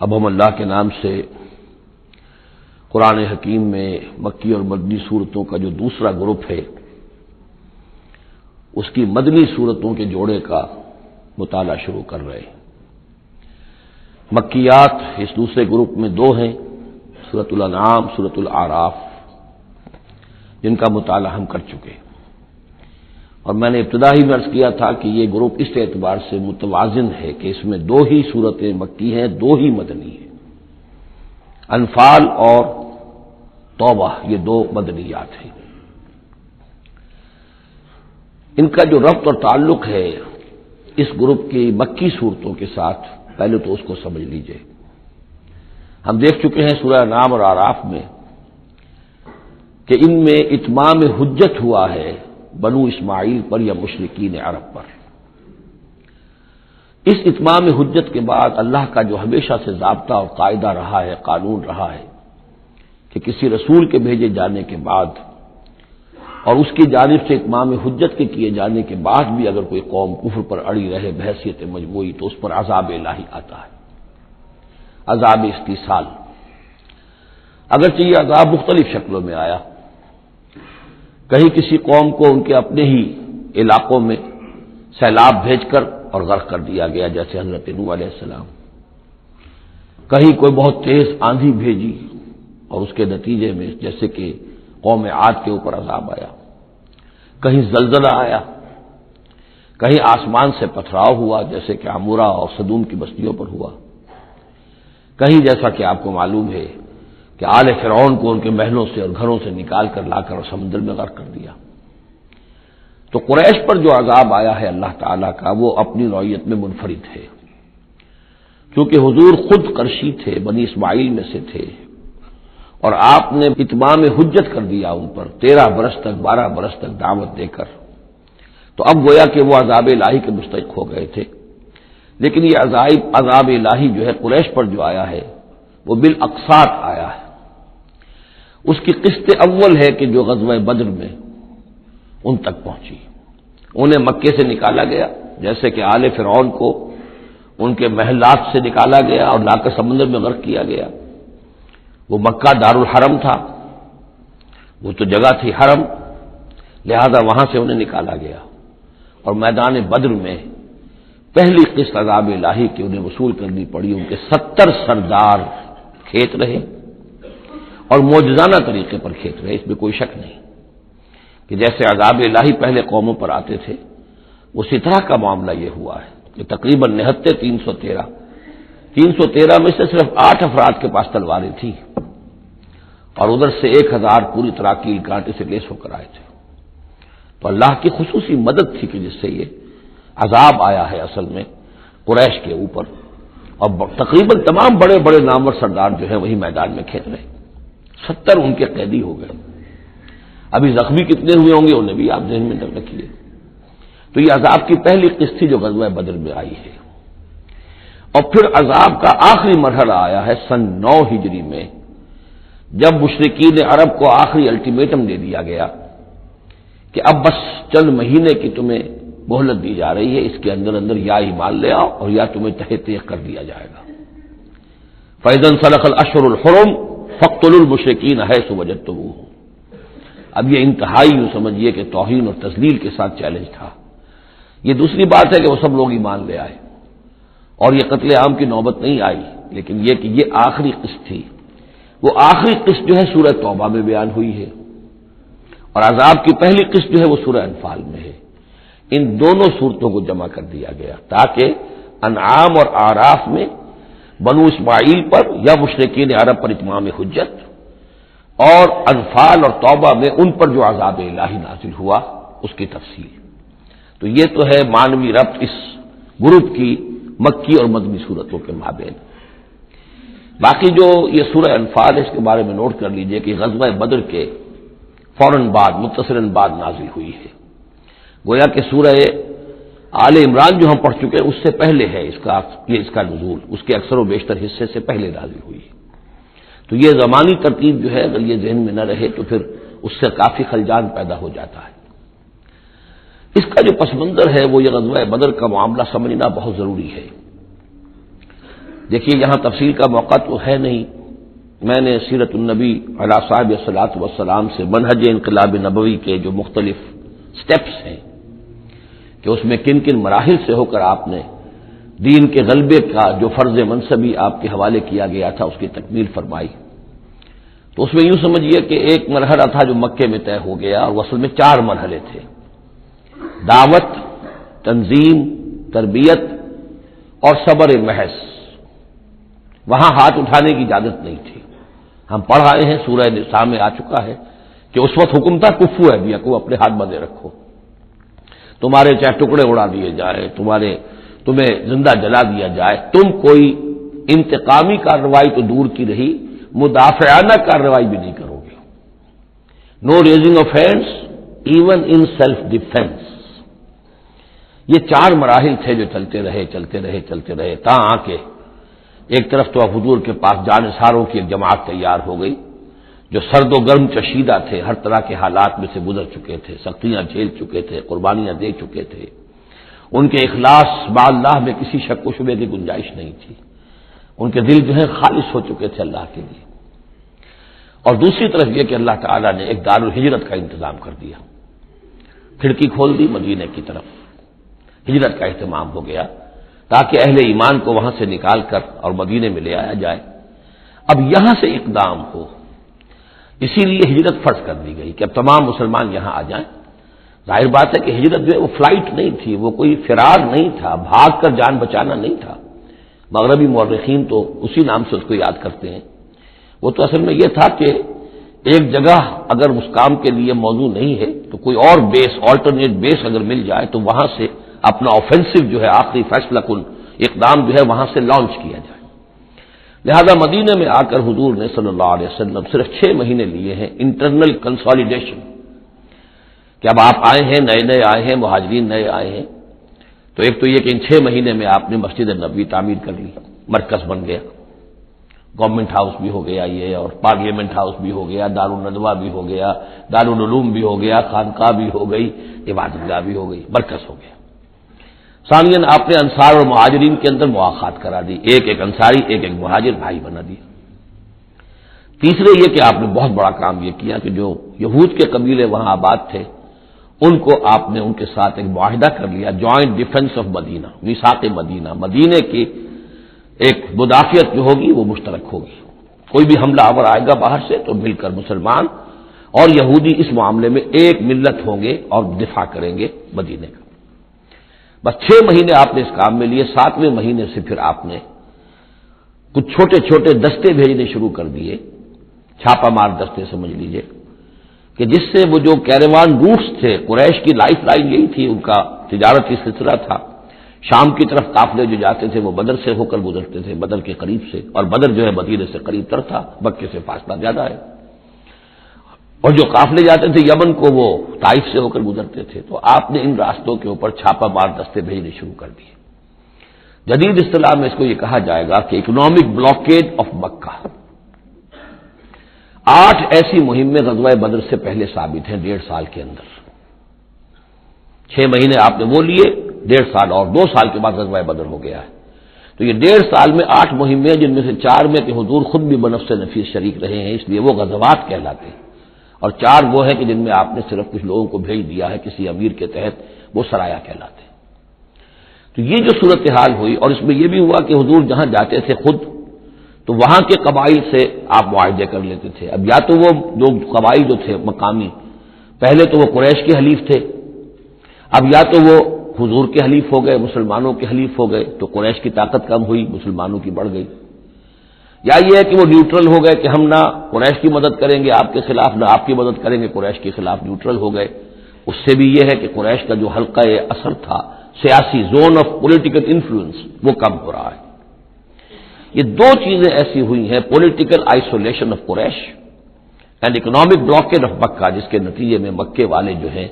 اب ہم اللہ کے نام سے قرآن حکیم میں مکی اور مدنی صورتوں کا جو دوسرا گروپ ہے اس کی مدنی صورتوں کے جوڑے کا مطالعہ شروع کر رہے ہیں۔ مکیات اس دوسرے گروپ میں دو ہیں، سورۃ الانعام، سورۃ الاعراف، جن کا مطالعہ ہم کر چکے، اور میں نے ابتدا ہی میں عرض کیا تھا کہ یہ گروپ اس اعتبار سے متوازن ہے کہ اس میں دو ہی سورتیں مکی ہیں، دو ہی مدنی ہیں۔ انفال اور توبہ یہ دو مدنیات ہیں۔ ان کا جو ربط اور تعلق ہے اس گروپ کی مکی صورتوں کے ساتھ، پہلے تو اس کو سمجھ لیجئے۔ ہم دیکھ چکے ہیں سورہ انعام اور اعراف میں کہ ان میں اتمام حجت ہوا ہے بنو اسماعیل پر یا مشرکین عرب پر۔ اس اتمام حجت کے بعد اللہ کا جو ہمیشہ سے ضابطہ اور قاعدہ رہا ہے، قانون رہا ہے کہ کسی رسول کے بھیجے جانے کے بعد اور اس کی جانب سے اتمام حجت کے کیے جانے کے بعد بھی اگر کوئی قوم کفر پر اڑی رہے بحیثیت مجموعی تو اس پر عذاب الہی آتا ہے، عذاب استیصال۔ اگرچہ یہ عذاب مختلف شکلوں میں آیا، کہیں کسی قوم کو ان کے اپنے ہی علاقوں میں سیلاب بھیج کر اور غرق کر دیا گیا، جیسے حضرت نوح علیہ السلام، کہیں کوئی بہت تیز آندھی بھیجی اور اس کے نتیجے میں جیسے کہ قوم عاد کے اوپر عذاب آیا، کہیں زلزلہ آیا، کہیں آسمان سے پتھراؤ ہوا جیسے کہ عمورہ اور صدوم کی بستیوں پر ہوا، کہیں جیسا کہ آپ کو معلوم ہے کہ آل فرعون کو ان کے محلوں سے اور گھروں سے نکال کر لا کر اور سمندر میں غرق کر دیا۔ تو قریش پر جو عذاب آیا ہے اللہ تعالیٰ کا وہ اپنی نوعیت میں منفرد ہے، کیونکہ حضور خود قرشی تھے، بنی اسماعیل میں سے تھے، اور آپ نے اتمام حجت کر دیا ان پر 13 برس تک 12 برس تک دعوت دے کر، تو اب گویا کہ وہ عذاب الہی کے مستحق ہو گئے تھے۔ لیکن یہ عذاب الہی جو ہے قریش پر جو آیا ہے وہ بالاقساط آیا ہے۔ اس کی قسط اول ہے کہ جو غزوہ بدر میں ان تک پہنچی، انہیں مکے سے نکالا گیا جیسے کہ آل فرعون کو ان کے محلات سے نکالا گیا اور لا کر سمندر میں غرق کیا گیا۔ وہ مکہ دارالحرم تھا، وہ تو جگہ تھی حرم، لہذا وہاں سے انہیں نکالا گیا، اور میدان بدر میں پہلی قسط عذاب الہی کی انہیں وصول کرنی پڑی۔ ان کے 70 سردار کھیت رہے اور معجزانہ طریقے پر کھیت رہے، اس میں کوئی شک نہیں کہ جیسے عذاب الہی پہلے قوموں پر آتے تھے اسی طرح کا معاملہ یہ ہوا ہے کہ تقریباً نہتے 313 میں سے صرف 8 افراد کے پاس تلواریں تھیں، اور ادھر سے 1000 پوری طرح کیل کانٹے سے لیس ہو کر آئے تھے۔ تو اللہ کی خصوصی مدد تھی کہ جس سے یہ عذاب آیا ہے اصل میں قریش کے اوپر، اور تقریباً تمام بڑے بڑے نامور سردار جو ہیں وہی میدان میں کھیت رہے، 70 ان کے قیدی ہو گئے۔ ابھی زخمی کتنے ہوئے ہوں گے انہیں بھی آپ ذہن میں رکھیے۔ تو یہ عذاب کی پہلی قسط تھی جو غزوہ بدر میں آئی ہے، اور پھر عذاب کا آخری مرحلہ آیا ہے سن 9 ہجری میں، جب مشرکین عرب کو آخری الٹیمیٹم دے دیا گیا کہ اب بس چند مہینے کی تمہیں مہلت دی جا رہی ہے، اس کے اندر یا ایمان لے آؤ اور یا تمہیں تہہ تیغ کر دیا جائے گا۔ فَإِذَا انسَلَخَ الْأَشْهُرُ الْحُرُمُ فَاقْتُلُوا الْمُشْرِكِينَ حَيْثُ وَجَدتُّمُوهُمْ۔ اب یہ انتہائی یوں سمجھیے کہ توہین اور تذلیل کے ساتھ چیلنج تھا۔ یہ دوسری بات ہے کہ وہ سب لوگ ایمان لے آئے اور یہ قتل عام کی نوبت نہیں آئی، لیکن یہ کہ یہ آخری قسط تھی۔ وہ آخری قسط جو ہے سورہ توبہ میں بیان ہوئی ہے، اور عذاب کی پہلی قسط جو ہے وہ سورہ انفال میں ہے۔ ان دونوں صورتوں کو جمع کر دیا گیا تاکہ انعام اور اعراف میں بنو اسماعیل پر یا مشرکین عرب پر اتمام حجت، اور انفال اور توبہ میں ان پر جو عذاب الہی نازل ہوا اس کی تفصیل۔ تو یہ تو ہے معنوی ربط اس گروپ کی مکی اور مدنی صورتوں کے مابین۔ باقی جو یہ سورہ انفال ہے اس کے بارے میں نوٹ کر لیجئے کہ غزوہ بدر کے فوراً بعد متصلاً بعد نازل ہوئی ہے، گویا کہ سورہ آل عمران جو ہم پڑھ چکے ہیں اس سے پہلے ہے اس کا نزول، اس کے اکثر و بیشتر حصے سے پہلے نازل ہوئی ہے۔ تو یہ زمانی ترتیب جو ہے اگر یہ ذہن میں نہ رہے تو پھر اس سے کافی خلجان پیدا ہو جاتا ہے۔ اس کا جو پس منظر ہے وہ یہ غزوہ بدر کا معاملہ سمجھنا بہت ضروری ہے۔ دیکھیے یہاں تفصیل کا موقع تو ہے نہیں، میں نے سیرت النبی علیہ صاحب الصلاۃ والسلام سے منہج انقلاب نبوی کے جو مختلف سٹیپس ہیں کہ اس میں کن کن مراحل سے ہو کر آپ نے دین کے غلبے کا جو فرض منصبی آپ کے حوالے کیا گیا تھا اس کی تکمیل فرمائی، تو اس میں یوں سمجھیے کہ ایک مرحلہ تھا جو مکے میں طے ہو گیا، اور اصل میں 4 مرحلے تھے: دعوت، تنظیم، تربیت اور صبر محض۔ وہاں ہاتھ اٹھانے کی اجازت نہیں تھی۔ ہم پڑھ آئے ہیں، سورہ نساء میں آ چکا ہے کہ اس وقت حکم تھا کفو ہے کو اپنے ہاتھ بندھے رکھو، تمہارے چاہے ٹکڑے اڑا دیے جائے، تمہیں زندہ جلا دیا جائے، تم کوئی انتقامی کارروائی تو دور کی رہی، مدافعانہ کارروائی بھی نہیں کرو گے۔ No raising of hands even in self defence. یہ 4 مراحل تھے جو چلتے رہے تا آ کے ایک طرف تو حضور کے پاس جانثاروں کی ایک جماعت تیار ہو گئی جو سرد و گرم چشیدہ تھے، ہر طرح کے حالات میں سے گزر چکے تھے، سختیاں جھیل چکے تھے، قربانیاں دے چکے تھے، ان کے اخلاص با اللہ میں کسی شک و شبے کی گنجائش نہیں تھی، ان کے دل جو ہے خالص ہو چکے تھے اللہ کے لیے۔ اور دوسری طرف یہ کہ اللہ تعالیٰ نے ایک دارالہجرت کا انتظام کر دیا، کھڑکی کھول دی مدینے کی طرف، ہجرت کا اہتمام ہو گیا تاکہ اہل ایمان کو وہاں سے نکال کر اور مدینے میں لے آیا جائے۔ اب یہاں سے اقدام ہو، اسی لیے ہجرت فرض کر دی گئی کہ اب تمام مسلمان یہاں آ جائیں۔ ظاہر بات ہے کہ ہجرت جو ہے وہ فلائٹ نہیں تھی، وہ کوئی فرار نہیں تھا، بھاگ کر جان بچانا نہیں تھا۔ مغربی مورخین تو اسی نام سے اس کو یاد کرتے ہیں۔ وہ تو اصل میں یہ تھا کہ ایک جگہ اگر اس کام کے لیے موضوع نہیں ہے تو کوئی اور بیس، آلٹرنیٹ بیس اگر مل جائے تو وہاں سے اپنا آفینسو جو ہے، آخری فیصلہ کن اقدام جو ہے وہاں سے لانچ کیا جائے۔ لہذا مدینے میں آ کر حضور نے صلی اللہ علیہ وسلم صرف 6 مہینے لیے ہیں انٹرنل کنسالیڈیشن، کہ اب آپ آئے ہیں، نئے آئے ہیں، مہاجرین نئے آئے ہیں، تو ایک تو یہ کہ ان 6 مہینے میں آپ نے مسجد نبوی تعمیر کر لی، مرکز بن گیا، گورنمنٹ ہاؤس بھی ہو گیا یہ، اور پارلیمنٹ ہاؤس بھی ہو گیا، دارالندوہ بھی ہو گیا، دارالعلوم بھی ہو گیا، خانقاہ بھی ہو گئی، عبادت گاہ بھی ہو گئی، مرکز ہو گیا۔ ثانیاً آپ نے انصار اور مہاجرین کے اندر مواخات کرا دی، ایک انصاری ایک مہاجر بھائی بنا دیا۔ تیسرے یہ کہ آپ نے بہت بڑا کام یہ کیا کہ جو یہود کے قبیلے وہاں آباد تھے ان کو آپ نے ان کے ساتھ ایک معاہدہ کر لیا، جوائنٹ ڈیفنس آف مدینہ، میثاق مدینہ، مدینے کی ایک مدافعت جو ہوگی وہ مشترک ہوگی، کوئی بھی حملہ آور آئے گا باہر سے تو مل کر مسلمان اور یہودی اس معاملے میں ایک ملت ہوں گے اور دفاع کریں گے مدینے کا۔ بس 6 مہینے آپ نے اس کام میں لیے، 7ویں مہینے سے پھر آپ نے کچھ چھوٹے چھوٹے دستے بھیجنے شروع کر دیے، چھاپا مار دستے سمجھ لیجئے، کہ جس سے وہ جو کیروان روٹس تھے، قریش کی لائف لائن یہی تھی، ان کا تجارتی سلسلہ تھا، شام کی طرف قافلے جو جاتے تھے وہ بدر سے ہو کر گزرتے تھے، بدر کے قریب سے، اور بدر جو ہے مدینے سے قریب تر تھا، مکے سے فاصلہ زیادہ ہے، اور جو قافلے جاتے تھے یمن کو وہ طائف سے ہو کر گزرتے تھے، تو آپ نے ان راستوں کے اوپر چھاپا مار دستے بھیجنے شروع کر دیے۔ جدید اصطلاح میں اس کو یہ کہا جائے گا کہ اکنامک بلاکیڈ آف مکہ۔ 8 ایسی مہمیں غزوہ بدر سے پہلے ثابت ہیں 1.5 سال کے اندر۔ 6 مہینے آپ نے وہ لیے، 1.5 سال اور 2 سال کے بعد غزوہ بدر ہو گیا ہے، تو یہ 1.5 سال میں 8 مہمیں، جن میں سے 4 میں کہ حضور خود بھی بنفس نفیس شریک رہے ہیں، اس لیے وہ غزوات کہلاتے ہیں، اور 4 وہ ہیں کہ جن میں آپ نے صرف کچھ لوگوں کو بھیج دیا ہے کسی امیر کے تحت، وہ سرایا کہلاتے ہیں۔ تو یہ جو صورتحال ہوئی، اور اس میں یہ بھی ہوا کہ حضور جہاں جاتے تھے خود تو وہاں کے قبائل سے آپ معاہدے کر لیتے تھے۔ اب یا تو وہ جو قبائل جو تھے مقامی، پہلے تو وہ قریش کے حلیف تھے، اب یا تو وہ حضور کے حلیف ہو گئے، مسلمانوں کے حلیف ہو گئے، تو قریش کی طاقت کم ہوئی، مسلمانوں کی بڑھ گئی، یا یہ ہے کہ وہ نیوٹرل ہو گئے کہ ہم نہ قریش کی مدد کریں گے آپ کے خلاف، نہ آپ کی مدد کریں گے قریش کے خلاف، نیوٹرل ہو گئے۔ اس سے بھی یہ ہے کہ قریش کا جو حلقہ اثر تھا، سیاسی زون آف پولیٹیکل انفلوئنس، وہ کم ہو رہا ہے۔ یہ 2 چیزیں ایسی ہوئی ہیں، political isolation of Quraysh and economic blockade of Mecca, جس کے نتیجے میں مکے والے جو ہیں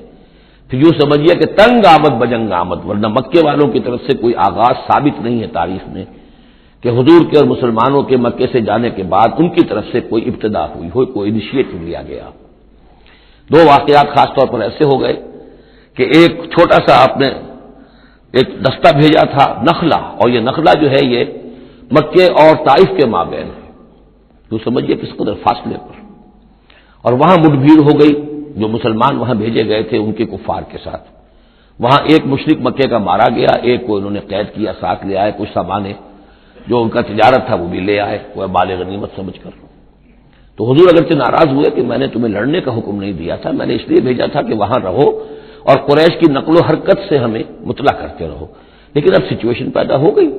پھر یوں سمجھیے کہ تنگ آمد بجنگ آمد، ورنہ مکے والوں کی طرف سے کوئی آغاز ثابت نہیں ہے تاریخ میں کہ حضور کے اور مسلمانوں کے مکے سے جانے کے بعد ان کی طرف سے کوئی ابتدا ہوئی ہو، کوئی انیشیٹو لیا گیا۔ 2 واقعات خاص طور پر ایسے ہو گئے کہ ایک چھوٹا سا آپ نے ایک دستہ بھیجا تھا نخلا، اور یہ نخلا جو ہے یہ مکے اور طائف کے مابین ہے، تو سمجھیے کس قدر فاصلے پر، اور وہاں مٹ بھیڑ ہو گئی، جو مسلمان وہاں بھیجے گئے تھے ان کے کفار کے ساتھ، وہاں ایک مشرک مکے کا مارا گیا، ایک کو انہوں نے قید کیا، ساتھ لے آئے، کچھ سامان جو ان کا تجارت تھا وہ بھی لے آئے، وہ مال غنیمت سمجھ کر۔ تو حضور اگرچہ ناراض ہوئے کہ میں نے تمہیں لڑنے کا حکم نہیں دیا تھا، میں نے اس لیے بھیجا تھا کہ وہاں رہو اور قریش کی نقل و حرکت سے ہمیں مطلع کرتے رہو، لیکن اب سچویشن پیدا ہو گئی،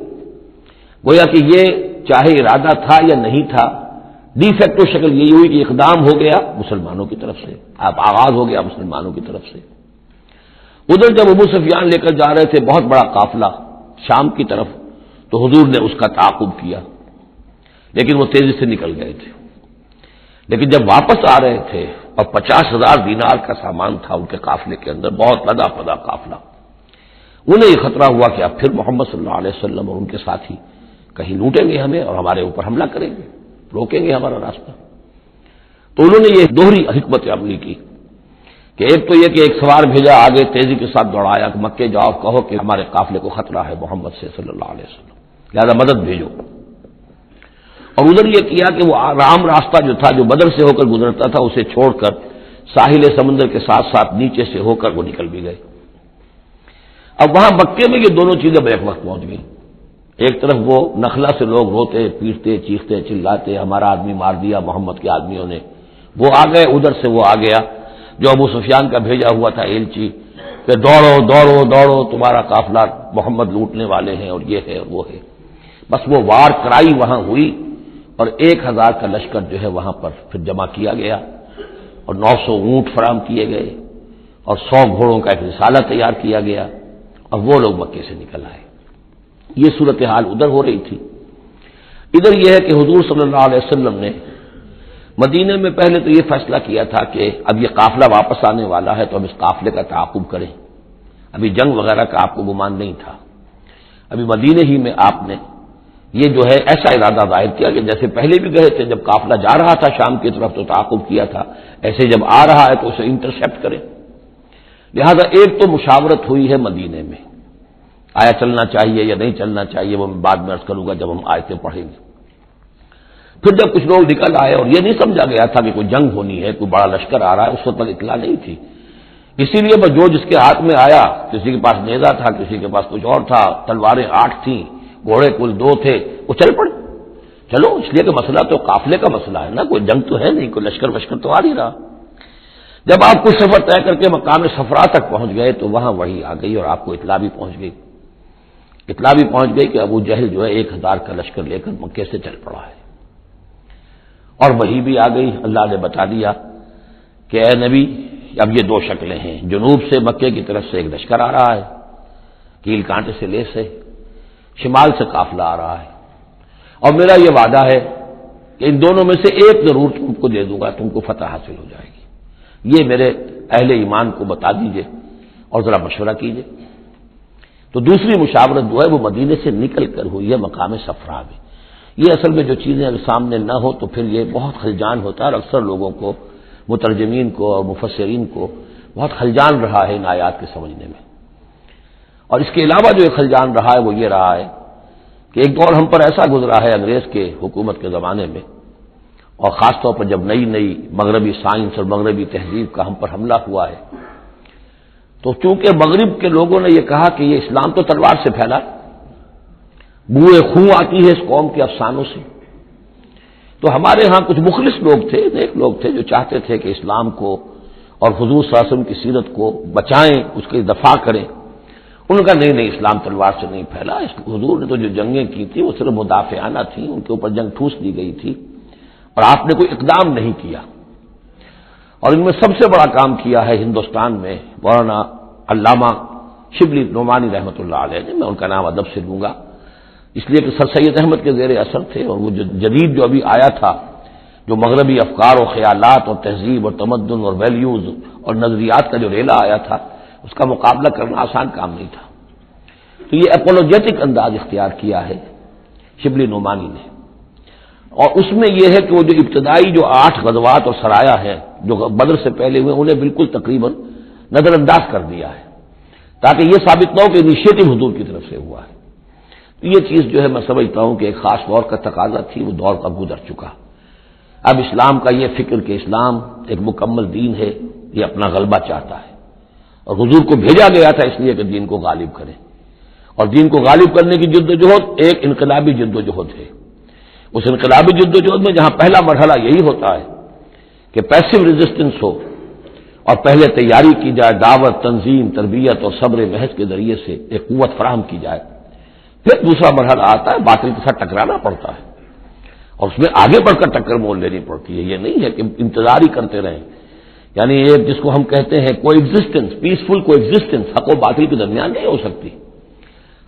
گویا کہ یہ چاہے ارادہ تھا یا نہیں تھا، ڈی فیکٹو شکل یہی ہوئی کہ اقدام ہو گیا مسلمانوں کی طرف سے، اب آغاز ہو گیا مسلمانوں کی طرف سے۔ ادھر جب ابو سفیان لے کر جا رہے تھے بہت بڑا قافلہ شام کی طرف، تو حضور نے اس کا تعاقب کیا، لیکن وہ تیزی سے نکل گئے تھے، لیکن جب واپس آ رہے تھے اور 50,000 دینار کا سامان تھا ان کے قافلے کے اندر، بہت لدا پدا قافلہ، انہیں یہ خطرہ ہوا کہ اب پھر محمد صلی اللہ علیہ وسلم اور ان کے ساتھی کہیں لوٹیں گے ہمیں اور ہمارے اوپر حملہ کریں گے، روکیں گے ہمارا راستہ۔ تو انہوں نے یہ دوہری حکمت عملی کی کہ ایک تو یہ کہ ایک سوار بھیجا آگے تیزی کے ساتھ دوڑایا کہ مکے جاؤ، کہو کہ ہمارے قافلے کو خطرہ ہے محمد سے صلی اللہ علیہ وسلم، لہذا مدد بھیجو، اور ادھر یہ کیا کہ وہ عام راستہ جو تھا جو بدر سے ہو کر گزرتا تھا اسے چھوڑ کر ساحل سمندر کے ساتھ ساتھ نیچے سے ہو کر وہ نکل بھی گئے۔ اب وہاں مکے میں یہ دونوں چیزیں بیک وقت پہنچ گئی، ایک طرف وہ نخلا سے لوگ روتے پیٹتے چیختے چلاتے ہمارا آدمی مار دیا محمد کے آدمیوں نے، وہ آ گئے، ادھر سے وہ آ گیا جو ابو سفیان کا بھیجا ہوا تھا ایلچی کہ دوڑو دوڑو دوڑو تمہارا قافلہ محمد لوٹنے والے ہیں اور یہ ہے اور وہ ہے، بس وہ وار کرائی وہاں ہوئی اور 1,000 کا لشکر جو ہے وہاں پر پھر جمع کیا گیا اور 900 اونٹ فراہم کیے گئے اور 100 گھوڑوں کا ایک رسالہ تیار کیا گیا اور وہ لوگ مکے سے نکل آئے۔ یہ صورتحال ادھر ہو رہی تھی۔ ادھر یہ ہے کہ حضور صلی اللہ علیہ وسلم نے مدینے میں پہلے تو یہ فیصلہ کیا تھا کہ اب یہ قافلہ واپس آنے والا ہے تو ہم اس قافلے کا تعاقب کریں، ابھی جنگ وغیرہ کا آپ کو گمان نہیں تھا، ابھی مدینے ہی میں آپ نے یہ جو ہے ایسا ارادہ ظاہر کیا کہ جیسے پہلے بھی گئے تھے، جب قافلہ جا رہا تھا شام کی طرف تو تعاقب کیا تھا، ایسے جب آ رہا ہے تو اسے انٹرسیپٹ کریں۔ لہذا ایک تو مشاورت ہوئی ہے مدینے میں، آیا چلنا چاہیے یا نہیں چلنا چاہیے وہ میں بعد میں عرض کروں گا جب ہم آیتیں پڑھیں گے۔ پھر جب کچھ لوگ نکل آئے اور یہ نہیں سمجھا گیا تھا کہ کوئی جنگ ہونی ہے، کوئی بڑا لشکر آ رہا ہے، اس وقت تک اطلاع نہیں تھی، اسی لیے بس جو جس کے ہاتھ میں آیا، کسی کے پاس نیزہ تھا، کسی کے پاس کچھ اور تھا، تلواریں 8 تھیں، گھوڑے کل 2 تھے، وہ چل پڑے، چلو اس لیے کہ مسئلہ تو قافلے کا مسئلہ ہے نا، کوئی جنگ تو ہے نہیں، کوئی لشکر وشکر تو آ نہیں رہا۔ جب آپ کچھ سفر طے کر کے مقام صفرا تک پہنچ گئے تو وہاں وہی آ گئی اور آپ کو اطلاع بھی پہنچ گئی کہ ابو جہل جو ہے 1,000 کا لشکر لے کر مکے سے چل پڑا ہے، اور وہی بھی آ گئی، اللہ نے بتا دیا کہ اے نبی اب یہ 2 شکلیں ہیں، جنوب سے مکے کی طرف سے ایک لشکر آ رہا ہے کیل کانٹے سے لیس ہے، شمال سے قافلہ آ رہا ہے، اور میرا یہ وعدہ ہے کہ ان دونوں میں سے ایک ضرور تم کو دے دوں گا، تم کو فتح حاصل ہو جائے گی، یہ میرے اہل ایمان کو بتا دیجئے اور ذرا مشورہ کیجئے۔ تو دوسری مشاورت جو ہے وہ مدینے سے نکل کر ہوئی ہے مقام صفرا میں۔ یہ اصل میں جو چیزیں اگر سامنے نہ ہو تو پھر یہ بہت خلجان ہوتا ہے، اور اکثر لوگوں کو، مترجمین کو اور مفسرین کو بہت خلجان رہا ہے ان آیات کے سمجھنے میں۔ اور اس کے علاوہ جو ایک خلجان رہا ہے وہ یہ رہا ہے کہ ایک دور ہم پر ایسا گزرا ہے انگریز کے حکومت کے زمانے میں، اور خاص طور پر جب نئی نئی مغربی سائنس اور مغربی تہذیب کا ہم پر حملہ ہوا ہے، تو چونکہ مغرب کے لوگوں نے یہ کہا کہ یہ اسلام تو تلوار سے پھیلا، بوئے خون آتی ہے اس قوم کے افسانوں سے، تو ہمارے ہاں کچھ مخلص لوگ تھے، نیک لوگ تھے جو چاہتے تھے کہ اسلام کو اور حضور صلی اللہ علیہ وسلم کی سیرت کو بچائیں، اس کی دفاع کریں۔ ان کا نہیں اسلام تلوار سے نہیں پھیلا، حضور نے تو جو جنگیں کی تھی وہ صرف مدافعانہ تھیں، ان کے اوپر جنگ ٹھوس دی گئی تھی اور آپ نے کوئی اقدام نہیں کیا۔ اور ان میں سب سے بڑا کام کیا ہے ہندوستان میں مولانا علامہ شبلی نعمانی رحمۃ اللہ علیہ نے، میں ان کا نام ادب سے لوں گا اس لیے کہ سر سید احمد کے زیر اثر تھے، اور وہ جو جدید جو ابھی آیا تھا، جو مغربی افکار و خیالات اور تہذیب اور تمدن اور ویلیوز اور نظریات کا جو ریلا آیا تھا، اس کا مقابلہ کرنا آسان کام نہیں تھا۔ تو یہ اپولوجیٹک انداز اختیار کیا ہے شبلی نعمانی نے، اور اس میں یہ ہے کہ وہ جو ابتدائی جو 8 غزوات اور سرایا ہے جو بدر سے پہلے ہوئے، انہیں بالکل تقریباً نظر انداز کر دیا ہے، تاکہ یہ ثابت نہ ہو کہ انیشیٹو حضور کی طرف سے ہوا ہے۔ یہ چیز جو ہے میں سمجھتا ہوں کہ ایک خاص دور کا تقاضا تھی، وہ دور کا گزر چکا۔ اب اسلام کا یہ فکر کہ اسلام ایک مکمل دین ہے، یہ اپنا غلبہ چاہتا ہے، اور حضور کو بھیجا گیا تھا اس لیے کہ دین کو غالب کرے، اور دین کو غالب کرنے کی جدوجہد ایک انقلابی جدوجہد ہے۔ اس انقلابی جدوجہد میں جہاں پہلا مرحلہ یہی ہوتا ہے کہ پیسو ریزسٹنس ہو، اور پہلے تیاری کی جائے، دعوت، تنظیم، تربیت اور صبر محض کے ذریعے سے ایک قوت فراہم کی جائے، پھر دوسرا مرحلہ آتا ہے باطل کے ساتھ ٹکرانا پڑتا ہے، اور اس میں آگے بڑھ کر ٹکر مول لینی پڑتی ہے۔ یہ نہیں ہے کہ انتظار ہی کرتے رہیں، یعنی ایک جس کو ہم کہتے ہیں کو ایگزسٹنس، پیسفل کو ایگزسٹنس حق و باطل کے درمیان نہیں ہو سکتی۔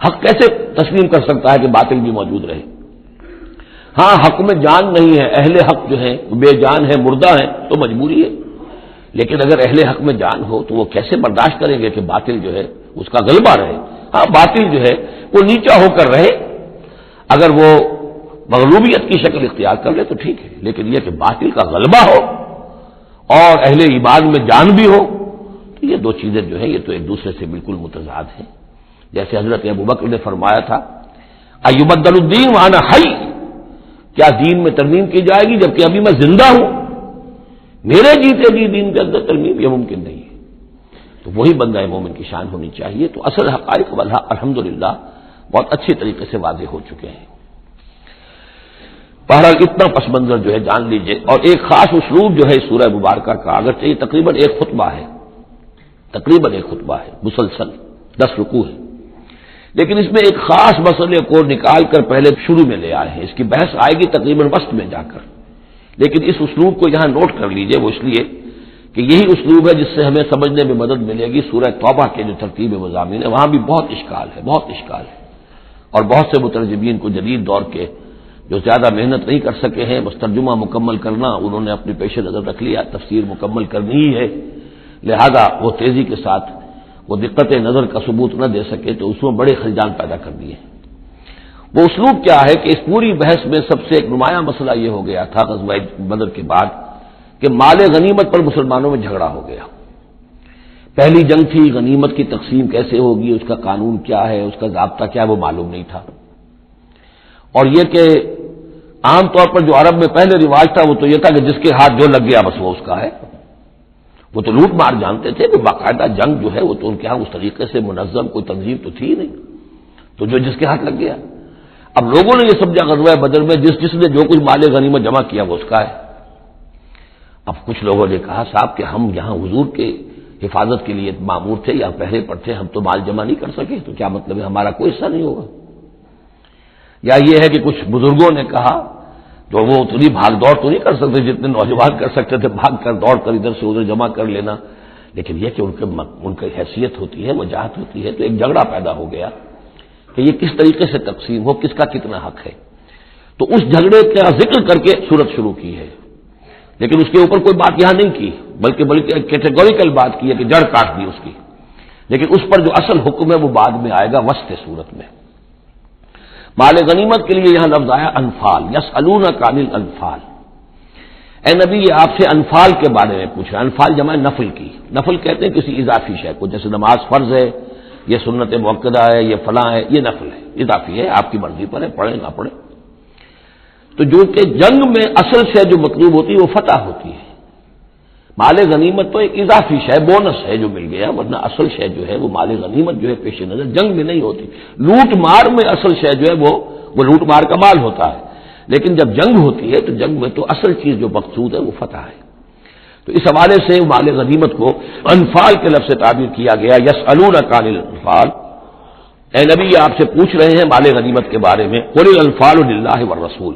حق کیسے تسلیم کر سکتا ہے کہ باطل بھی موجود رہے؟ ہاں، حق میں جان نہیں ہے، اہل حق جو ہیں بے جان ہے، مردہ ہیں، تو مجبوری ہے، لیکن اگر اہل حق میں جان ہو تو وہ کیسے برداشت کریں گے کہ باطل جو ہے اس کا غلبہ رہے؟ ہاں، باطل جو ہے وہ نیچا ہو کر رہے، اگر وہ مغلوبیت کی شکل اختیار کر لے تو ٹھیک ہے، لیکن یہ کہ باطل کا غلبہ ہو اور اہل ایمان میں جان بھی ہو، تو یہ دو چیزیں جو ہیں یہ تو ایک دوسرے سے بالکل متضاد ہیں۔ جیسے حضرت ابوبکر نے فرمایا تھا ایبدل الدین وانا حی، کیا دین میں ترمیم کی جائے گی جبکہ ابھی میں زندہ ہوں؟ میرے جیتے جی دین کے اندر ترمیم یہ ممکن نہیں ہے۔ تو وہی بندہ مومن کی شان ہونی چاہیے۔ تو اصل حقائق الحمدللہ بہت اچھی طریقے سے واضح ہو چکے ہیں۔ بہرحال اتنا پس منظر جو ہے جان لیجئے، اور ایک خاص اسلوب جو ہے سورہ مبارکہ کا، اگرچہ یہ تقریباً ایک خطبہ ہے مسلسل 10 رکوع ہے، لیکن اس میں ایک خاص مسئلے کو نکال کر پہلے شروع میں لے آئے ہیں۔ اس کی بحث آئے گی تقریباً وسط میں جا کر، لیکن اس اسلوب کو یہاں نوٹ کر لیجئے، وہ اس لیے کہ یہی اسلوب ہے جس سے ہمیں سمجھنے میں مدد ملے گی۔ سورہ توبہ کے جو ترتیب مضامین ہے وہاں بھی بہت اشکال ہے، اور بہت سے مترجمین کو جدید دور کے جو زیادہ محنت نہیں کر سکے ہیں بس ترجمہ مکمل کرنا انہوں نے اپنے پیش نظر رکھ لیا، تفسیر مکمل کرنی ہی ہے، لہذا وہ تیزی کے ساتھ وہ دقت نظر کا ثبوت نہ دے سکے تو اس میں بڑے خلجان پیدا کر دیے۔ وہ اسلوب کیا ہے کہ اس پوری بحث میں سب سے ایک نمایاں مسئلہ یہ ہو گیا تھا غزوہ بدر کے بعد کہ مال غنیمت پر مسلمانوں میں جھگڑا ہو گیا۔ پہلی جنگ تھی، غنیمت کی تقسیم کیسے ہوگی، اس کا قانون کیا ہے، اس کا ضابطہ کیا ہے، وہ معلوم نہیں تھا۔ اور یہ کہ عام طور پر جو عرب میں پہلے رواج تھا وہ تو یہ تھا کہ جس کے ہاتھ جو لگ گیا بس وہ اس کا ہے، وہ تو لوٹ مار جانتے تھے کہ باقاعدہ جنگ جو ہے وہ تو ان کے ہاں اس طریقے سے منظم کوئی تنظیم تو تھی نہیں، تو جو جس کے ہاتھ لگ گیا۔ اب لوگوں نے یہ سمجھا غزوہ بدر میں جس نے جو کچھ مال غنیمت جمع کیا وہ اس کا ہے۔ اب کچھ لوگوں نے کہا صاحب کہ ہم یہاں حضور کے حفاظت کے لیے مامور تھے، یہاں پہرے پر تھے، ہم تو مال جمع نہیں کر سکے، تو کیا مطلب ہے ہمارا کوئی حصہ نہیں ہوگا؟ یا یہ ہے کہ کچھ بزرگوں نے کہا جو وہ اتنی بھاگ دوڑ تو نہیں کر سکتے جتنے نوجوان کر سکتے تھے، بھاگ کر دوڑ کر ادھر سے ادھر جمع کر لینا، لیکن یہ کہ ان کی حیثیت ہوتی ہے، وجاہت ہوتی ہے، تو ایک جھگڑا پیدا ہو گیا کہ یہ کس طریقے سے تقسیم ہو، کس کا کتنا حق ہے۔ تو اس جھگڑے کا ذکر کر کے سورت شروع کی ہے، لیکن اس کے اوپر کوئی بات یہاں نہیں کی، بلکہ کیٹیگوریکل بات کی ہے کہ جڑ کاٹ دی اس کی، لیکن اس پر جو اصل حکم ہے وہ بعد میں آئے گا وسط سورت میں۔ مال غنیمت کے لیے یہاں لفظ آیا انفال، یسألونک عن الانفال، اے نبی یہ آپ سے انفال کے بارے میں پوچھا۔ انفال جمع نفل کی، نفل کہتے ہیں کسی اضافی شے کو، جیسے نماز فرض ہے، یہ سنت مؤکدہ ہے، یہ فلاں ہے، یہ نفل ہے، اضافی ہے، آپ کی مرضی پر ہے، پڑھیں نہ پڑھیں۔ تو جو کہ جنگ میں اصل شے جو مطلوب ہوتی ہے وہ فتح ہوتی ہے، مال غنیمت تو ایک اضافی شے، بونس ہے جو مل گیا، ورنہ اصل شے جو ہے وہ مال غنیمت جو ہے پیش نظر جنگ میں نہیں ہوتی۔ لوٹ مار میں اصل شے جو ہے وہ لوٹ مار کا مال ہوتا ہے، لیکن جب جنگ ہوتی ہے تو جنگ میں تو اصل چیز جو مقصود ہے وہ فتح ہے۔ تو اس حوالے سے مال غنیمت کو انفال کے لفظ سے تعبیر کیا گیا، یسألونک عن الانفال، اے نبی یہ آپ سے پوچھ رہے ہیں مال غنیمت کے بارے میں، قل الانفال للہ والرسول۔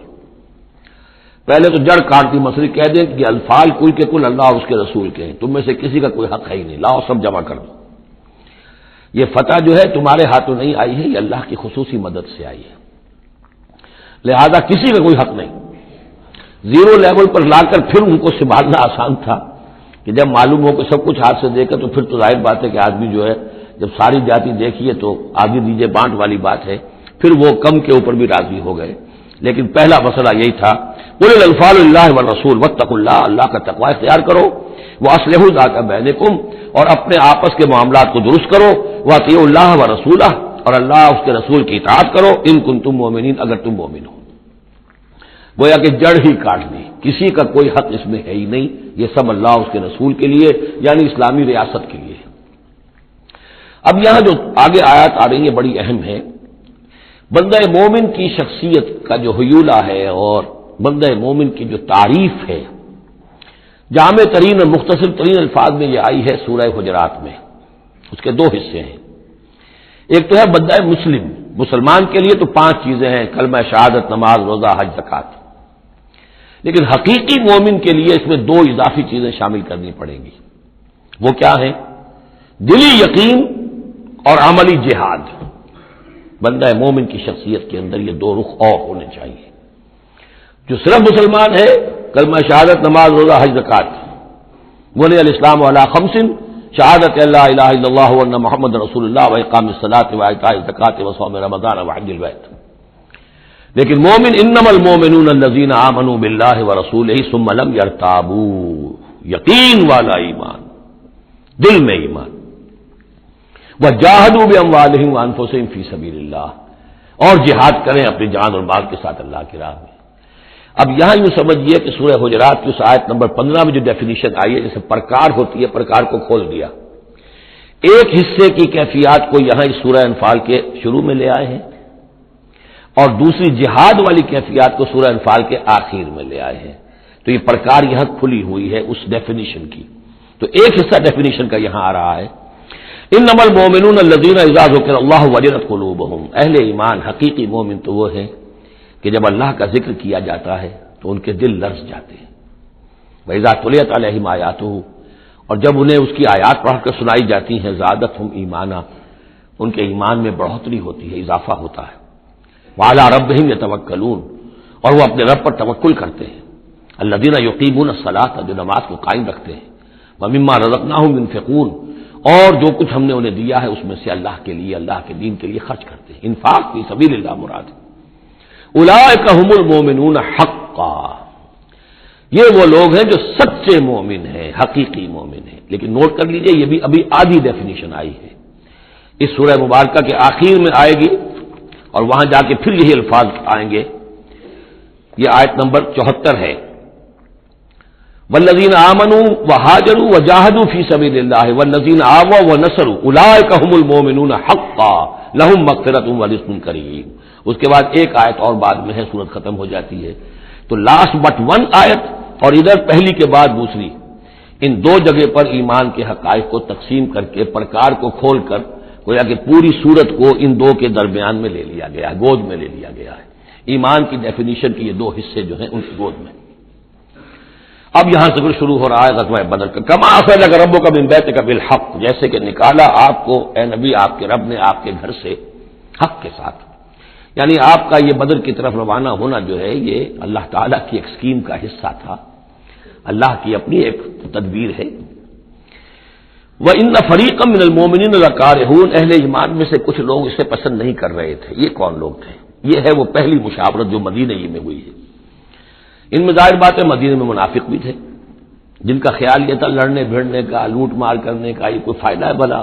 پہلے تو جڑ کاٹ دی، مسئلہ کہہ دیں کہ الفال کل کے کل اللہ اور اس کے رسول کے ہیں، تم میں سے کسی کا کوئی حق ہے ہی نہیں، لاؤ سب جمع کر دو۔ یہ فتح جو ہے تمہارے ہاتھوں نہیں آئی ہے، یہ اللہ کی خصوصی مدد سے آئی ہے، لہذا کسی کا کوئی حق نہیں۔ زیرو لیول پر لا کر پھر ان کو سنبھالنا آسان تھا کہ جب معلوم ہو کہ سب کچھ ہاتھ سے دے کر تو پھر تو ظاہر بات ہے کہ آدمی جو ہے جب ساری جاتی دیکھیے تو آگے دیجیے بانٹ والی بات ہے، پھر وہ کم کے اوپر بھی راضی ہو گئے۔ لیکن پہلا مسئلہ یہی تھا، قل الانفال للہ والرسول واتقوا اللہ، اللہ کا تقوی اختیار کرو، واصلحوا ذات بینکم، اور اپنے آپس کے معاملات کو درست کرو، واطیعوا اللہ ورسولہ، اور اللہ اس کے رسول کی اطاعت کرو ان کنتم مؤمنین، اگر تم مومن ہو۔ گویا کہ جڑ ہی کاٹ دی، کسی کا کوئی حق اس میں ہے ہی نہیں، یہ سب اللہ اس کے رسول کے لیے یعنی اسلامی ریاست کے لیے۔ اب یہاں جو آگے آیات آ رہی ہیں بڑی اہم ہے۔ بندہ مومن کی شخصیت کا جو حیولہ ہے اور بندہ مومن کی جو تعریف ہے، جامع ترین اور مختصر ترین الفاظ میں یہ آئی ہے سورہ حجرات میں۔ اس کے دو حصے ہیں، ایک تو ہے بندہ مسلم، مسلمان کے لیے تو 5 چیزیں ہیں، کلمہ شہادت، نماز، روزہ، حج، زکوٰۃ۔ لیکن حقیقی مومن کے لیے اس میں 2 اضافی چیزیں شامل کرنی پڑیں گی۔ وہ کیا ہیں؟ دلی یقین اور عملی جہاد۔ بندہ مومن کی شخصیت کے اندر یہ 2 رخ اور ہونے چاہیے۔ جو صرف مسلمان ہے، کلمہ شہادت، نماز، روزہ، حج، زکوٰۃ، بنی الاسلام علی 5، شہادت لا الہ الا اللہ وان محمد رسول اللہ واقام الصلاۃ وایتاء الزکوٰۃ وصوم رمضان وحج البیت۔ لیکن مومن انما المؤمنون الذین آمنوا باللہ ورسولہ ثم لم یرتابوا، یقین والا ایمان، دل میں ایمان، وجاہدوا باموالہم وانفسہم فی سبیل اللہ، اور جہاد کریں اپنی جان اور مال کے ساتھ اللہ کی راہ میں۔ اب یہاں یوں سمجھیے کہ سورہ حجرات کی اس آیت نمبر 15 میں جو ڈیفینیشن آئی ہے، جیسے پرکار ہوتی ہے، پرکار کو کھول دیا۔ ایک حصے کی کیفیات کو یہاں اس سورہ انفال کے شروع میں لے آئے ہیں، اور دوسری جہاد والی کیفیات کو سورہ انفال کے آخر میں لے آئے ہیں۔ تو یہ پرکار یہاں کھلی ہوئی ہے اس ڈیفینیشن کی۔ تو ایک حصہ ڈیفینیشن کا یہاں آ رہا ہے، انما المؤمنون الذین اذا ذکر اللہ وجلت قلوبہم، اہل ایمان حقیقی مومن تو وہ ہیں کہ جب اللہ کا ذکر کیا جاتا ہے تو ان کے دل لرز جاتے ہیں۔ وَإِذَا تُلِيَتْ عَلَيْهِمْ آيَاتُهُ، اور جب انہیں اس کی آیات پڑھ کر سنائی جاتی ہیں، زادتہم ایمانا، ان کے ایمان میں بڑھوتری ہوتی ہے، اضافہ ہوتا ہے۔ وَعَلَىٰ رَبِّهِمْ يَتَوَكَّلُونَ، اور وہ اپنے رب پر توکل کرتے ہیں۔ الَّذِينَ يُقِيمُونَ الصَّلَاةَ، جو نماز کو قائم رکھتے ہیں۔ وَمِمَّا رَزَقْنَاهُمْ يُنفِقُونَ، اور جو کچھ ہم نے انہیں دیا ہے اس میں سے اللہ کے لیے، اللہ کے دین کے لیے خرچ کرتے ہیں۔ انفاق فی سبیل اللہ مراد۔ اولئک ھم المؤمنون حقا، یہ وہ لوگ ہیں جو سچے مومن ہیں، حقیقی مومن ہیں۔ لیکن نوٹ کر لیجئے یہ بھی ابھی آدھی ڈیفینیشن آئی ہے، اس سورہ مبارکہ کے آخر میں آئے گی اور وہاں جا کے پھر یہی الفاظ آئیں گے۔ یہ آیت نمبر 74 ہے، والذین آمنوا وہاجروا وجاہدوا فی سبیل اللہ والذین آووا ونصروا اولئک ھم المؤمنون حقا لہم مغفرۃ ورزق کریم۔ اس کے بعد ایک آیت اور بعد میں ہے، سورت ختم ہو جاتی ہے۔ تو لاسٹ بٹ 1 آیت اور ادھر پہلی کے بعد دوسری، ان 2 جگہ پر ایمان کے حقائق کو تقسیم کر کے پرکار کو کھول کر گویا کہ پوری سورت کو ان 2 کے درمیان میں لے لیا گیا ہے، گود میں لے لیا گیا ہے۔ ایمان کی ڈیفینیشن کے یہ 2 حصے جو ہیں ان کی گود میں۔ اب یہاں سے شروع ہو رہا ہے غزوہ بدر کا۔ کما اخرجک ربک من بیتک بالحق، جیسے کہ نکالا آپ کو اے نبی آپ کے رب نے آپ کے گھر سے حق کے ساتھ، یعنی آپ کا یہ بدر کی طرف روانہ ہونا جو ہے یہ اللہ تعالیٰ کی ایک اسکیم کا حصہ تھا، اللہ کی اپنی ایک تدبیر ہے۔ وَإِنَّ فَرِيقًا مِّنَ الْمُؤْمِنِينَ لَكَارِهُونَ، اہل ایمان میں سے کچھ لوگ اسے پسند نہیں کر رہے تھے۔ یہ کون لوگ تھے؟ یہ ہے وہ پہلی مشاورت جو مدینہ ہی میں ہوئی ہے۔ ان میں ظاہر بات ہے مدینہ میں منافق بھی تھے، جن کا خیال یہ تھا لڑنے بھیڑنے کا، لوٹ مار کرنے کا، یہ کوئی فائدہ ہے بھلا؟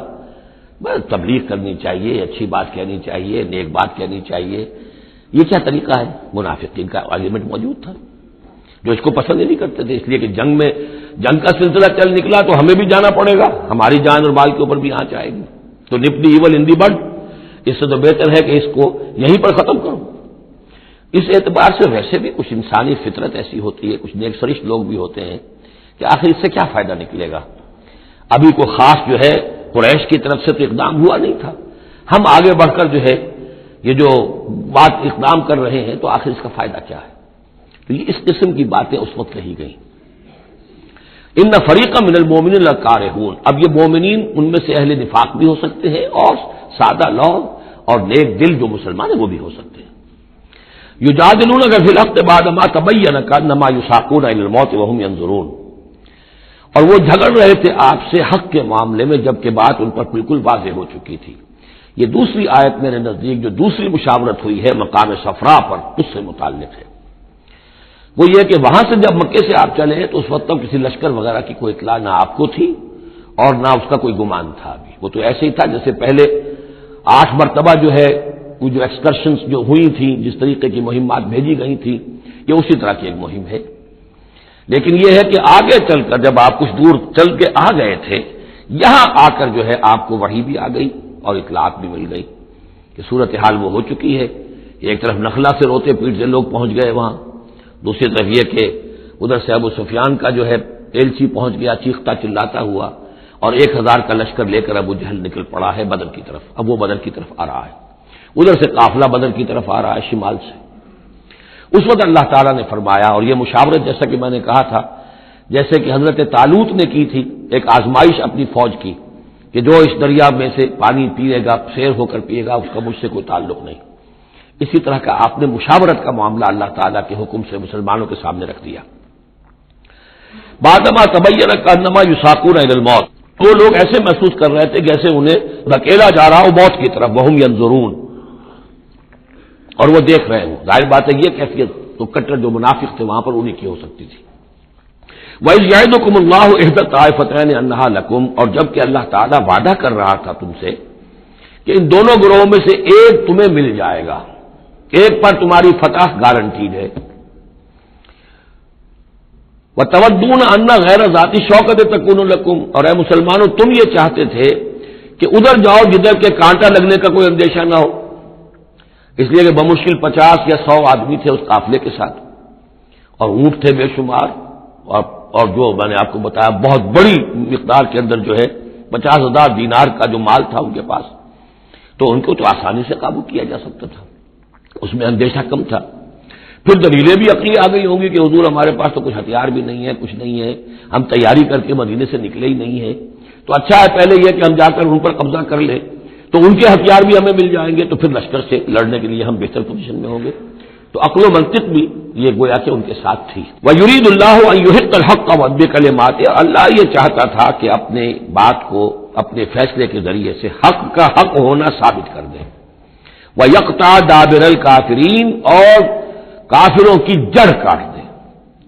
بس تبلیغ کرنی چاہیے، اچھی بات کہنی چاہیے، نیک بات کہنی چاہیے، یہ کیا طریقہ ہے؟ منافقین کا آرگیومنٹ موجود تھا، جو اس کو پسند ہی نہیں کرتے تھے، اس لیے کہ جنگ کا سلسلہ چل نکلا تو ہمیں بھی جانا پڑے گا، ہماری جان اور مال کے اوپر بھی آنچ آئے گی، تو نپ دی ایول ان دی بڈ، اس سے تو بہتر ہے کہ اس کو یہیں پر ختم کرو۔ اس اعتبار سے ویسے بھی کچھ انسانی فطرت ایسی ہوتی ہے، کچھ نیک سرشت لوگ بھی ہوتے ہیں کہ آخر اس سے کیا فائدہ نکلے گا؟ ابھی کوئی خاص جو ہے قریش کی طرف سے تو اقدام ہوا نہیں تھا، ہم آگے بڑھ کر جو ہے یہ جو بات اقدام کر رہے ہیں تو آخر اس کا فائدہ کیا ہے؟ تو یہ اس قسم کی باتیں اس وقت کہی گئیں۔ ان فریقا من المؤمنین لکارہون، اب یہ مومنین ان میں سے اہل نفاق بھی ہو سکتے ہیں اور سادہ لوگ اور نیک دل جو مسلمان ہیں وہ بھی ہو سکتے ہیں۔ یجادلونک فی الحق بعد ما تبین کانما یساقون الی الموت وهم ینظرون، اور وہ جھگڑ رہے تھے آپ سے حق کے معاملے میں جبکہ بات ان پر بالکل واضح ہو چکی تھی۔ یہ دوسری آیت میرے نزدیک جو دوسری مشاورت ہوئی ہے مقام صفرا پر، اس سے متعلق ہے۔ وہ یہ کہ وہاں سے جب مکے سے آپ چلے تو اس وقت تک کسی لشکر وغیرہ کی کوئی اطلاع نہ آپ کو تھی اور نہ اس کا کوئی گمان تھا ابھی، وہ تو ایسے ہی تھا جیسے پہلے 8 مرتبہ جو ہے وہ جو ایکسکرشنز جو ہوئی تھیں، جس طریقے کی مہمات بھیجی گئی تھیں، یہ اسی طرح کی ایک مہم ہے۔ لیکن یہ ہے کہ آگے چل کر جب آپ کچھ دور چل کے آ گئے تھے، یہاں آ کر جو ہے آپ کو وحی بھی آ گئی اور اطلاعات بھی مل گئی کہ صورتحال وہ ہو چکی ہے۔ ایک طرف نخلا سے روتے پیٹتے لوگ پہنچ گئے وہاں، دوسری طرف یہ کہ ادھر سے ابو سفیان کا جو ہے ایلچی پہنچ گیا چیختا چلاتا ہوا، اور 1000 کا لشکر لے کر ابو جہل نکل پڑا ہے بدر کی طرف۔ اب وہ بدر کی طرف آ رہا ہے، ادھر سے قافلہ بدر کی طرف آ رہا ہے شمال سے۔ اس وقت اللہ تعالیٰ نے فرمایا، اور یہ مشاورت جیسا کہ میں نے کہا تھا، جیسے کہ حضرت طالوت نے کی تھی ایک آزمائش اپنی فوج کی کہ جو اس دریا میں سے پانی پیے گا سیر ہو کر پیے گا، اس کا مجھ سے کوئی تعلق نہیں۔ اسی طرح کا آپ نے مشاورت کا معاملہ اللہ تعالیٰ کے حکم سے مسلمانوں کے سامنے رکھ دیا۔ بعدما تبین کانما یساقون الی الموت، وہ لوگ ایسے محسوس کر رہے تھے جیسے انہیں دھکیلا جا رہا ہو موت کی طرف، وہم ینظرون، اور وہ دیکھ رہے ہوں۔ ظاہر بات ہے یہ کیفیت تو کٹر جو منافق تھے وہاں پر انہیں کی ہو سکتی تھی۔ وَإِذْ يَعِدُكُمُ اللَّهُ إِحْدَى الطَّائِفَتَيْنِ أَنَّهَا لَكُمْ، اور جب کہ اللہ تعالیٰ وعدہ کر رہا تھا تم سے کہ ان دونوں گروہوں میں سے ایک تمہیں مل جائے گا، ایک پر تمہاری فتح گارنٹیڈ ہے۔ وَتَوَدُّونَ أَنَّ غَيْرَ ذَاتِ الشَّوْكَةِ تَكُونُ لَكُمْ، اور اے مسلمانوں تم یہ چاہتے تھے کہ ادھر جاؤ جدھر کے کانٹا لگنے کا کوئی اندیشہ نہ ہو، اس لیے کہ بمشکل 50 یا 100 آدمی تھے اس قافلے کے ساتھ، اور اونٹ تھے بے شمار، اور جو میں نے آپ کو بتایا بہت بڑی مقدار کے اندر جو ہے 50,000 دینار کا جو مال تھا ان کے پاس، تو ان کو تو آسانی سے قابو کیا جا سکتا تھا، اس میں اندیشہ کم تھا۔ پھر دلیلیں بھی عقلی آ گئی ہوں گی کہ حضور ہمارے پاس تو کچھ ہتھیار بھی نہیں ہے، کچھ نہیں ہے، ہم تیاری کر کے مدینے سے نکلے ہی نہیں ہیں، تو اچھا ہے پہلے یہ کہ ہم جا کر ان پر قبضہ کر لیں، تو ان کے ہتھیار بھی ہمیں مل جائیں گے، تو پھر لشکر سے لڑنے کے لیے ہم بہتر پوزیشن میں ہوں گے۔ تو عقل و منطق بھی یہ گویا کہ ان کے ساتھ تھی۔ وَيُرِيدُ اللَّهُ أَن يُحِقَّ الْحَقَّ بِكَلِمَاتِهِ، اللہ یہ چاہتا تھا کہ اپنے بات کو اپنے فیصلے کے ذریعے سے حق کا حق ہونا ثابت کر دے۔ وَيَقْطَعَ دَابِرَ الْكَافِرِينَ، اور کافروں کی جڑ کاٹ دے۔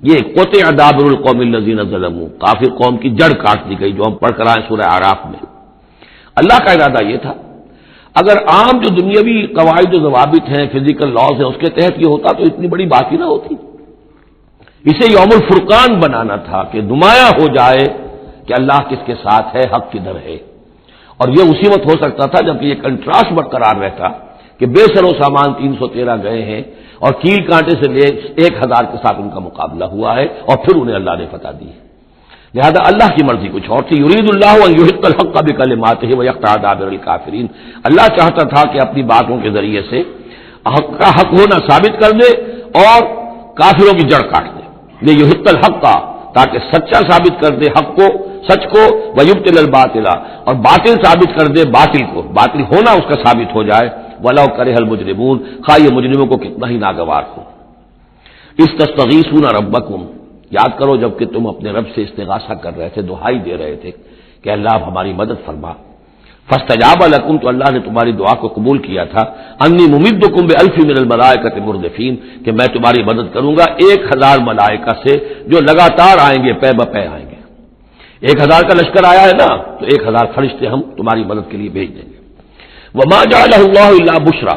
یہ قطع دابر القوم الذین ظلموا، کافر قوم کی جڑ کاٹ دی گئی، جو ہم پڑھ کر آئے سورہ اعراف میں۔ اللہ کا ارادہ یہ تھا، اگر عام جو دنیاوی قواعد و ضوابط ہیں، فزیکل لاز ہیں، اس کے تحت یہ ہوتا تو اتنی بڑی بات ہی نہ ہوتی۔ اسے یوم الفرقان بنانا تھا کہ نمایاں ہو جائے کہ اللہ کس کے ساتھ ہے، حق کدھر ہے، اور یہ اسی وقت ہو سکتا تھا جبکہ یہ کنٹراسٹ برقرار رہتا کہ بے سر و سامان 313 گئے ہیں اور کیل کانٹے سے 1000 کے ساتھ ان کا مقابلہ ہوا ہے، اور پھر انہیں اللہ نے فتح دی ہے۔ لہذا اللہ کی مرضی کچھ اور تھی۔ یرید اللہ ان یحق الحق بکلماتہ ویقطع دابر الکافرین، اللہ چاہتا تھا کہ اپنی باتوں کے ذریعے سے حق کا حق ہونا ثابت کر دے اور کافروں کی جڑ کاٹ دے۔ یہ یحق الحق کا، تاکہ سچا ثابت کر دے حق کو، سچ کو، ویبطل الباطل، اور باطل ثابت کر دے باطل کو، باطل ہونا اس کا ثابت ہو جائے۔ ولو کرہ المجرمون، خواہ یہ مجرموں کو کتنا ہی ناگوار ہو۔ استستغیثون ربکم، یاد کرو جب کہ تم اپنے رب سے استغاثہ کر رہے تھے، دعائی دے رہے تھے کہ اللہ ہماری مدد فرما۔ فاستجاب لکم، تو اللہ نے تمہاری دعا کو قبول کیا تھا۔ انی ممدکم بالف من الملائکۃ مردفین، کہ میں تمہاری مدد کروں گا 1000 ملائکہ سے جو لگاتار آئیں گے، پے بپے آئیں گے۔ 1000 کا لشکر آیا ہے نا، تو 1000 فرشتے ہم تمہاری مدد کے لیے بھیج دیں گے۔ وما جعلہ اللہ الا بشرا،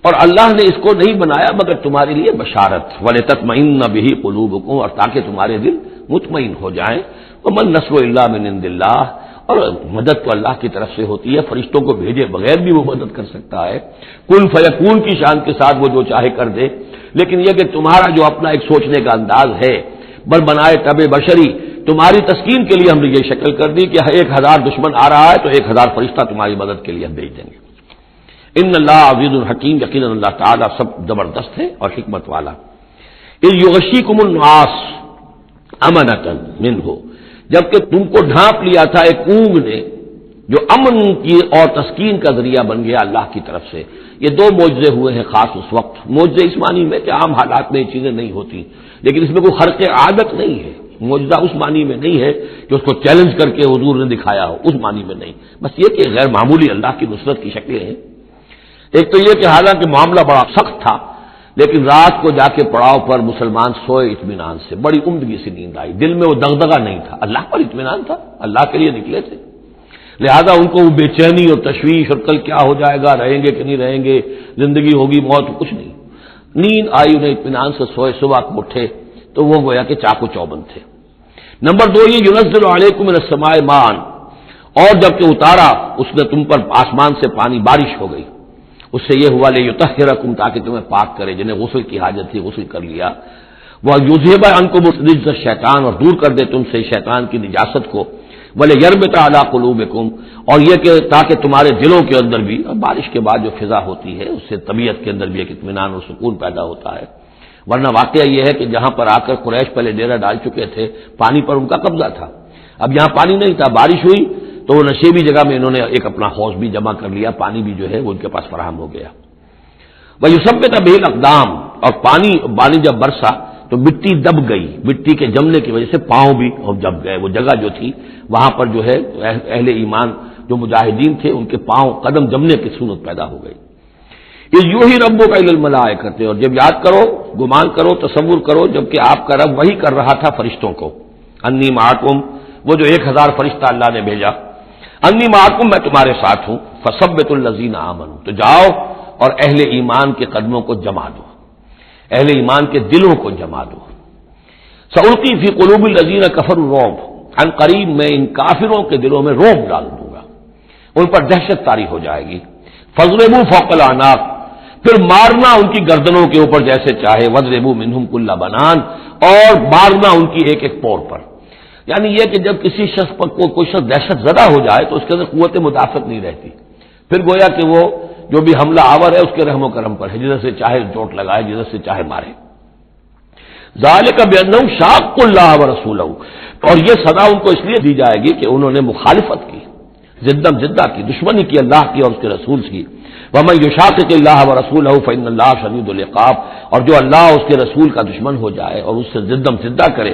اور اللہ نے اس کو نہیں بنایا مگر تمہارے لیے بشارت، وَلِتَطْمَئِنَّ بِهِ قُلُوبُكُمْ، اور تاکہ تمہارے دل مطمئن ہو جائیں۔ وَمَا النَّصْرُ إِلَّا مِنْ عِنْدِ اللَّهِ، اور مدد تو اللہ کی طرف سے ہوتی ہے، فرشتوں کو بھیجے بغیر بھی وہ مدد کر سکتا ہے، کن فیکون کی شان کے ساتھ وہ جو چاہے کر دے۔ لیکن یہ کہ تمہارا جو اپنا ایک سوچنے کا انداز ہے، بر بنائے طب بشری، تمہاری تسکین کے لیے ہم نے یہ شکل کر دی کہ 1000 دشمن آ رہا ہے تو 1000 فرشتہ تمہاری مدد کے لیے ہم بھیج دیں گے۔ ان اللہ عزیز الحکیم، یقیناً اللہ تعالیٰ سب زبردست ہے اور حکمت والا۔ اذ یغشیکم النعاس امنۃ منہ، جبکہ تم کو ڈھانپ لیا تھا ایک اونگ نے جو امن کی اور تسکین کا ذریعہ بن گیا اللہ کی طرف سے۔ یہ 2 معجزے ہوئے ہیں خاص اس وقت، معجزے اس معنی میں کہ عام حالات میں یہ چیزیں نہیں ہوتی، لیکن اس میں کوئی خرق عادت نہیں ہے۔ معجزہ اس معنی میں نہیں ہے کہ اس کو چیلنج کر کے حضور نے دکھایا ہو، اس معنی میں نہیں، بس یہ کہ غیر معمولی اللہ کی نصرت کی شکلیں ہیں۔ ایک تو یہ کہ حالانکہ معاملہ بڑا سخت تھا، لیکن رات کو جا کے پڑاؤ پر مسلمان سوئے اطمینان سے، بڑی عمدگی سے نیند آئی، دل میں وہ دغدغہ نہیں تھا، اللہ پر اطمینان تھا، اللہ کے لیے نکلے تھے۔ لہذا ان کو وہ بے چینی اور تشویش اور کل کیا ہو جائے گا، رہیں گے کہ نہیں رہیں گے، زندگی ہوگی موت، کچھ نہیں. نیند آئی، انہیں اطمینان سے سوئے، صبح کو اٹھے تو وہ گویا کہ چاقو چوبند تھے. نمبر 2 یہ ينزل علیکم من السماء ماء، اور جب کہ اتارا اس نے تم پر آسمان سے پانی، بارش ہو گئی، اس سے یہ ہوا لیطہرکم، تاکہ تمہیں پاک کرے، جنہیں غسل کی حاجت تھی غسل کر لیا. وَيُذْهِبَ عَنْكُمُ الرِّجْسَ الشَّيْطَانَ، اور دور کر دے تم سے شیطان کی نجاست کو. وَلِيَرْبِطَ عَلَىٰ قُلُوبِكُمْ، اور یہ کہ تاکہ تمہارے دلوں کے اندر بھی، بارش کے بعد جو فضا ہوتی ہے اس سے طبیعت کے اندر بھی ایک اطمینان اور سکون پیدا ہوتا ہے. ورنہ واقعہ یہ ہے کہ جہاں پر آ کر قریش پہلے ڈیرہ ڈال چکے تھے، پانی پر ان کا قبضہ تھا، اب یہاں پانی نہیں تھا، بارش ہوئی تو وہ نشیبی جگہ میں انہوں نے ایک اپنا حوض بھی جمع کر لیا، پانی بھی جو ہے وہ ان کے پاس فراہم ہو گیا. وَيُثَبِّتَ بِهِ الْأَقْدَامَ، اور پانی جب برسا تو مٹی دب گئی، مٹی کے جمنے کی وجہ سے پاؤں بھی دب گئے. وہ جگہ جو تھی وہاں پر جو ہے اہل ایمان جو مجاہدین تھے ان کے پاؤں قدم جمنے کی صورت پیدا ہو گئی. یہ یوں ہی ربک الی الملائکہ کرتے، اور جب یاد کرو، گمان کرو، تصور کرو، جب کہ آپ کا رب وہی کر رہا تھا فرشتوں کو. انی معکم، وہ جو 1000 فرشتہ اللہ نے بھیجا، انی معکم، میں تمہارے ساتھ ہوں. فثبتوا الذین آمنوا، تو جاؤ اور اہل ایمان کے قدموں کو جما دو، اہل ایمان کے دلوں کو جما دو. سألقی فی قلوب الذین کفروا الرعب، عن قریب میں ان کافروں کے دلوں میں رعب ڈال دوں گا، ان پر دہشت طاری ہو جائے گی. فضربوا فوق الاعناق، پھر مارنا ان کی گردنوں کے اوپر جیسے چاہے. وضربوا منہم کل بنان، اور مارنا ان کی ایک ایک پور پر. یعنی یہ کہ جب کسی شخص پر کوئی شخص دہشت زدہ ہو جائے تو اس کے اندر قوت مدافعت نہیں رہتی، پھر گویا کہ وہ جو بھی حملہ آور ہے اس کے رحم و کرم پر ہے، جدھر سے چاہے چوٹ لگائے، جدھر سے چاہے مارے. ذالک بانہم شاقوا اللہ ورسولہ، اور یہ سزا ان کو اس لیے دی جائے گی کہ انہوں نے مخالفت کی، زدم زدہ کی، دشمنی کی اللہ کی اور اس کے رسول کی. ومن یشاقق اللہ ورسولہ فإن اللہ شدید العقاب، اور جو اللہ اور اس کے رسول کا دشمن ہو جائے اور اس سے زدم زدہ کرے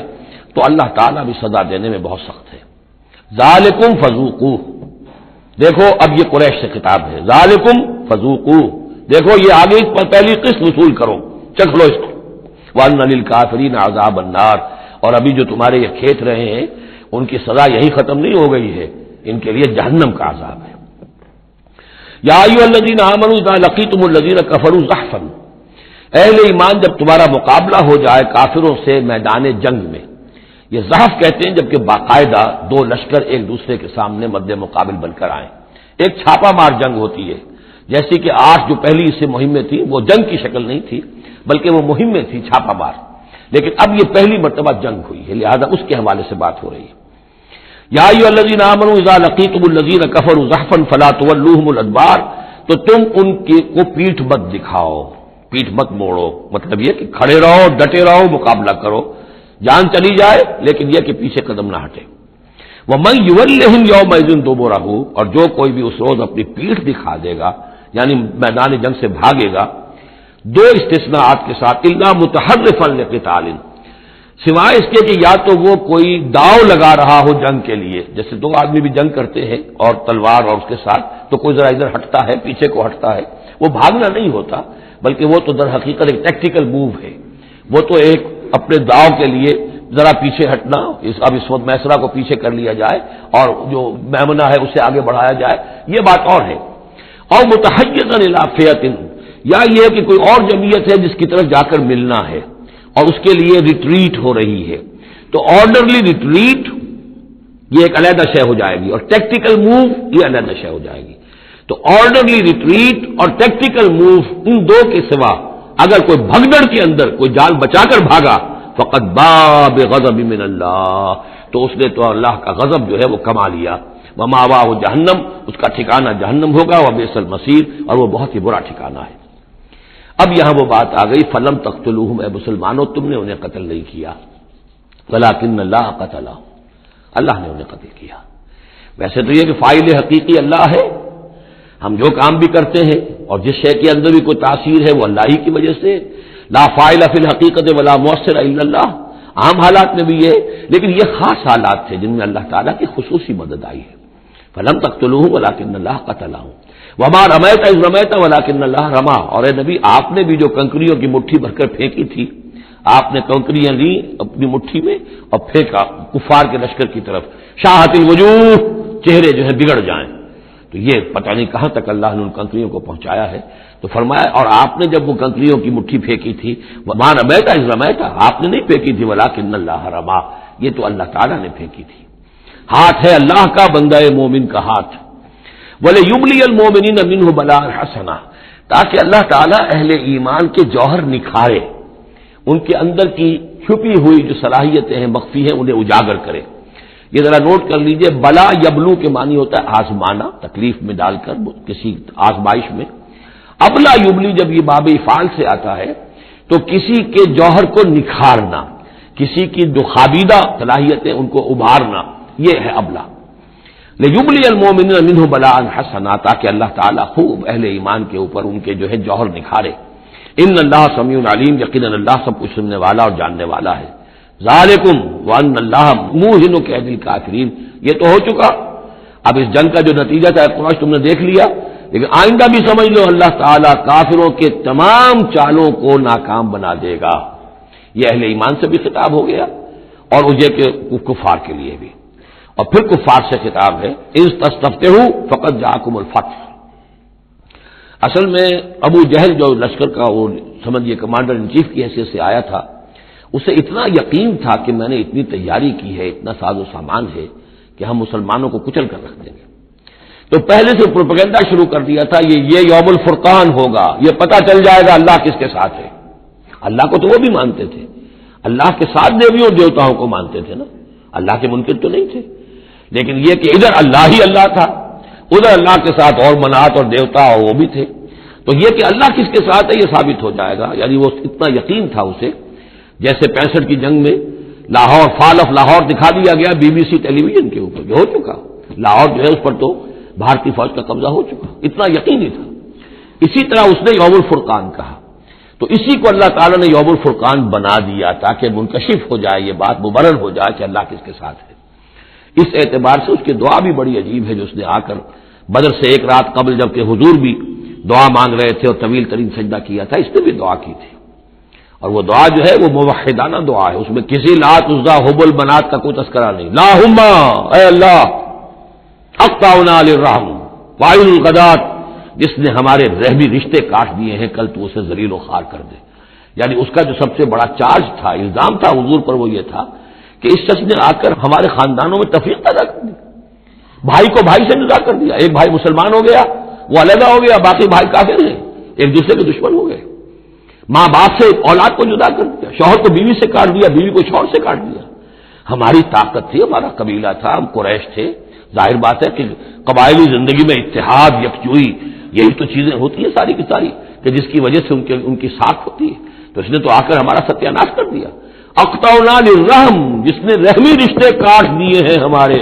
تو اللہ تعالیٰ بھی سزا دینے میں بہت سخت ہے. ذالکم فذوقوہ، دیکھو اب یہ قریش سے خطاب ہے. ذالکم فذوقوہ، دیکھو یہ آگے اس پر پہلی قسط وصول کرو، چکھ لو اس کو. وَأَنَّ لِلْكَافِرِينَ عَذَابَ النَّارِ، اور ابھی جو تمہارے یہ کھیت رہے ہیں ان کی سزا یہی ختم نہیں ہو گئی ہے، ان کے لیے جہنم کا عذاب ہے. یا ایھا الذین آمنوا اذا لقیتم الذین کفروا زحفا، اہل ایمان جب تمہارا مقابلہ ہو جائے کافروں سے میدان جنگ میں. یہ زحف کہتے ہیں جبکہ باقاعدہ دو لشکر ایک دوسرے کے سامنے مد مقابل بن کر آئیں. ایک چھاپا مار جنگ ہوتی ہے، جیسے کہ 8 جو پہلی اس سے مہمیں تھی وہ جنگ کی شکل نہیں تھی بلکہ وہ مہمیں تھی چھاپا مار، لیکن اب یہ پہلی مرتبہ جنگ ہوئی ہے، لہذا اس کے حوالے سے بات ہو رہی ہے. یا ایھا الذین آمنوا اذا لقیتم الذین کفروا زحفا فلا تولوہم الادبار، تو تم ان کو پیٹھ مت دکھاؤ، پیٹھ مت موڑو، مطلب یہ کہ کھڑے رہو، ڈٹے رہو، مقابلہ کرو، جان چلی جائے لیکن یہ کہ پیچھے قدم نہ ہٹے. وَمَن يُوَلِّهِمْ يَوْمَئِذٍ دُبُرَهُ، اور جو کوئی بھی اس روز اپنی پیٹھ دکھا دے گا یعنی میدان جنگ سے بھاگے گا. 2 استثناءات کے ساتھ، الا متحرفا لقتال، سوائے اس کے کہ یا تو وہ کوئی داؤ لگا رہا ہو جنگ کے لیے، جیسے 2 آدمی بھی جنگ کرتے ہیں اور تلوار اور اس کے ساتھ، تو کوئی ذرا ادھر ہٹتا ہے، پیچھے کو ہٹتا ہے، وہ بھاگنا نہیں ہوتا بلکہ وہ تو در حقیقت ایک ٹیکٹیکل موو ہے، وہ تو ایک اپنے داؤ کے لیے ذرا پیچھے ہٹنا. اب اس وقت میسرا کو پیچھے کر لیا جائے اور جو میمنہ ہے اسے آگے بڑھایا جائے، یہ بات اور ہے. اور متحیزا الی فئۃ، یا یہ کہ کوئی اور جمعیت ہے جس کی طرف جا کر ملنا ہے اور اس کے لیے ریٹریٹ ہو رہی ہے، تو آرڈرلی ریٹریٹ یہ ایک علیحدہ شے ہو جائے گی اور ٹیکٹیکل موو یہ علیحدہ شے ہو جائے گی. تو آرڈرلی ریٹریٹ اور ٹیکٹیکل موو، ان 2 کے سوا اگر کوئی بھگدڑ کے اندر کوئی جان بچا کر بھاگا فقط باب غضب من اللہ، تو اس نے تو اللہ کا غضب جو ہے وہ کما لیا. ومأواہ جہنم، اس کا ٹھکانہ جہنم ہوگا، وبئس المصیر، اور وہ بہت ہی برا ٹھکانہ ہے. اب یہاں وہ بات آ گئی، فلم تقتلوہم، اے مسلمانوں تم نے انہیں قتل نہیں کیا، ولکن اللہ قتلہ، اللہ نے انہیں قتل کیا. ویسے تو یہ کہ فاعل حقیقی اللہ ہے، ہم جو کام بھی کرتے ہیں اور جس شے کے اندر بھی کوئی تاثیر ہے وہ اللہ ہی کی وجہ سے. لا فاعل فی الحقیقت ولا مؤثر الا اللہ، عام حالات میں بھی یہ، لیکن یہ خاص حالات تھے جن میں اللہ تعالیٰ کی خصوصی مدد آئی ہے. فلم تقتلوہ ولکن اللہ قتلہ، وما رمیت اذ رمیت ولکن اللہ رما. اور اے نبی آپ نے بھی جو کنکریوں کی مٹھی بھر کر پھینکی تھی، آپ نے کنکریاں لی اپنی مٹھی میں اور پھینکا کفار کے لشکر کی طرف. شاہت الوجوہ، چہرے جو ہے بگڑ جائیں. تو یہ پتہ نہیں کہاں تک اللہ نے ان کنکریوں کو پہنچایا ہے. تو فرمایا اور آپ نے جب وہ کنکریوں کی مٹھی پھینکی تھی ما رمیت اذ رمیت، آپ نے نہیں پھینکی تھی ولکن اللہ رما، یہ تو اللہ تعالیٰ نے پھینکی تھی. ہاتھ ہے اللہ کا، بندہ مومن کا ہاتھ. وَلِيُبْلِيَ الْمُؤْمِنِينَ مِنْهُ بَلَاءً حَسَنًا، تاکہ اللہ تعالیٰ اہل ایمان کے جوہر نکھارے، ان کے اندر کی چھپی ہوئی جو صلاحیتیں ہیں مخفی ہیں انہیں اجاگر کرے. یہ ذرا نوٹ کر لیجئے، بلا یبلو کے معنی ہوتا ہے آزمانا، تکلیف میں ڈال کر کسی آزمائش میں. ابلا یبلی جب یہ باب افعال سے آتا ہے تو کسی کے جوہر کو نکھارنا، کسی کی جو خابیدہ صلاحیتیں ان کو ابھارنا، یہ ہے ابلا. لیبلی المؤمنین منہ بلاء حسنا، تاکہ اللہ تعالیٰ خوب اہل ایمان کے اوپر ان کے جو ہے جوہر نکھارے. ان اللہ سمیع علیم، یقیناً اللہ سب کچھ سننے والا اور جاننے والا ہے. ذالکم وان اللہ موہن کید الکافرین، یہ تو ہو چکا. اب اس جنگ کا جو نتیجہ تھا قریش تم نے دیکھ لیا، لیکن آئندہ بھی سمجھ لو اللہ تعالیٰ کافروں کے تمام چالوں کو ناکام بنا دے گا. یہ اہل ایمان سے بھی خطاب ہو گیا اور اجے کے کفار کے لیے بھی. اور پھر کفار سے خطاب ہے، اذ تستفتحوا فقد جاءکم الفتح. اصل میں ابو جہل جو لشکر کا وہ سمجھیے کمانڈر ان چیف کی حیثیت سے آیا تھا، اسے اتنا یقین تھا کہ میں نے اتنی تیاری کی ہے، اتنا ساز و سامان ہے کہ ہم مسلمانوں کو کچل کر رکھ دیں گے. تو پہلے سے پروپیگنڈا شروع کر دیا تھا، یہ یوم الفرقان ہوگا، یہ پتہ چل جائے گا اللہ کس کے ساتھ ہے. اللہ کو تو وہ بھی مانتے تھے، اللہ کے ساتھ دیویوں اور دیوتاؤں کو مانتے تھے نا، اللہ کے منکر تو نہیں تھے. لیکن یہ کہ ادھر اللہ ہی اللہ تھا، ادھر اللہ کے ساتھ اور منات اور دیوتا اور وہ بھی تھے. تو یہ کہ اللہ کس کے ساتھ ہے یہ ثابت ہو جائے گا. یعنی وہ اتنا یقین تھا اسے، جیسے 65 کی جنگ میں لاہور، فال آف لاہور دکھا دیا گیا BBC ٹیلی ویژن کے اوپر، جو ہو چکا لاہور جو ہے اس پر تو بھارتی فوج کا قبضہ ہو چکا، اتنا یقینی تھا. اسی طرح اس نے یوم الفرقان کہا، تو اسی کو اللہ تعالیٰ نے یوم الفرقان بنا دیا تاکہ منکشف ہو جائے، یہ بات مبرر ہو جائے کہ اللہ کس کے ساتھ ہے. اس اعتبار سے اس کی دعا بھی بڑی عجیب ہے، جو اس نے آ کر بدر سے ایک رات قبل جبکہ حضور بھی دعا مانگ رہے تھے اور طویل ترین سجدہ کیا تھا، اس نے بھی دعا کی تھی. اور وہ دعا جو ہے وہ موحدانہ دعا ہے، اس میں کسی لات عزا حبل منات کا کوئی تذکرہ نہیں. اللہم اے اللہ اقطعنا للرحم وائل الغدات، جس نے ہمارے رحمی رشتے کاٹ دیے ہیں کل تو اسے ذلیل و خوار کر دے. یعنی اس کا جو سب سے بڑا چارج تھا، الزام تھا حضور پر، وہ یہ تھا کہ اس شخص نے آ کر ہمارے خاندانوں میں تفریق پیدا کر دی، بھائی کو بھائی سے جدا کر دیا. ایک بھائی مسلمان ہو گیا، وہ علیحدہ ہو گیا، باقی بھائی کافر ہیں، ایک دوسرے کے دشمن ہو گئے. ماں باپ سے اولاد کو جدا کر دیا، شوہر کو بیوی سے کاٹ دیا، بیوی کو شوہر سے کاٹ دیا. ہماری طاقت تھی، ہمارا قبیلہ تھا، ہم قریش تھے. ظاہر بات ہے کہ قبائلی زندگی میں اتحاد، یکجوئی، یہی تو چیزیں ہوتی ہیں ساری کی ساری، کہ جس کی وجہ سے ان کی ساکھ ہوتی ہے. تو اس نے تو آ کر ہمارا ستیہ ناش کر دیا. اقطعنا للرحم، جس نے رحمی رشتے کاٹ دیے ہیں ہمارے.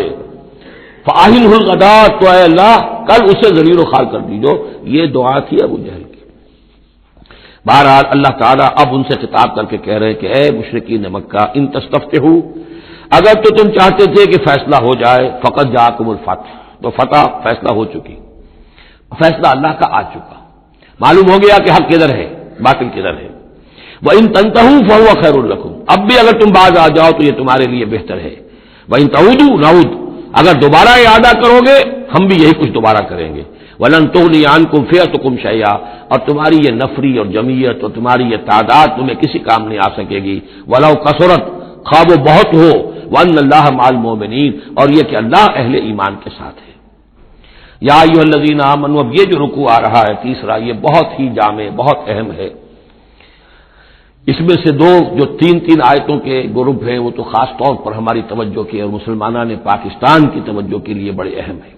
فاہلہ الغدات، تو اے اللہ کل اسے ذلیل و خوار کر دیجو. یہ دعا تھی ابو جہل کی. بہرحال اللہ تعالیٰ اب ان سے خطاب کر کے کہہ رہے ہیں کہ اے مشرکین مکہ، ان تستفتحوا، اگر تو تم چاہتے تھے کہ فیصلہ ہو جائے، فقط جاءکم الفتح، تو فتح فیصلہ ہو چکی، فیصلہ اللہ کا آ چکا. معلوم ہو گیا کہ حق کدھر ہے، باطل کدھر ہے. وَإِن تَنْتَهُوا فَهُوَ خَيْرٌ لَكُمْ، اب بھی اگر تم باز آ جاؤ تو یہ تمہارے لیے بہتر ہے. وَإِن تَعُودُوا نَعُودْ، اگر دوبارہ اعادہ کرو گے ہم بھی یہی کچھ دوبارہ کریں گے. وَلَن تُغْنِيَ عَنْكُمْ فِئَتُكُمْ شَيْئًا، اور تمہاری یہ نفری اور جمعیت اور تمہاری یہ تعداد تمہیں کسی کام نہیں آ سکے گی. وَلَوْ كَثُرَتْ، خواہ وہ بہت ہو. وَأَنَّ اللَّهَ مَعَ الْمُؤْمِنِينَ، اور یہ کہ اللہ اہل ایمان کے ساتھ ہے. یا ایھا الذین آمنوا، اب یہ جو رکوع آ رہا ہے تیسرا، یہ بہت ہی جامع، بہت اہم ہے. اس میں سے دو جو تین آیتوں کے گروپ ہیں وہ تو خاص طور پر ہماری توجہ کی اور مسلمانوں نے پاکستان کی توجہ کے لیے بڑے اہم ہیں.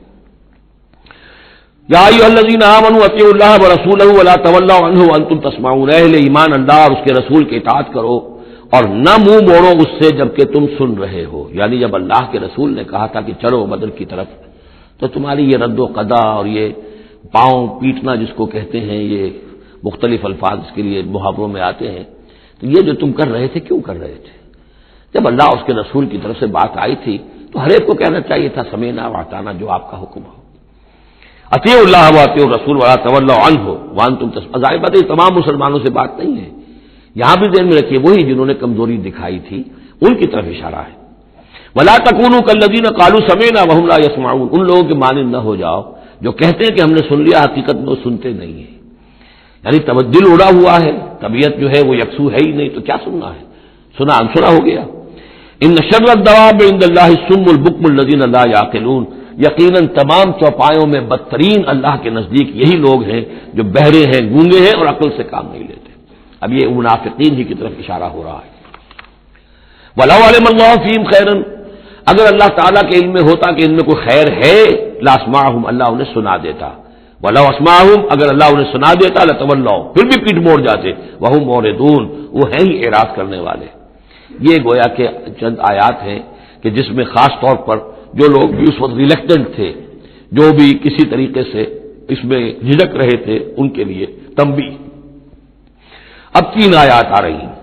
یا ایھا الذین آمنوا اطیعوا اللہ ورسولہ ولا تولوا عنہ وانتم تسمعون، اہل ایمان اللہ اور اس کے رسول کی اطاعت کرو اور نہ منہ موڑو اس سے جبکہ تم سن رہے ہو. یعنی جب اللہ کے رسول نے کہا تھا کہ چلو بدر کی طرف، تو تمہاری یہ رد و قضا اور یہ پاؤں پیٹنا جس کو کہتے ہیں، یہ مختلف الفاظ اس کے لیے محاوروں میں آتے ہیں. تو یہ جو تم کر رہے تھے کیوں کر رہے تھے؟ جب اللہ اس کے رسول کی طرف سے بات آئی تھی تو ہر ایک کو کہنا چاہیے تھا سمیعنا واطعنا، جو آپ کا حکم ہو. اطیعوا اللہ واطیعوا الرسول ولا تولوا عنہ وانتم تسمعون، ظاہر بات ہے تمام مسلمانوں سے بات نہیں ہے. یہاں بھی ذہن میں رکھیے وہی جنہوں نے کمزوری دکھائی تھی ان کی طرف اشارہ ہے. ولا تکونوا کالذین قالوا سمعنا وهم لا يسمعون، ان لوگوں کے مانند نہ ہو جاؤ جو کہتے ہیں کہ ہم نے سن لیا، حقیقت میں وہ سنتے نہیں ہیں. یعنی دل اڑا ہوا ہے، طبیعت جو ہے وہ یکسو ہے ہی نہیں، تو کیا سننا ہے، سنا انسنا ہو گیا. ان شر الدواب عند اللہ الصم البکم الذین لا یعقلون، یقیناً تمام چوپایوں میں بدترین اللہ کے نزدیک یہی لوگ ہیں جو بہرے ہیں، گونگے ہیں اور عقل سے کام نہیں لیتے. اب یہ منافقین ہی کی طرف اشارہ ہو رہا ہے. وَلَوْ عَلِمَ اللَّهُ فِيهِمْ خَيْرًا، اگر اللہ تعالیٰ کے علم میں ہوتا کہ ان میں کوئی خیر ہے، لَأَسْمَعَهُمْ، اللہ انہیں سنا دیتا. وَلَوْ أَسْمَعَهُمْ، اگر اللہ انہیں سنا دیتا لَتَوَلَّوْا، پھر بھی پیٹ موڑ جاتے. وَهُمْ مُعْرِضُونَ، وہ ہیں ہی اعراض کرنے والے. یہ گویا کہ چند آیات ہیں کہ جس میں خاص طور پر جو لوگ بھی اس وقت ریلیکٹنٹ تھے، جو بھی کسی طریقے سے اس میں جھجک رہے تھے، ان کے لیے تنبیہ. اب 3 آیات آ رہی ہیں.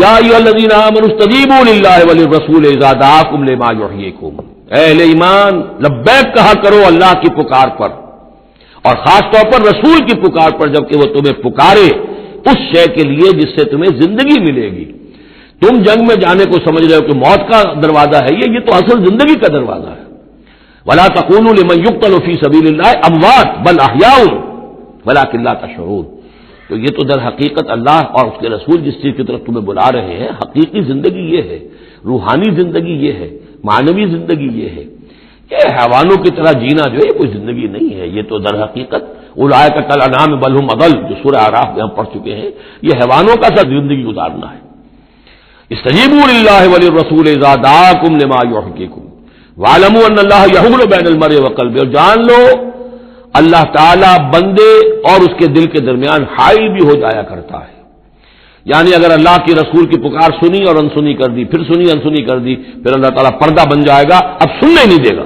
یا ایھا الذین آمنوا استجیبوا للہ وللرسول اذا دعاکم لما یحییکم، اے اہل ایمان لبیک کہا کرو اللہ کی پکار پر، اور خاص طور پر رسول کی پکار پر جبکہ وہ تمہیں پکارے اس شے کے لیے جس سے تمہیں زندگی ملے گی. تم جنگ میں جانے کو سمجھ رہے ہو کہ موت کا دروازہ ہے، یہ تو اصل زندگی کا دروازہ ہے. ولا تقولوا لمن يقتل في سبيل الله اموات بل احياء ولكن لا تشعرون. تو یہ تو در حقیقت اللہ اور اس کے رسول جس چیز کی طرف تمہیں بلا رہے ہیں، حقیقی زندگی یہ ہے، روحانی زندگی یہ ہے، معنوی زندگی یہ ہے. یہ حیوانوں کی طرح جینا جو ہے یہ کوئی زندگی نہیں ہے. یہ تو در حقیقت اولئک کالانعام بل هم اضل، جو سورہ اعراف میں ہم پڑھ چکے ہیں، یہ حیوانوں کا سا زندگی گزارنا ہے. استجیبوا للہ وللرسول اذا دعاکم لما یحییکم واعلموا ان اللہ یحول بین المرء وقلبہ، اور جان لو اللہ تعالی بندے اور اس کے دل کے درمیان حائل بھی ہو جایا کرتا ہے. یعنی اگر اللہ کی رسول کی پکار سنی اور انسنی کر دی، پھر سنی انسنی کر دی، پھر اللہ تعالیٰ پردہ بن جائے گا، اب سننے نہیں دے گا،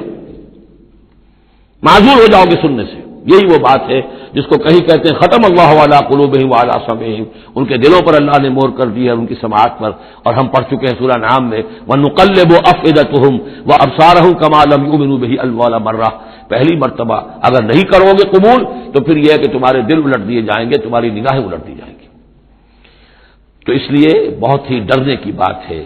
معذور ہو جاؤ گے سننے سے. یہی وہ بات ہے جس کو کہیں کہتے ہیں ختم اللہ علی قلوبہم وعلی سمعہم، ان کے دلوں پر اللہ نے مہر کر دی ہے، ان کی سماعت پر. اور ہم پڑھ چکے ہیں سورہ انعام میں وَنُقَلِّبُ أَفْئِدَتَهُمْ وَأَبْصَارَهُمْ كَمَا لَمْ يُؤْمِنُوا بِهِ أَوَّلَ مَرَّةٍ. پہلی مرتبہ اگر نہیں کرو گے قبول تو پھر یہ ہے کہ تمہارے دل الٹ دیے جائیں گے، تمہاری نگاہیں الٹ دی جائیں گی. تو اس لیے بہت ہی ڈرنے کی بات ہے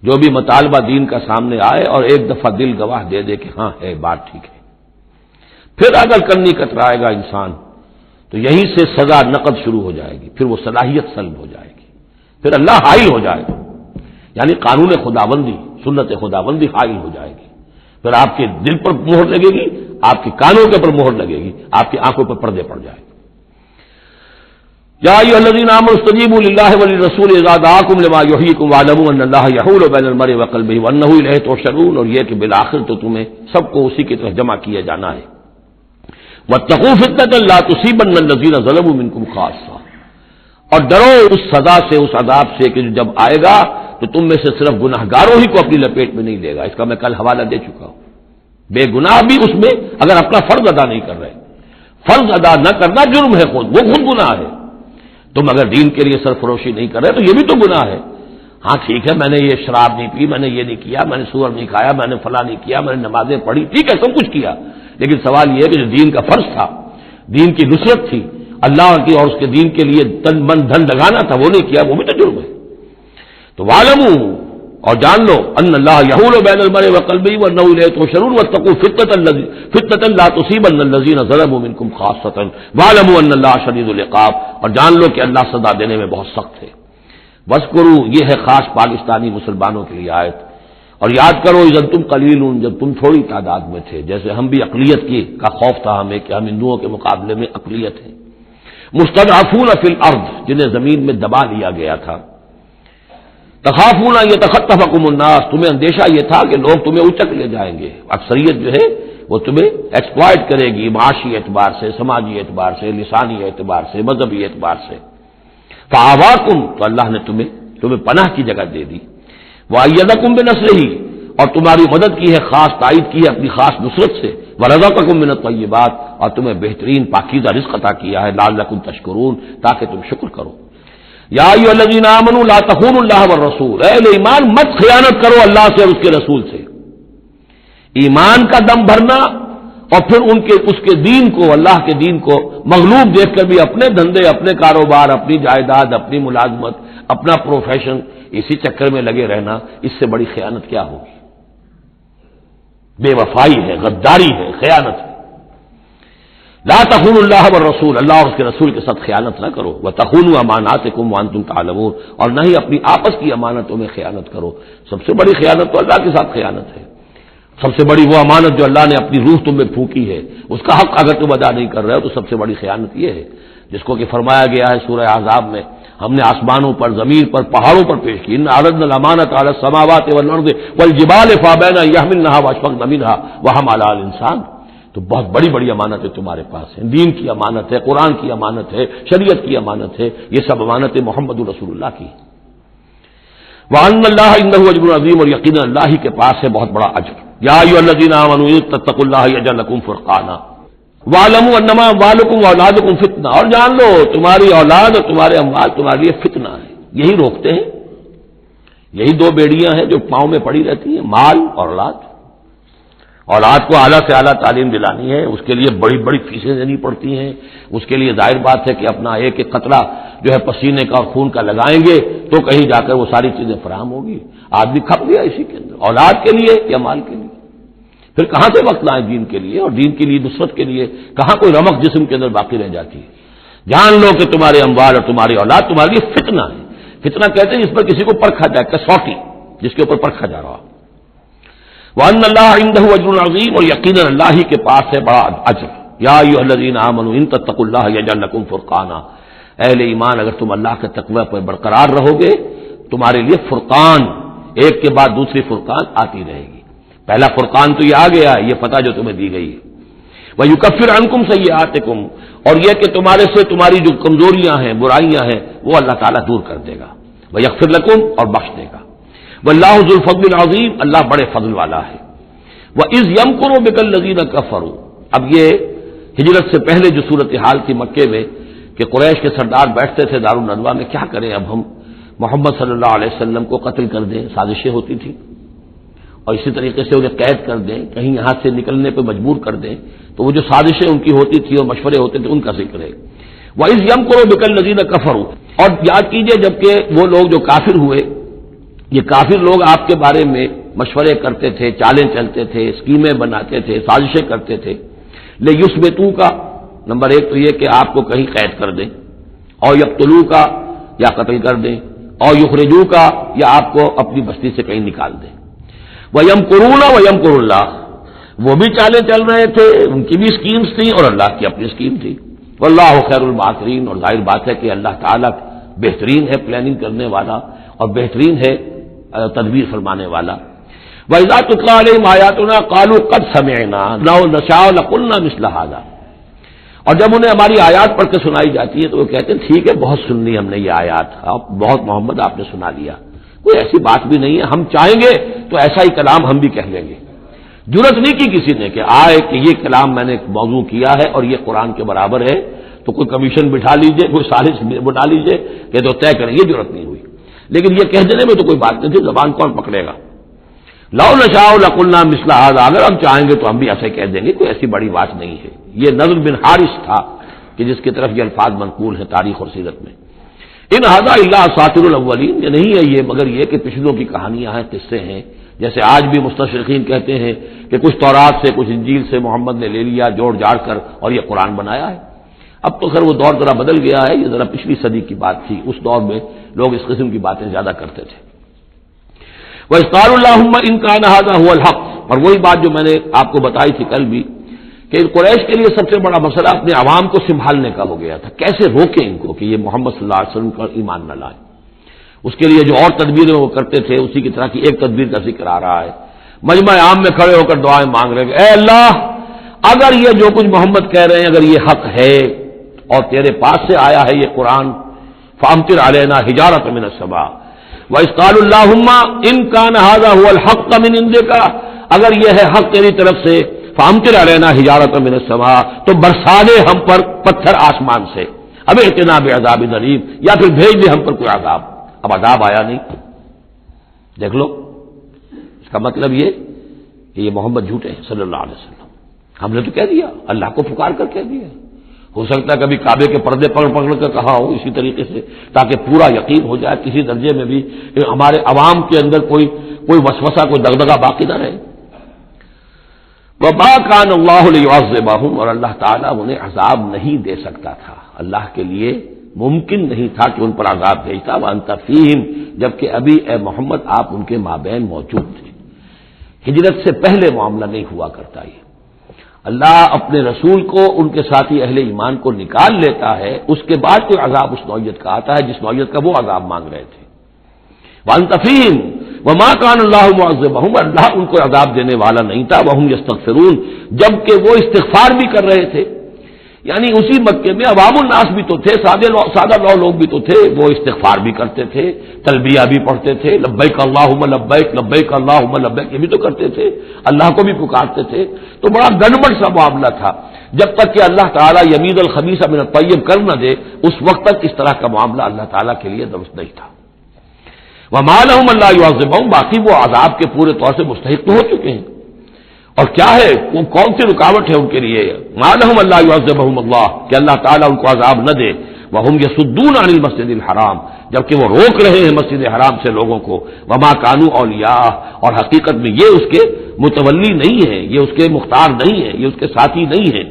جو بھی مطالبہ دین کا سامنے آئے اور ایک دفعہ دل گواہ دے دے کہ ہاں ہے بات ٹھیک ہے، پھر اگر کرنی کترائے گا انسان تو یہیں سے سزا نقد شروع ہو جائے گی، پھر وہ صلاحیت سلب ہو جائے گی، پھر اللہ حائل ہو جائے گا. یعنی قانون خداوندی، سنت خداوندی حائل ہو جائے گی. پھر آپ کے دل پر مہر لگے گی، آپ کے کانوں کے پر مہر لگے گی، آپ کی آنکھوں پر پردے پڑ جائے گے. یا ایھا الذین آمنوا استجیبوا للہ وللرسول اذا دعاکم لما یحییکم واعلموا ان اللہ یحول بین المرء وقلبہ وانہ الیہ تحشرون، اور یہ کہ بالآخر تو تمہیں سب کو اسی کی طرف جمع کیا جانا ہے. واتقوا فتنة لا تصيبن الذين ظلموا منكم خاصة، اور ڈرو اس سزا سے، اس عذاب سے کہ جب آئے گا تو تم میں سے صرف گناہگاروں ہی کو اپنی لپیٹ میں نہیں لے گا. اس کا میں کل حوالہ دے چکا ہوں. بے گناہ بھی اس میں اگر اپنا فرض ادا نہیں کر رہے، فرض ادا نہ کرنا جرم ہے، خود وہ خود گناہ ہے. تم اگر دین کے لیے سرفروشی نہیں کر رہے تو یہ بھی تو گناہ ہے. ہاں ٹھیک ہے میں نے یہ شراب نہیں پی، میں نے یہ نہیں کیا، میں نے سور نہیں کھایا، میں نے فلاں نہیں کیا، میں نے نمازیں پڑھی، ٹھیک ہے سب کچھ کیا، لیکن سوال یہ ہے کہ جو دین کا فرض تھا، دین کی نصرت تھی، اللہ کی اور اس کے دین کے لیے تن من دھن لگانا تھا، وہ نہیں کیا، وہ بھی تو جرم ہے. تو وَاعْلَمُوا، اور جان لو ان اللہ یحول بین المرء وقلبہ وانہ الیہ تحشرون واتقوا فتنة لا تصیبن الذین ظلموا منکم خاصۃ واعلموا ان اللہ شدید العقاب، اور جان لو کہ اللہ سزا دینے میں بہت سخت ہے. وَاذْكُرُوا، یہ ہے خاص پاکستانی مسلمانوں کے لیے آیت. اور یاد کرو اذ انتم قلیل، جب تم تھوڑی تعداد میں تھے، جیسے ہم بھی اقلیت کی کا خوف تھا ہمیں کہ ہم ہندوؤں کے مقابلے میں اقلیت ہیں. مستضعفون فی الارض، جنہیں زمین میں دبا لیا گیا تھا. تخافون ان یتخطفکم الناس، تمہیں اندیشہ یہ تھا کہ لوگ تمہیں اچک لے جائیں گے، اکثریت جو ہے وہ تمہیں ایکسپلائٹ کرے گی معاشی اعتبار سے، سماجی اعتبار سے، لسانی اعتبار سے، مذہبی اعتبار سے. فآواکم، تو اللہ نے تمہیں پناہ کی جگہ دے دی. وَأَيَّدَكُم بِنَصْرِهِ، اور تمہاری مدد کی ہے، خاص تائید کی ہے اپنی خاص نصرت سے. وَرَزَقَكُم مِّنَ الطَّيِّبَاتِ، اور تمہیں بہترین پاکیزہ رزق عطا کیا ہے، لَعَلَّكُمْ تَشْكُرُونَ، تاکہ تم شکر کرو. یا ایھا الذین آمنوا لا تخونوا اللہ والرسول، اے ایمان مت خیانت کرو اللہ سے اور اس کے رسول سے. ایمان کا دم بھرنا اور پھر اس کے دین کو، اللہ کے دین کو مغلوب دیکھ کر بھی اپنے دھندے، اپنے کاروبار، اپنی جائیداد، اپنی ملازمت، اپنا پروفیشن، اسی چکر میں لگے رہنا، اس سے بڑی خیانت کیا ہوگی؟ بے وفائی ہے، غداری ہے، خیانت ہے۔ لا تخونوا اللہ والرسول، اللہ اور اس کے رسول کے ساتھ خیانت نہ کرو، وتخونوا اماناتکم وانتم تعلمون، اور نہ ہی اپنی آپس کی امانتوں میں خیانت کرو۔ سب سے بڑی خیانت تو اللہ کے ساتھ خیانت ہے۔ سب سے بڑی وہ امانت جو اللہ نے اپنی روح تم میں پھونکی ہے، اس کا حق اگر تم ادا نہیں کر رہے ہو تو سب سے بڑی خیانت یہ ہے، جس کو کہ فرمایا گیا ہے سورہ احزاب میں، ہم نے آسمانوں پر، زمین پر، پہاڑوں پر پیش کی، ان عرضنا الامانۃ علی السماوات والارض والجبال فابین ان یحملنها واشفقن منها وحملها الانسان۔ تو بہت بڑی بڑی امانتیں تمہارے پاس ہیں، دین کی امانت ہے، قرآن کی امانت ہے، شریعت کی امانت ہے، یہ سب امانتیں محمد رسول اللہ کی۔ وَأَنَّ اللَّهَ عِندَهُ أَجْرٌ عَظِيمٌ، اور یقینا اللہ ہی کے پاس ہے بہت بڑا اجر۔ یا ایھا الذین آمنوا ان تتقوا اللہ یجعل لکم فرقانا وَاعْلَمُوا أَنَّمَا أَمْوَالُكُمْ وَأَوْلَادُكُمْ فِتْنَةٌ، اور جان لو تمہاری اولاد اور تمہارے اموال تمہارے لیے فتنہ ہے۔ یہی روکتے ہیں، یہی دو بیڑیاں ہیں جو پاؤں میں پڑی رہتی ہیں، مال اور اولاد۔ اولاد کو اعلیٰ سے اعلیٰ تعلیم دلانی ہے، اس کے لیے بڑی بڑی فیسیں دینی پڑتی ہیں، اس کے لیے ظاہر بات ہے کہ اپنا ایک ایک قطرہ جو ہے پسینے کا اور خون کا لگائیں گے تو کہیں جا کر وہ ساری چیزیں فراہم ہوگی۔ آدمی کھپ گیا اسی کے اندر، اولاد کے لیے یا مال کے لیے۔ پھر کہاں سے وقت لائیں دین کے لیے، اور دین کے لیے نصرت کے لیے کہاں کوئی رمق جسم کے اندر باقی رہ جاتی ہے۔ جان لو کہ تمہارے اموال اور تمہاری اولاد تمہارے لیے فتنہ ہے۔ فتنہ کہتے ہیں جس پر کسی کو پرکھا جائے، کسوٹی جس کے اوپر پرکھا جا رہا۔ وَأَنَّ اللَّهَ عِندَهُ أَجْرٌ عَظِيمٌ، اور یقینا اللہ ہی کے پاس ہے بڑا اجر۔ یا ایھا الذین آمنوا ان تتقوا اللہ یجعل لکم فرقانا، اہل ایمان اگر تم اللہ کے تقوی پر برقرار رہو گے تمہارے لیے فرقان، ایک کے بعد دوسری فرقان آتی رہے گی۔ پہلا فرقان تو یہ آ گیا، یہ فتح جو تمہیں دی گئی ہے۔ وَيُكَفِّرْ عَنْكُمْ سَيِّئَاتِكُمْ، اور یہ کہ تمہارے سے تمہاری جو کمزوریاں ہیں، برائیاں ہیں، وہ اللہ تعالیٰ دور کر دے گا۔ وَيَغْفِرْ لَكُمْ، اور بخش دے گا۔ وَاللَّهُ ذُو الْفَضْلِ الْعَظِيمِ، اللہ بڑے فضل والا ہے۔ وَإِذْ يَمْكُرُ بِكَ الَّذِينَ كَفَرُوا، اب یہ ہجرت سے پہلے جو صورتحال تھی مکے میں کہ قریش کے سردار بیٹھتے تھے دارالندوہ میں، کیا کریں اب ہم محمد صلی اللہ علیہ وسلم کو قتل کر دیں، سازشیں ہوتی تھیں، اور اسی طریقے سے انہیں قید کر دیں، کہیں یہاں سے نکلنے پہ مجبور کر دیں، تو وہ جو سازشیں ان کی ہوتی تھی اور مشورے ہوتے تھے ان کا ذکر ہے۔ وَإِذْ يَمْكُرُ بِكَ الَّذِينَ كَفَرُوا، اور یاد کیجئے جبکہ وہ لوگ جو کافر ہوئے، یہ کافر لوگ آپ کے بارے میں مشورے کرتے تھے، چالیں چلتے تھے، اسکیمیں بناتے تھے، سازشیں کرتے تھے۔ لِيُثْبِتُوكَ، نمبر ایک تو یہ کہ آپ کو کہیں قید کر دیں، اور يَقْتُلُوكَ، یا قتل کر دیں، اور يُخْرِجُوكَ، یا آپ کو اپنی بستی سے کہیں نکال دیں۔ وَيَمْكُرُونَ وَيَمْكُرُ اللَّهُ، وہ بھی چالیں چل رہے تھے، ان کی بھی اسکیمز تھیں اور اللہ کی اپنی اسکیم تھی۔ وَاللَّهُ خَيْرُ الْمَاكِرِينَ، اور ظاہر بات ہے کہ اللہ تعالیٰ بہترین ہے پلاننگ کرنے والا اور بہترین ہے تدبیر فرمانے والا۔ وَإِذَا تُتْلَىٰ عَلَيْهِمْ آيَاتُنَا قَالُوا قَدْ سَمِعْنَا لَوْ نَشَاءُ لَقُلْنَا مِثْلَ هَٰذَا، اور جب انہیں ہماری آیات پڑھ کے سنائی جاتی ہے تو وہ کہتے ہیں ٹھیک ہے، بہت سن لی ہم نے یہ آیات، بہت محمد آپ نے سنا لیا، کوئی ایسی بات بھی نہیں ہے، ہم چاہیں گے تو ایسا ہی کلام ہم بھی کہہ لیں گے۔ جرأت نہیں کی کسی نے کہ آئے کہ یہ کلام میں نے موضوع کیا ہے اور یہ قرآن کے برابر ہے، تو کوئی کمیشن بٹھا لیجئے، کوئی سازش بنا لیجئے کہ تو طے کریں، یہ جرأت نہیں ہوئی۔ لیکن یہ کہہ دینے میں تو کوئی بات نہیں تھی، زبان کون پکڑے گا؟ لَوْ نَشَاءُ لَقُلْنَا مِثْلَ هَٰذَا، اگر ہم چاہیں گے تو ہم بھی ایسے کہہ دیں گے، کوئی ایسی بڑی بات نہیں ہے۔ یہ نضر بن حارث تھا کہ جس کی طرف یہ الفاظ منقول ہیں تاریخ اور سیرت میں۔ ان هذا الا اساطیر الاولین، یہ نہیں ہے یہ مگر یہ کہ پچھلوں کی کہانیاں ہیں، قصے ہیں، جیسے آج بھی مستشرقین کہتے ہیں کہ کچھ تورات سے کچھ انجیل سے محمد نے لے لیا جوڑ جاڑ کر اور یہ قرآن بنایا ہے۔ اب تو خیر وہ دور ذرا بدل گیا ہے، یہ ذرا پچھلی صدی کی بات تھی، اس دور میں لوگ اس قسم کی باتیں زیادہ کرتے تھے۔ وَإِذْ قَالُوا اللَّهُمَّ إِنْ كَانَ هَٰذَا هُوَ الْحَقُّ، اور وہی بات جو میں نے آپ کو بتائی تھی کل بھی کہ قریش کے لیے سب سے بڑا مسئلہ اپنے عوام کو سنبھالنے کا ہو گیا تھا، کیسے روکیں ان کو کہ یہ محمد صلی اللہ علیہ وسلم کا ایمان نہ لائیں۔ اس کے لیے جو اور تدبیریں وہ کرتے تھے اسی کی طرح کی ایک تدبیر کا ذکر آ رہا ہے۔ مجمع عام میں کھڑے ہو کر دعائیں مانگ رہے ہیں، اے اللہ اگر یہ جو کچھ محمد کہہ رہے ہیں اگر یہ حق ہے اور تیرے پاس سے آیا ہے یہ قرآن، فامطر علینا حجارۃ من السماء، وَإِذْ قَالُوا اللَّهُمَّ إِنْ كَانَ هَٰذَا هُوَ الْحَقُّ مِنْ عِندِكَ، اگر یہ ہے حق تیری طرف سے، فامطر علینا حجارۃ من السماء، تو برسا دے ہم پر پتھر آسمان سے، اب ائتنا بعذاب الیم، یا پھر بھیج دے ہم پر کوئی عذاب۔ اب عذاب آیا نہیں، دیکھ لو، اس کا مطلب یہ کہ یہ محمد جھوٹے ہیں صلی اللہ علیہ وسلم۔ ہم نے تو کہہ دیا، اللہ کو پکار کر کہہ دیا، ہو سکتا ہے کبھی کعبے کے پردے پکڑ پکڑ کر کہا ہو اسی طریقے سے، تاکہ پورا یقین ہو جائے، کسی درجے میں بھی ہمارے عوام کے اندر کوئی وسوسہ، کوئی دغدغہ باقی نہ رہے۔ وَمَا كَانَ اللَّهُ لِيُعَذِّبَهُمْ، اور اللہ تعالیٰ انہیں عذاب نہیں دے سکتا تھا، اللہ کے لیے ممکن نہیں تھا کہ ان پر عذاب بھیجتا، وَأَنْتَ فِيهِمْ، جبکہ ابھی اے محمد آپ ان کے مابین موجود تھے۔ ہجرت سے پہلے معاملہ نہیں ہوا کرتا یہ، اللہ اپنے رسول کو ان کے ساتھی اہل ایمان کو نکال لیتا ہے، اس کے بعد کوئی عذاب اس نوعیت کا آتا ہے جس نوعیت کا وہ عذاب مانگ رہے تھے۔ وَأَنْتَ فِيهِمْ وَمَا كَانَ اللَّهُ مُعَذِّبَهُمْ، اللہ ان کو عذاب دینے والا نہیں تھا، وَهُمْ يَسْتَغْفِرُونَ، جبکہ وہ استغفار بھی کر رہے تھے۔ یعنی اسی مکے میں عوام الناس بھی تو تھے، سادہ لوگ بھی تو تھے، وہ استغفار بھی کرتے تھے، تلبیہ بھی پڑھتے تھے، لبیک اللہم لبیک لبیک اللہم لبیک، یہ بھی تو کرتے تھے، اللہ کو بھی پکارتے تھے۔ تو بڑا گڑبڑ سا معاملہ تھا، جب تک کہ اللہ تعالیٰ یمیز الخبیث من الطیب کر نہ دے، اس وقت تک اس طرح کا معاملہ اللہ تعالیٰ کے لیے درست نہیں تھا۔ وَمَا لَهُمْ أَلَّا يُعَذِّبَهُمْ، باقی وہ عذاب کے پورے طور سے مستحق تو ہو چکے ہیں، اور کیا ہے وہ کون سی رکاوٹ ہے ان کے لیے؟ مَا لَهُمْ أَلَّا يُعَذِّبَهُمُ اللَّهُ، کہ اللہ تعالیٰ ان کو عذاب نہ دے، وَهُمْ يَصُدُّونَ عَنِ الْمَسْجِدِ الْحَرَامِ، جبکہ وہ روک رہے ہیں مسجد حرام سے لوگوں کو، وَمَا كَانُوا أَوْلِيَاءَهُ، اور حقیقت میں یہ اس کے متولی نہیں ہے، یہ اس کے مختار نہیں ہے، یہ اس کے ساتھی نہیں ہے۔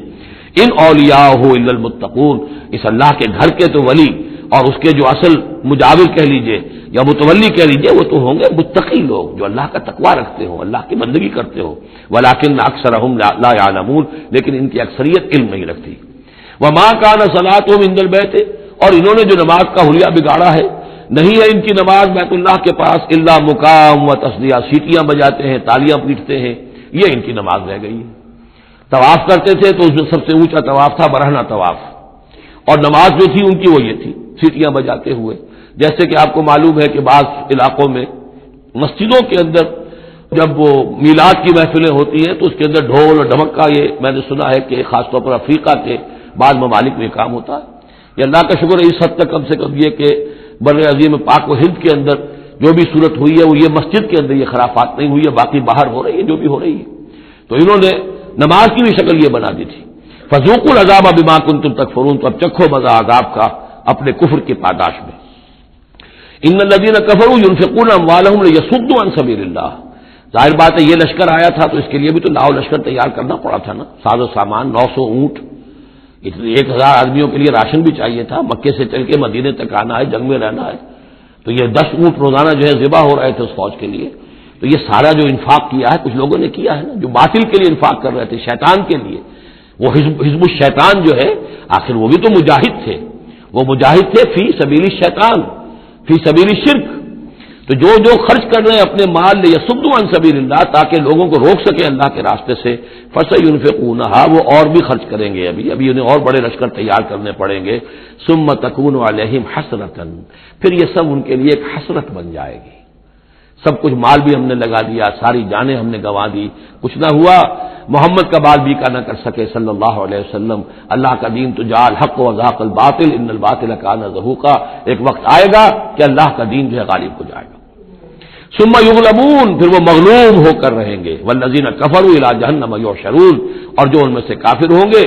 ان اولیاءہ الا المتقون، اس اللہ کے گھر کے تو ولی اور اس کے جو اصل مجاور کہہ لیجئے یا متولی کہہ لیجئے، وہ تو ہوں گے متقی لوگ جو اللہ کا تقوی رکھتے ہوں، اللہ کی بندگی کرتے ہوں، ولکن اکثرهم لا يعلمون، لیکن ان کی اکثریت علم نہیں رکھتی۔ وما كان صلاتهم عند البيت، اور انہوں نے جو نماز کا حلیہ بگاڑا ہے، نہیں ہے ان کی نماز بیت اللہ کے پاس الا مقام و تصدیہ، سیٹیاں بجاتے ہیں، تالیاں پیٹتے ہیں، یہ ان کی نماز رہ گئی ہے۔ طواف کرتے تھے تو اس میں سب سے اونچا طواف تھا برہنہ طواف، اور نماز جو تھی ان کی وہ یہ تھی، سیٹیاں بجاتے ہوئے۔ جیسے کہ آپ کو معلوم ہے کہ بعض علاقوں میں مسجدوں کے اندر جب وہ میلاد کی محفلیں ہوتی ہیں تو اس کے اندر ڈھول اور ڈھمک کا، یہ میں نے سنا ہے کہ خاص طور پر افریقہ کے بعض ممالک میں کام ہوتا ہے۔ یہ اللہ کا شکر ہے اس حد تک کم سے کم یہ کہ بر عظیم پاک و ہند کے اندر جو بھی صورت ہوئی ہے وہ یہ مسجد کے اندر یہ خرافات نہیں ہوئی ہے، باقی باہر ہو رہی ہے جو بھی ہو رہی ہے۔ تو انہوں نے نماز کی بھی شکل یہ بنا دی تھی، فذوقوا العذاب بما کنتم تکفرون، تو اب چکھو مزہ عذاب کا اپنے کفر کی پاداش میں۔ ان الذین کفروا ينفقون اموالهم ليصدوا عن سبیل اللہ، ظاہر بات ہے یہ لشکر آیا تھا تو اس کے لیے بھی تو لاؤ لشکر تیار کرنا پڑا تھا نا، ساز و سامان، 900 اونٹ، 1000 آدمیوں کے لیے راشن بھی چاہیے تھا، مکے سے چل کے مدینے تک آنا ہے، جنگ میں رہنا ہے، تو یہ 10 اونٹ روزانہ جو ہے ذبح ہو رہے تھے اس فوج کے لیے۔ تو یہ سارا جو انفاق کیا ہے کچھ لوگوں نے کیا ہے نا، جو باطل کے لیے انفاق کر رہے تھے، شیطان کے لیے، وہ حزب الشیطان جو ہے، آخر وہ بھی تو مجاہد تھے، وہ مجاہد تھے فی سبیل الشیطان، فی سبیل الشرک۔ تو جو خرچ کر رہے ہیں اپنے مال لیصدوا عن سبیل اللہ، تاکہ لوگوں کو روک سکے اللہ کے راستے سے، فسينفقونها، وہ اور بھی خرچ کریں گے، ابھی انہیں اور بڑے لشکر تیار کرنے پڑیں گے، ثم تكون عليهم حسرة، پھر یہ سب ان کے لیے ایک حسرت بن جائے گی۔ سب کچھ مال بھی ہم نے لگا دیا، ساری جانیں ہم نے گنوا دی، کچھ نہ ہوا، محمد کا بال بھی کا نہ کر سکے صلی اللہ علیہ وسلم، اللہ کا دین تو جاء الحق وزهق الباطل ان الباطل كان زهوقا، ایک وقت آئے گا کہ اللہ کا دین جو ہے غالب ہو جائے گا۔ ثم يغلبون، پھر وہ مغلوب ہو کر رہیں گے، والذین کفروا الى جہنم یحشرون، اور جو ان میں سے کافر ہوں گے،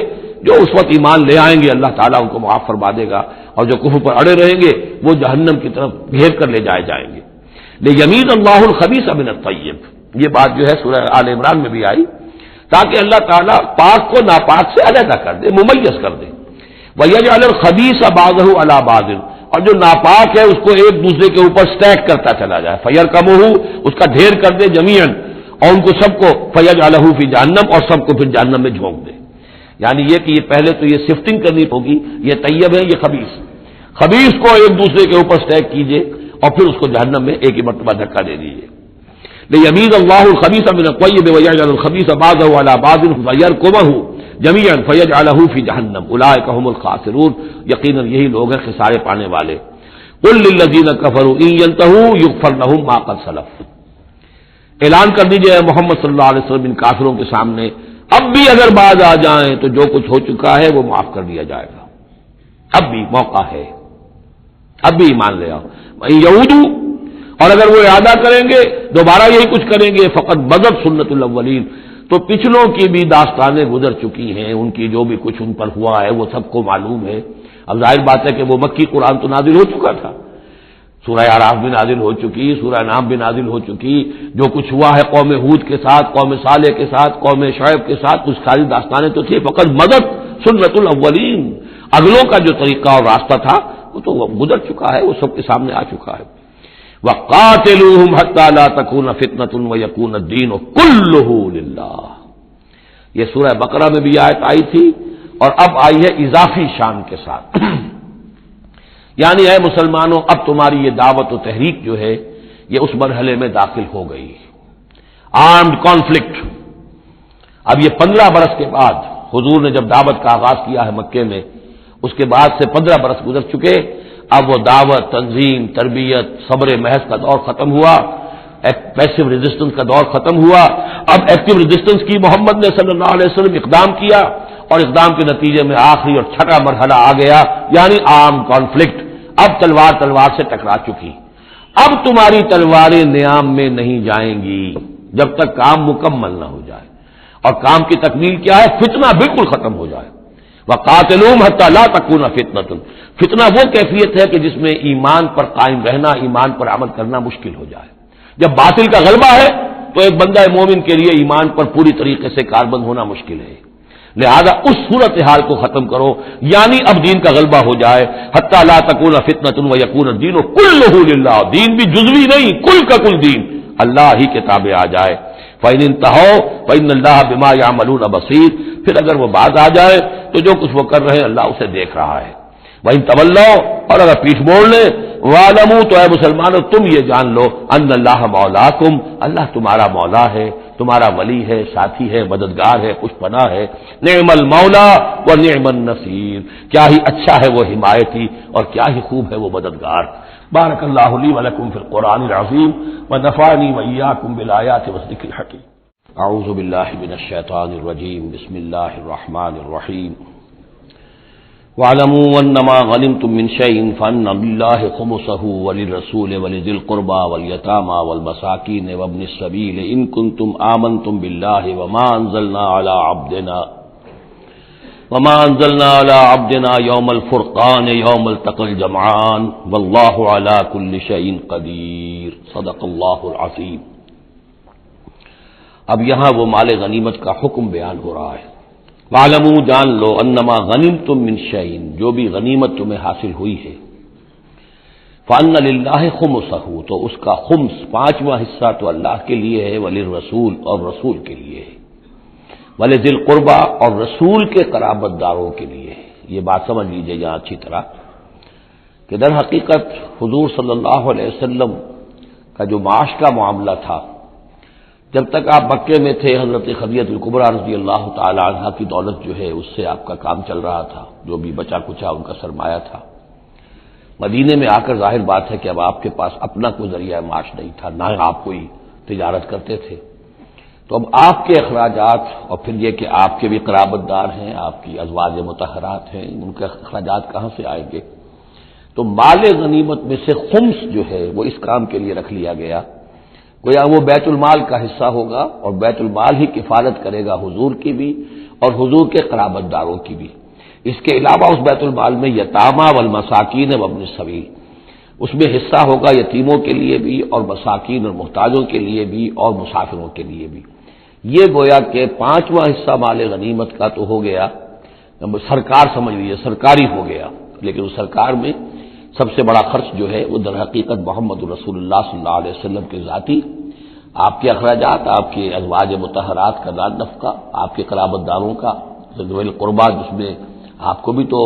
جو اس وقت ایمان لے آئیں گے اللہ تعالیٰ ان کو معاف فرما دے گا، اور جو کفر پر اڑے رہیں گے وہ جہنم کی طرف گھیر کر لے جائے جائیں گے۔ لیمیز اللہ الخبیث من الطیب، یہ بات جو ہے سورہ آل عمران میں بھی آئی، تاکہ اللہ تعالیٰ پاک کو ناپاک سے علیحدہ کر دے، ممیز کر دے۔ وَيَجْعَلَ الْخَبِيثَ بَعْضَهُ عَلَى بَعْضٍ، اور جو ناپاک ہے اس کو ایک دوسرے کے اوپر سٹیک کرتا چلا جائے، فَيَرْكَمُهُ، اس کا ڈھیر کر دے جميعاً، اور ان کو سب کو فَيَجْعَلَهُ فِي جہنم، اور سب کو پھر جہنم میں جھونک دے۔ یعنی یہ کہ یہ پہلے تو یہ سفٹنگ کرنی ہوگی، یہ طیب ہے یہ خبیث، خبیث کو ایک دوسرے کے اوپر سٹیک کیجئے اور پھر اس کو جہنم میں ایک ہی مرتبہ دھکا دے دیجیے۔ لیمیز اللہ الخبیث من الطیب ویجعل الخبیث بعضه علی بعض فیرکمہ جمیعا فیجعلہ فی جہنم اولئک هم الخاسرون، یقیناً یہی لوگ ہیں خسارے پانے والے۔ قل للذین کفروا ان ینتہوا یغفر لهم ما قد سلف، اعلان کر دیجئے محمد صلی اللہ علیہ وسلم ان کافروں کے سامنے، اب بھی اگر باز آ جائیں تو جو کچھ ہو چکا ہے وہ معاف کر دیا جائے گا، اب بھی موقع ہے، اب بھی ایمان لے آؤ۔ یہودو، اور اگر وہ ارادہ کریں گے دوبارہ یہی کچھ کریں گے، فقط بدت سنت الاولین، تو پچھلوں کی بھی داستانیں گزر چکی ہیں، ان کی جو بھی کچھ ان پر ہوا ہے وہ سب کو معلوم ہے۔ اب ظاہر بات ہے کہ وہ مکی قرآن تو نازل ہو چکا تھا، سورہ اعراف بھی نازل ہو چکی، سورہ انعام بھی نازل ہو چکی، جو کچھ ہوا ہے قوم ہود کے ساتھ، قوم صالح کے ساتھ، قوم شعیب کے ساتھ، کچھ ساری داستانیں تو تھی، فقط مدد سنت الاولین، اگلوں کا جو طریقہ اور راستہ تھا وہ تو گزر چکا ہے، وہ سب کے سامنے آ چکا ہے۔ وَقَاتِلُوهُمْ حَتَّىٰ لَا تَكُونَ فِتْنَةٌ وَيَكُونَ الدِّينُ كُلُّهُ لِلَّهِ۔ یہ سورہ بقرہ میں بھی آیت آئی تھی اور اب آئی ہے اضافی شان کے ساتھ، یعنی اے مسلمانوں اب تمہاری یہ دعوت و تحریک جو ہے یہ اس مرحلے میں داخل ہو گئی، آرمڈ کانفلکٹ۔ اب یہ 15 برس کے بعد حضور نے جب دعوت کا آغاز کیا ہے مکے میں، اس کے بعد سے 15 برس گزر چکے، اب وہ دعوت، تنظیم، تربیت، صبر محض کا دور ختم ہوا، پیسو ریزسٹنس کا دور ختم ہوا، اب ایکٹیو ریزسٹنس کی محمد نے صلی اللہ علیہ وسلم اقدام کیا، اور اقدام کے نتیجے میں آخری اور چھٹا مرحلہ آ گیا، یعنی عام کانفلکٹ۔ اب تلوار سے ٹکرا چکی، اب تمہاری تلواریں نیام میں نہیں جائیں گی جب تک کام مکمل نہ ہو جائے، اور کام کی تکمیل کیا ہے؟ فتنہ بالکل ختم ہو جائے۔ وَقَاتِلُوهُمْ حَتَّىٰ لَا تَكُونَ فِتْنَةٌ، فتنہ وہ کیفیت ہے کہ جس میں ایمان پر قائم رہنا، ایمان پر عمل کرنا مشکل ہو جائے۔ جب باطل کا غلبہ ہے تو ایک بندہ مومن کے لیے ایمان پر پوری طریقے سے کاربند ہونا مشکل ہے، لہذا اس صورتحال کو ختم کرو، یعنی اب دین کا غلبہ ہو جائے۔ حَتَّىٰ لَا تَكُونَ فِتْنَةٌ وَيَكُونَ الدِّينُ كُلُّهُ لِلَّهِ، دین بھی جزوی نہیں، کل کا کل دین اللہ ہی کے تابع آ جائے۔ فَإِنِ انتَهَوْا فَإِنَّ اللَّهَ بِمَا يَعْمَلُونَ بَصِيرٌ، پھر اگر وہ باز آ جائے تو جو کچھ وہ کر رہے ہیں اللہ اسے دیکھ رہا ہے۔ وَإِن تَوَلَّوْا، اور اگر پیٹھ موڑ لیں، وَاعْلَمُوا، تو اے مسلمانوں تم یہ جان لو، أَنَّ اللَّهَ مَوْلَاكُمْ، اللہ تمہارا مولا ہے، تمہارا ولی ہے، ساتھی ہے، مددگار ہے، خوش پناہ ہے۔ نعم المولا ونعم النصیر، کیا ہی اچھا ہے وہ حمایتی اور کیا ہی خوب ہے وہ مددگار۔ بارک اللہ لی ولکم فی القرآن العظیم ونفعنی وإیاکم بالآیات والذکر الحکیم۔ اعوذ باللہ من الشیطان الرجیم، بسم اللہ الرحمن الرحیم۔ وَاعْلَمُوا أَنَّمَا غَنِمْتُم مِّن شَيْءٍ فَأَنَّ لِلَّهِ خُمُسَهُ وَلِلرَّسُولِ وَلِذِي الْقُرْبَىٰ وَالْيَتَامَىٰ وَالْمَسَاكِينِ وَابْنِ السَّبِيلِ إِن كُنتُمْ آمَنتُم بِاللَّهِ وَمَا أَنزَلْنَا عَلَىٰ عَبْدِنَا يَوْمَ الْفُرْقَانِ يَوْمَ الْتَقَى الْجَمْعَانِ وَاللَّهُ عَلَىٰ كُلِّ شَيْءٍ قَدِيرٌ صدق اللہ العظیم۔ اب یہاں وہ مال غنیمت کا حکم بیان ہو رہا ہے۔ وَاعْلَمُوا، جان لو، انما غنمتم من شیء، جو بھی غنیمت تمہیں حاصل ہوئی ہے، فَأَنَّ لِلَّهِ خُمُسَهُ، تو اس کا خمس، پانچواں حصہ تو اللہ کے لیے ہے، وَلِلرَّسُولِ، اور رسول کے لیے ہے، وَلِذِي الْقُرْبَىٰ، اور رسول کے قرابت داروں کے لیے ہے۔ یہ بات سمجھ لیجیے یہاں اچھی طرح کہ در حقیقت حضور صلی اللہ علیہ وسلم کا جو معاش کا معاملہ تھا، جب تک آپ مکے میں تھے، حضرت خدیجہ الکبریٰ رضی اللہ تعالی عنہا کی دولت جو ہے اس سے آپ کا کام چل رہا تھا، جو بھی بچا کچا ان کا سرمایہ تھا۔ مدینے میں آ کر ظاہر بات ہے کہ اب آپ کے پاس اپنا کوئی ذریعہ معاش نہیں تھا، نہ آپ کوئی تجارت کرتے تھے، تو اب آپ کے اخراجات، اور پھر یہ کہ آپ کے بھی قرابت دار ہیں، آپ کی ازواج مطہرات ہیں، ان کے اخراجات کہاں سے آئیں گے؟ تو مال غنیمت میں سے خمس جو ہے وہ اس کام کے لیے رکھ لیا گیا، گویا وہ بیت المال کا حصہ ہوگا، اور بیت المال ہی کفالت کرے گا حضور کی بھی اور حضور کے قرابت داروں کی بھی۔ اس کے علاوہ اس بیت المال میں یتامى والمساکین وابن السبیل، اس میں حصہ ہوگا یتیموں کے لیے بھی اور مساکین اور محتاجوں کے لیے بھی اور مسافروں کے لیے بھی۔ یہ گویا کہ پانچواں حصہ مال غنیمت کا تو ہو گیا، سرکار سمجھ لیجیے سرکاری ہو گیا، لیکن اس سرکار میں سب سے بڑا خرچ جو ہے وہ در حقیقت محمد رسول اللہ صلی اللہ علیہ وسلم کے ذاتی، آپ کے اخراجات، آپ کے ازواج مطہرات کا دار نفقہ، آپ کے قرابت داروں کا ذوی القربیٰ، جس میں آپ کو بھی تو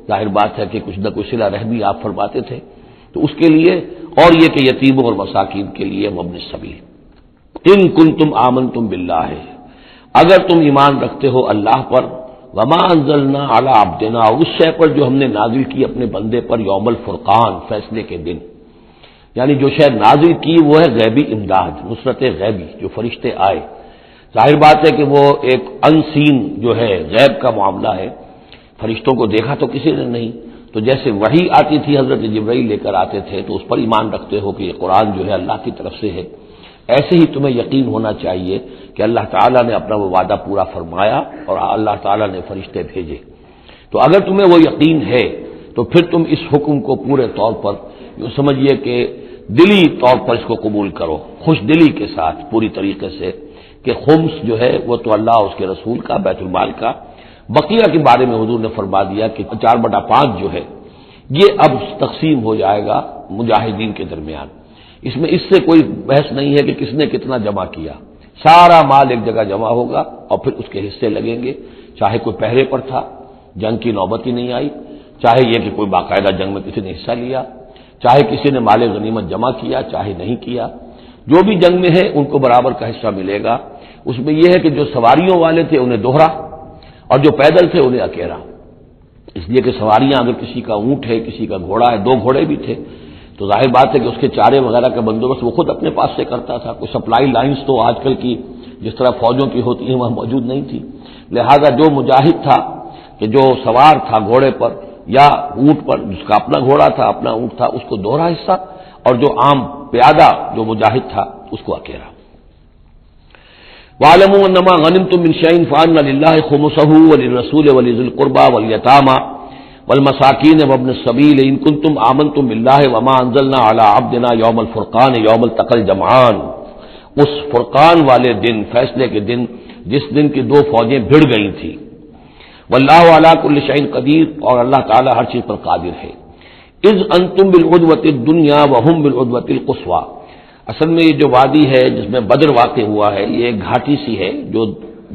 ظاہر بات ہے کہ کچھ نہ کچھ صلہ رحمی آپ فرماتے تھے، تو اس کے لیے، اور یہ کہ یتیموں اور مساکین کے لیے وابن السبیل۔ ان کنتم آمنتم باللہ، اگر تم ایمان رکھتے ہو اللہ پر، وما انزلنا علی عبدنا، اس شے پر جو ہم نے نازل کی اپنے بندے پر، یوم الفرقان، فیصلے کے دن، یعنی جو شے نازل کی وہ ہے غیبی امداد، نصرت غیبی، جو فرشتے آئے۔ ظاہر بات ہے کہ وہ ایک انسین جو ہے غیب کا معاملہ ہے، فرشتوں کو دیکھا تو کسی نے نہیں، تو جیسے وحی آتی تھی حضرت جبرائیل لے کر آتے تھے، تو اس پر ایمان رکھتے ہو کہ یہ قرآن جو ہے اللہ کی طرف سے ہے۔ ایسے ہی تمہیں یقین ہونا چاہیے کہ اللہ تعالیٰ نے اپنا وہ وعدہ پورا فرمایا اور اللہ تعالیٰ نے فرشتے بھیجے. تو اگر تمہیں وہ یقین ہے تو پھر تم اس حکم کو پورے طور پر یوں سمجھیے کہ دلی طور پر اس کو قبول کرو، خوش دلی کے ساتھ پوری طریقے سے، کہ خمس جو ہے وہ تو اللہ اور اس کے رسول کا، بیت المال کا. بقیہ کے بارے میں حضور نے فرما دیا کہ 4/5 جو ہے یہ اب تقسیم ہو جائے گا مجاہدین کے درمیان. اس سے کوئی بحث نہیں ہے کہ کس نے کتنا جمع کیا، سارا مال ایک جگہ جمع ہوگا اور پھر اس کے حصے لگیں گے، چاہے کوئی پہرے پر تھا، جنگ کی نوبت ہی نہیں آئی، چاہے یہ کہ کوئی باقاعدہ جنگ میں کسی نے حصہ لیا، چاہے کسی نے مال غنیمت جمع کیا چاہے نہیں کیا، جو بھی جنگ میں ہے ان کو برابر کا حصہ ملے گا. اس میں یہ ہے کہ جو سواریوں والے تھے انہیں دوہرا اور جو پیدل تھے انہیں اکیلا، اس لیے کہ سواریاں اگر کسی کا اونٹ ہے کسی کا گھوڑا ہے، 2 گھوڑے بھی تھے تو ظاہر بات ہے کہ اس کے چارے وغیرہ کا بندوبست وہ خود اپنے پاس سے کرتا تھا. کوئی سپلائی لائنز تو آج کل کی جس طرح فوجوں کی ہوتی ہیں وہاں موجود نہیں تھی. لہذا جو مجاہد تھا کہ جو سوار تھا گھوڑے پر یا اونٹ پر، جس کا اپنا گھوڑا تھا اپنا اونٹ تھا، اس کو دوہرا حصہ، اور جو عام پیادہ جو مجاہد تھا اس کو اکیلا. وَاعْلَمُوا أَنَّمَا غَنِمْتُم مِّن شَيْءٍ فَأَنَّ لِلَّهِ خُمُسَهُ وَلِلرَّسُولِ وَلِذِي الْقُرْبَى وَالْيَتَامَى والمساکین وابن السبیل ان کنتم آمنتم باللہ وما انزلنا علی عبدنا یوم الفرقان یوم التقى الجمعان. اس فرقان والے دن، فیصلے کے دن، جس دن کی 2 فوجیں بھڑ گئی تھیں. واللہ علی کل شیء قدیر، اور اللہ تعالی ہر چیز پر قادر ہے. اذ انتم بالعدوۃ الدنیا وهم بالعدوۃ القصوى. اصل میں یہ جو وادی ہے جس میں بدر واقع ہوا ہے یہ ایک گھاٹی سی ہے جو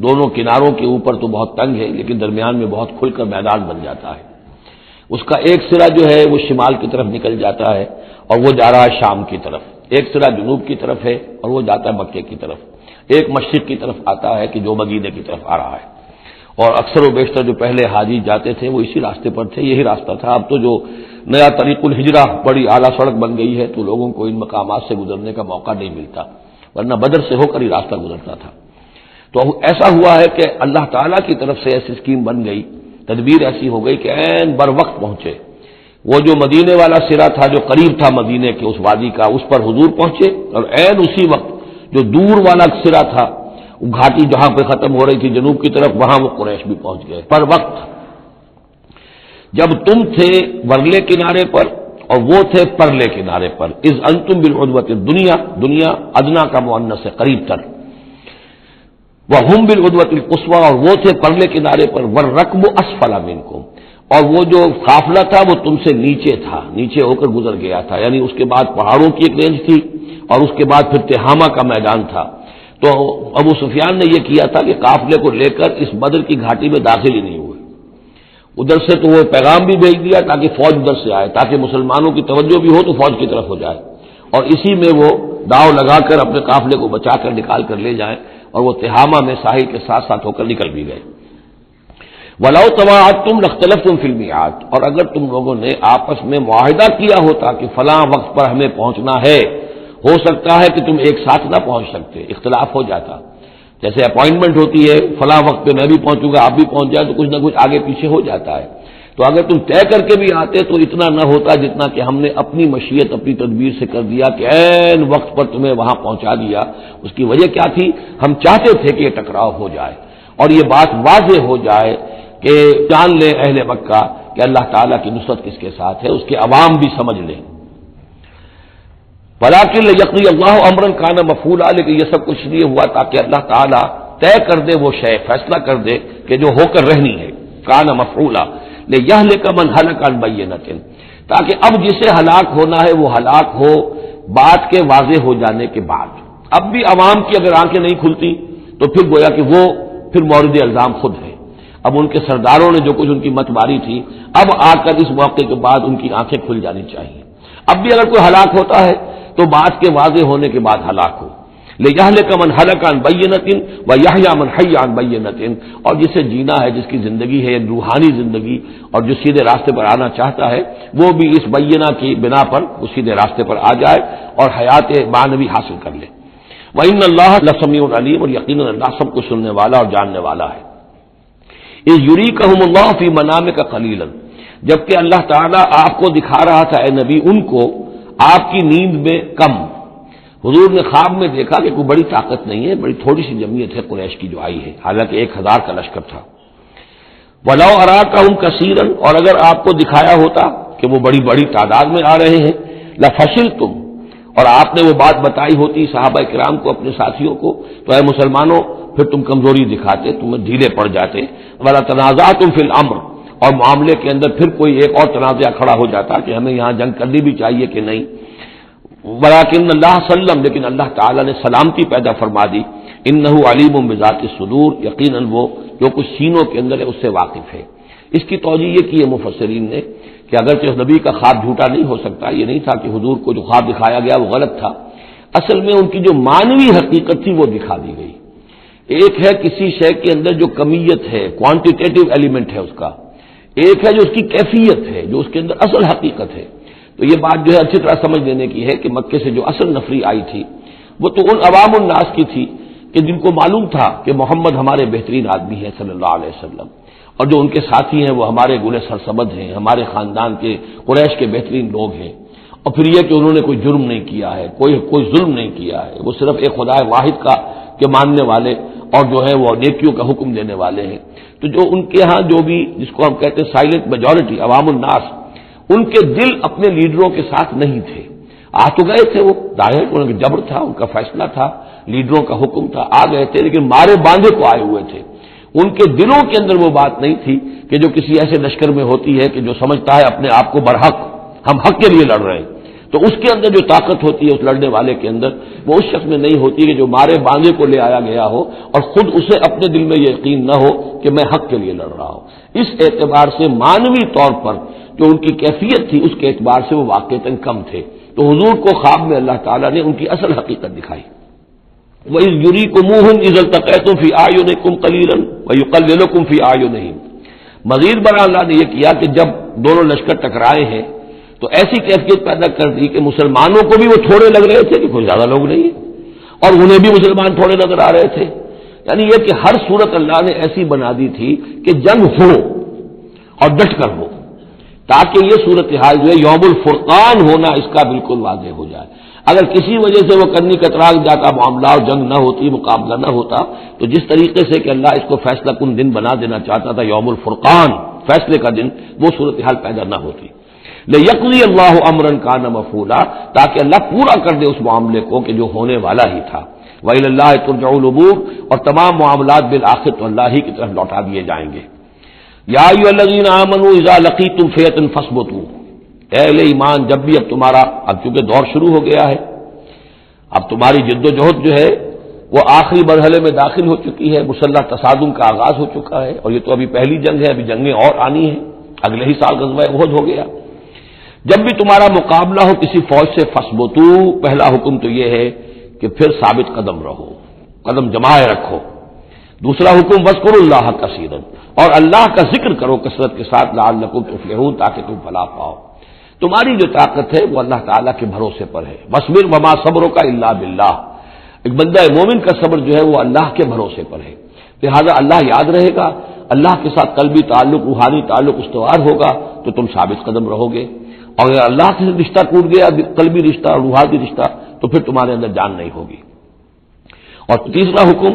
دونوں کناروں کے اوپر تو بہت تنگ ہے لیکن درمیان میں بہت کھل کر میدان بن جاتا ہے. اس کا ایک سرا جو ہے وہ شمال کی طرف نکل جاتا ہے اور وہ جا رہا ہے شام کی طرف، ایک سرا جنوب کی طرف ہے اور وہ جاتا ہے مکے کی طرف، ایک مشرق کی طرف آتا ہے کہ جو مدینے کی طرف آ رہا ہے. اور اکثر و بیشتر جو پہلے حاجی جاتے تھے وہ اسی راستے پر تھے، یہی راستہ تھا. اب تو جو نیا طریق الہجرہ بڑی اعلیٰ سڑک بن گئی ہے تو لوگوں کو ان مقامات سے گزرنے کا موقع نہیں ملتا، ورنہ بدر سے ہو کر ہی راستہ گزرتا تھا. تو ایسا ہوا ہے کہ اللہ تعالیٰ کی طرف سے ایسی اسکیم بن گئی، تدبیر ایسی ہو گئی کہ عین بر وقت پہنچے. وہ جو مدینے والا سرا تھا جو قریب تھا مدینے کے اس وادی کا، اس پر حضور پہنچے، اور عین اسی وقت جو دور والا سرا تھا، وہ گھاٹی جہاں پہ ختم ہو رہی تھی جنوب کی طرف، وہاں وہ قریش بھی پہنچ گئے پر وقت. جب تم تھے ورلے کنارے پر اور وہ تھے پرلے کنارے پر. اذ انتم بالعدوۃ الدنیا، دنیا ادنا کا مؤنث ہے قریب تر، وَهُمْ بِالْعُدْوَةِ الْقُصْوَىٰ، اور وہ تھے پرلے کنارے پر. وَالرَّكْبُ أَسْفَلَ مِنْكُمْ، اور وہ جو قافلہ تھا وہ تم سے نیچے تھا، نیچے ہو کر گزر گیا تھا. یعنی اس کے بعد پہاڑوں کی ایک رینج تھی اور اس کے بعد پھر تہامہ کا میدان تھا. تو ابو سفیان نے یہ کیا تھا کہ قافلے کو لے کر اس بدر کی گھاٹی میں داخل ہی نہیں ہوئے. ادھر سے تو وہ پیغام بھی بھیج دیا تاکہ فوج ادھر سے آئے، تاکہ مسلمانوں کی توجہ بھی ہو تو فوج کی طرف ہو جائے، اور اسی میں وہ داؤ لگا کر اپنے قافلے کو بچا کر نکال کر لے جائیں. اور وہ تہامہ میں ساحل کے ساتھ ساتھ ہو کر نکل بھی گئے. وَلَوْ تَوَاعَدتُّمْ لَاخْتَلَفْتُمْ فِي الْمِيعَادِ، اور اگر تم لوگوں نے آپس میں معاہدہ کیا ہوتا کہ فلاں وقت پر ہمیں پہنچنا ہے، ہو سکتا ہے کہ تم ایک ساتھ نہ پہنچ سکتے، اختلاف ہو جاتا. جیسے اپائنٹمنٹ ہوتی ہے فلاں وقت پہ میں بھی پہنچوں گا آپ بھی پہنچ جائے تو کچھ نہ کچھ آگے پیچھے ہو جاتا ہے. تو اگر تم طے کر کے بھی آتے تو اتنا نہ ہوتا جتنا کہ ہم نے اپنی مشیت اپنی تدبیر سے کر دیا کہ عین وقت پر تمہیں وہاں پہنچا دیا. اس کی وجہ کیا تھی؟ ہم چاہتے تھے کہ یہ ٹکراؤ ہو جائے اور یہ بات واضح ہو جائے کہ جان لیں اہل مکہ کہ اللہ تعالیٰ کی نصرت کس کے ساتھ ہے، اس کے عوام بھی سمجھ لیں. وَلَٰكِن لِيَقْضِيَ اللَّهُ أَمْرًا كَانَ مَفْعُولًا، لیکن یہ سب کچھ لیے ہوا تاکہ اللہ تعالیٰ طے کر دے وہ شے، فیصلہ کر دے کہ جو ہو کر رہنی ہے. كَانَ مَفْعُولًا لِيَهْلِكَ مَنْ هَلَكَ عَنْ بَيِّنَةٍ، تاکہ اب جسے ہلاک ہونا ہے وہ ہلاک ہو بات کے واضح ہو جانے کے بعد. اب بھی عوام کی اگر آنکھیں نہیں کھلتی تو پھر گویا کہ وہ پھر مورد الزام خود ہے. اب ان کے سرداروں نے جو کچھ ان کی مت ماری تھی، اب آ کر اس موقع کے بعد ان کی آنکھیں کھل جانی چاہیے. اب بھی اگر کوئی ہلاک ہوتا ہے تو بات کے واضح ہونے کے بعد ہلاک ہو. لِيَهْلِكَ مَنْ هَلَكَ عَنْ بَيِّنَةٍ وَيَحْيَىٰ مَنْ حَيَّ عَنْ بَيِّنَةٍ، اور جسے جینا ہے جس کی زندگی ہے روحانی زندگی اور جو سیدھے راستے پر آنا چاہتا ہے وہ بھی اس بینہ کی بنا پر وہ سیدھے راستے پر آ جائے اور حیات معنوی حاصل کر لے. وَإِنَّ اللَّهَ لَسَمِيعٌ عَلِيمٌ، اور یقیناً اللہ سب کو سننے والا اور جاننے والا ہے. اِذْ يُرِيكَهُمُ اللَّهُ فِي مَنَامِكَ قَلِيلًا، جبکہ اللہ تعالیٰ آپ کو دکھا رہا تھا اے نبی ان کو آپ کی نیند میں کم. حضور نے خواب میں دیکھا کہ کوئی بڑی طاقت نہیں ہے، بڑی تھوڑی سی جمعیت ہے قریش کی جو آئی ہے، حالانکہ 1000 کا لشکر تھا۔ وَلَوْ أَرَاكَهُمْ كَثِيرًا، اور اگر آپ کو دکھایا ہوتا کہ وہ بڑی بڑی تعداد میں آ رہے ہیں، لَفَشِلْتُمْ، اور آپ نے وہ بات بتائی ہوتی صحابہ کرام کو، اپنے ساتھیوں کو، تو اے مسلمانوں پھر تم کمزوری دکھاتے، تم ڈھیلے پڑ جاتے۔ وَلَا تَنَازَعْتُمْ فِي الْأَمْرِ، اور معاملے کے اندر پھر کوئی ایک اور تنازع کھڑا ہو جاتا کہ ہمیں یہاں جنگ کرنی بھی چاہیے کہ نہیں۔ ولیکن اللہ سلم، لیکن اللہ تعالیٰ نے سلامتی پیدا فرما دی۔ انہ علیم بذات الصدور، یقیناً وہ جو کچھ سینوں کے اندر ہے اس سے واقف ہے۔ اس کی توجیہ یہ کی ہے مفسرین نے کہ اگرچہ نبی کا خواب جھوٹا نہیں ہو سکتا، یہ نہیں تھا کہ حضور کو جو خواب دکھایا گیا وہ غلط تھا، اصل میں ان کی جو معنوی حقیقت تھی وہ دکھا دی گئی۔ ایک ہے کسی شے کے اندر جو کمیت ہے، کوانٹیٹیو ایلیمنٹ ہے اس کا، ایک ہے جو اس کی کیفیت ہے، جو اس کے اندر اصل حقیقت ہے۔ تو یہ بات جو ہے اچھی طرح سمجھ لینے کی ہے کہ مکے سے جو اصل نفری آئی تھی وہ تو ان عوام الناس کی تھی کہ جن کو معلوم تھا کہ محمد ہمارے بہترین آدمی ہیں صلی اللہ علیہ وسلم، اور جو ان کے ساتھی ہیں وہ ہمارے گلے سرسبد ہیں، ہمارے خاندان کے قریش کے بہترین لوگ ہیں، اور پھر یہ کہ انہوں نے کوئی جرم نہیں کیا ہے، کوئی ظلم نہیں کیا ہے، وہ صرف ایک خدا واحد کا کے ماننے والے اور جو ہے وہ نیکیوں کا حکم دینے والے ہیں۔ تو جو ان کے ہاں جو بھی جس کو ہم کہتے ہیں سائلنٹ میجورٹی، عوام الناس، ان کے دل اپنے لیڈروں کے ساتھ نہیں تھے۔ آ تو گئے تھے وہ، ظاہر ان کا جبر تھا، ان کا فیصلہ تھا، لیڈروں کا حکم تھا، آ گئے تھے، لیکن مارے باندھے کو آئے ہوئے تھے۔ ان کے دلوں کے اندر وہ بات نہیں تھی کہ جو کسی ایسے لشکر میں ہوتی ہے کہ جو سمجھتا ہے اپنے آپ کو برحق، ہم حق کے لیے لڑ رہے ہیں، تو اس کے اندر جو طاقت ہوتی ہے اس لڑنے والے کے اندر، وہ اس شخص میں نہیں ہوتی کہ جو مارے باندھے کو لے آیا گیا ہو اور خود اسے اپنے دل میں یہ یقین نہ ہو کہ میں حق کے لیے لڑ رہا ہوں۔ اس اعتبار سے معنوی طور پر جو ان کی کیفیت تھی اس کے اعتبار سے وہ واقعتاً کم تھے۔ تو حضور کو خواب میں اللہ تعالیٰ نے ان کی اصل حقیقت دکھائی۔ وَإِذْ يُرِيكُمُوهُمْ إِذَا الْتَقَيْتُمْ فِي أَعْيُنِكُمْ قَلِيلًا وَيُقَلِّلُكُمْ فِي أَعْيُنِهِمْ، مزید برآں اللہ نے یہ کیا کہ جب دونوں لشکر ٹکرائے ہیں تو ایسی کیفیت پیدا کر دی کہ مسلمانوں کو بھی وہ تھوڑے لگ رہے تھے کہ کوئی زیادہ لوگ نہیں ہیں، اور انہیں بھی مسلمان تھوڑے نظر آ رہے تھے۔ یعنی یہ کہ ہر صورت اللہ نے ایسی بنا دی تھی کہ جنگ ہو اور ڈٹ کر ہو، تاکہ یہ صورتحال جو ہے یوم الفرقان ہونا اس کا بالکل واضح ہو جائے۔ اگر کسی وجہ سے وہ کرنی کتراک جاتا معاملہ اور جنگ نہ ہوتی، مقابلہ نہ ہوتا، تو جس طریقے سے کہ اللہ اس کو فیصلہ کن دن بنا دینا چاہتا تھا، یوم الفرقان، فیصلے کا دن، وہ صورتحال پیدا نہ ہوتی۔ لَيَقْضِيَ اللَّهُ أَمْرًا كَانَ مَفْعُولًا، تاکہ اللہ پورا کر دے اس معاملے کو کہ جو ہونے والا ہی تھا۔ وَإِلَى اللَّهِ تُرْجَعُ الْأُمُورُ، اور تمام معاملات بالآخر تو اللہ ہی کی طرف لوٹا دیے جائیں گے۔ یا ایھا الذین آمنوا اذا لقیتم فئۃ فاثبتوا، اے اہل ایمان جب بھی اب تمہارا، اب چونکہ دور شروع ہو گیا ہے، اب تمہاری جد و جہد جو ہے وہ آخری مرحلے میں داخل ہو چکی ہے، مسلح تصادم کا آغاز ہو چکا ہے، اور یہ تو ابھی پہلی جنگ ہے، ابھی جنگیں اور آنی ہیں، اگلے ہی سال غزوہ احد ہو گیا۔ جب بھی تمہارا مقابلہ ہو کسی فوج سے فاثبتوا، پہلا حکم تو یہ ہے کہ پھر ثابت قدم رہو، قدم جمائے رکھو۔ دوسرا حکم واذکروا اللہ کثیرا، اور اللہ کا ذکر کرو کثرت کے ساتھ، لعلکم تفلحون، تاکہ تم فلاح پاؤ۔ تمہاری جو طاقت ہے وہ اللہ تعالیٰ کے بھروسے پر ہے۔ واصبر وما صبرک الا باللہ، ایک بندہ مومن کا صبر جو ہے وہ اللہ کے بھروسے پر ہے، لہذا اللہ یاد رہے گا، اللہ کے ساتھ قلبی تعلق، روحانی تعلق استوار ہوگا تو تم ثابت قدم رہو گے، اور اگر اللہ سے رشتہ ٹوٹ گیا، قلبی رشتہ، روحانی رشتہ، تو پھر تمہارے اندر جان نہیں ہوگی۔ اور تیسرا حکم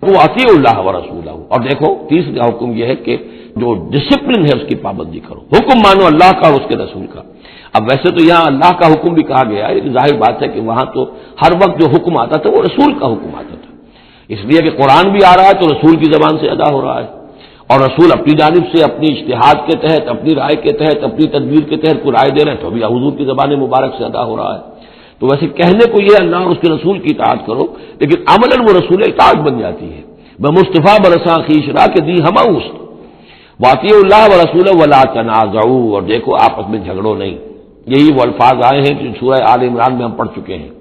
وہ اطیعوا اللہ ورسولہ، اور دیکھو تیسرا حکم یہ ہے کہ جو ڈسپلن ہے اس کی پابندی کرو، حکم مانو اللہ کا اور اس کے رسول کا۔ اب ویسے تو یہاں اللہ کا حکم بھی کہا گیا ہے، لیکن ظاہر بات ہے کہ وہاں تو ہر وقت جو حکم آتا تھا وہ رسول کا حکم آتا تھا، اس لیے کہ قرآن بھی آ رہا ہے تو رسول کی زبان سے ادا ہو رہا ہے، اور رسول اپنی جانب سے اپنی اجتہاد کے تحت، اپنی رائے کے تحت، اپنی تدبیر کے تحت کوئی رائے دے رہے ہیں تو بھی حضور کی زبان مبارک سے ادا ہو رہا ہے۔ تو ویسے کہنے کو یہ اللہ اور اس کے رسول کی اطاعت کرو، لیکن عملاً وہ رسول اطاعت بن جاتی ہے۔ بمصطفیٰ برساں خیش را کے دی ہما است، واطیعوا اللہ ورسولہ ولا تنازعوا، اور دیکھو آپس میں جھگڑو نہیں۔ یہی وہ الفاظ آئے ہیں جو سورہ آل عمران میں ہم پڑھ چکے ہیں۔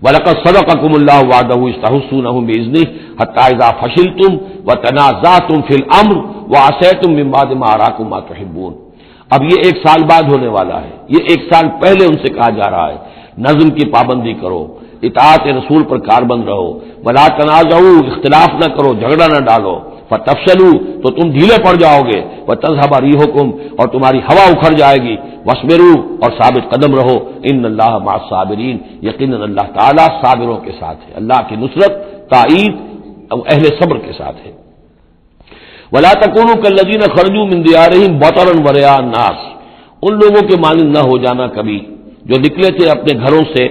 وَلَقَدْ صَدَقَكُمُ اللَّهُ وَعْدَهُ إِذْ تَحُسُّونَهُم بِإِذْنِهِ حَتَّىٰ إِذَا فَشِلْتُمْ وَتَنَازَعْتُمْ فِي الْأَمْرِ وَعَصَيْتُم مِّن بَعْدِ مَا أَرَاكُم مَّا تُحِبُّونَ۔ اب یہ ایک سال بعد ہونے والا ہے، یہ ایک سال پہلے ان سے کہا جا رہا ہے نظم کی پابندی کرو، اطاعت رسول پر کاربند رہو، ولا تنازعوا، اختلاف نہ کرو، جھگڑا نہ ڈالو، فتفشلوا تو تم ڈھیلے پڑ جاؤ گے، وتذهب ريحكم اور تمہاری ہوا اکھڑ جائے گی، واصبروا اور ثابت قدم رہو، ان اللہ مع الصابرین یقیناً اللہ تعالیٰ صابروں کے ساتھ ہے، اللہ کی نصرت تائید اہل صبر کے ساتھ ہے۔ ولا تکونوا کالذین خرجوا من دیارہم بطرا ورئاء الناس، ان لوگوں کے مانند نہ ہو جانا کبھی جو نکلے تھے اپنے گھروں سے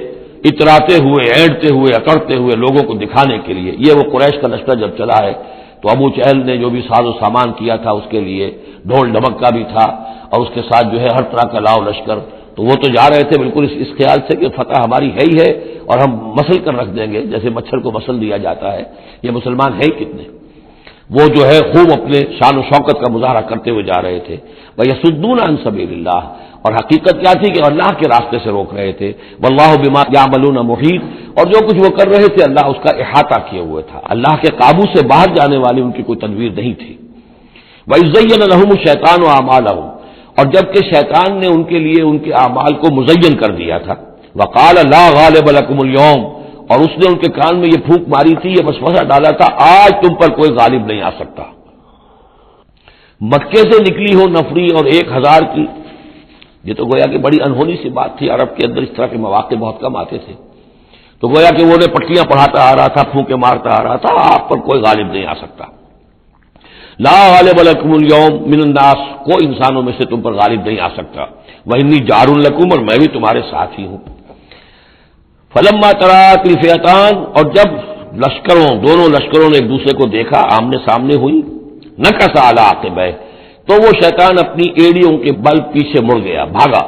اتراتے ہوئے، اینٹتے ہوئے، اکڑتے ہوئے لوگوں کو دکھانے کے لیے۔ یہ وہ قریش کا لشکر جب چلا ہے تو ابو جہل نے جو بھی ساز و سامان کیا تھا اس کے لیے ڈھول ڈھمک کا بھی تھا، اور اس کے ساتھ جو ہے ہر طرح کا لاؤ لشکر، تو وہ تو جا رہے تھے بالکل اس خیال سے کہ فتح ہماری ہے ہی ہے اور ہم مسل کر رکھ دیں گے، جیسے مچھر کو مسل دیا جاتا ہے۔ یہ مسلمان ہے ہی کتنے، وہ جو ہے خوب اپنے شان و شوکت کا مظاہرہ کرتے ہوئے جا رہے تھے۔ وَيَصُدُّونَ عَن سَبِيلِ اللَّهِ، اور حقیقت کیا تھی کہ اللہ کے راستے سے روک رہے تھے۔ وَاللَّهُ بِمَا يَعْمَلُونَ مُحِيطٌ، اور جو کچھ وہ کر رہے تھے اللہ اس کا احاطہ کیے ہوئے تھا، اللہ کے قابو سے باہر جانے والی ان کی کوئی تدبیر نہیں تھی۔ وَإِذْ زَيَّنَ لَهُمُ الشَّيْطَانُ أَعْمَالَهُمْ، اور جبکہ شیطان نے ان کے لیے ان کے اعمال کو مزین کر دیا تھا، وَقَالَ لَا غَالِبَ لَكُمُ الْيَوْمَ، اور اس نے ان کے کان میں یہ پھونک ماری تھی، یہ وسوسہ ڈالا تھا، آج تم پر کوئی غالب نہیں آ سکتا۔ مکے سے نکلی ہو نفری اور 1000 کی، یہ تو گویا کہ بڑی انہونی سی بات تھی، عرب کے اندر اس طرح کے مواقع بہت کم آتے تھے، تو گویا کہ وہ نے پٹیاں پڑھاتا آ رہا تھا، پھونکے مارتا آ رہا تھا، آپ پر کوئی غالب نہیں آ سکتا۔ لا غالب لکم اليوم من الناس، کوئی انسانوں میں سے تم پر غالب نہیں آ سکتا، وانی جار لکم، اور میں بھی تمہارے ساتھ ہی ہوں۔ فلما تراءت الفئتان، اور جب دونوں لشکروں نے ایک دوسرے کو دیکھا، آمنے سامنے ہوئی، نکص علی عقبیہ، تو وہ شیطان اپنی ایڑیوں کے بل پیچھے مڑ گیا، بھاگا،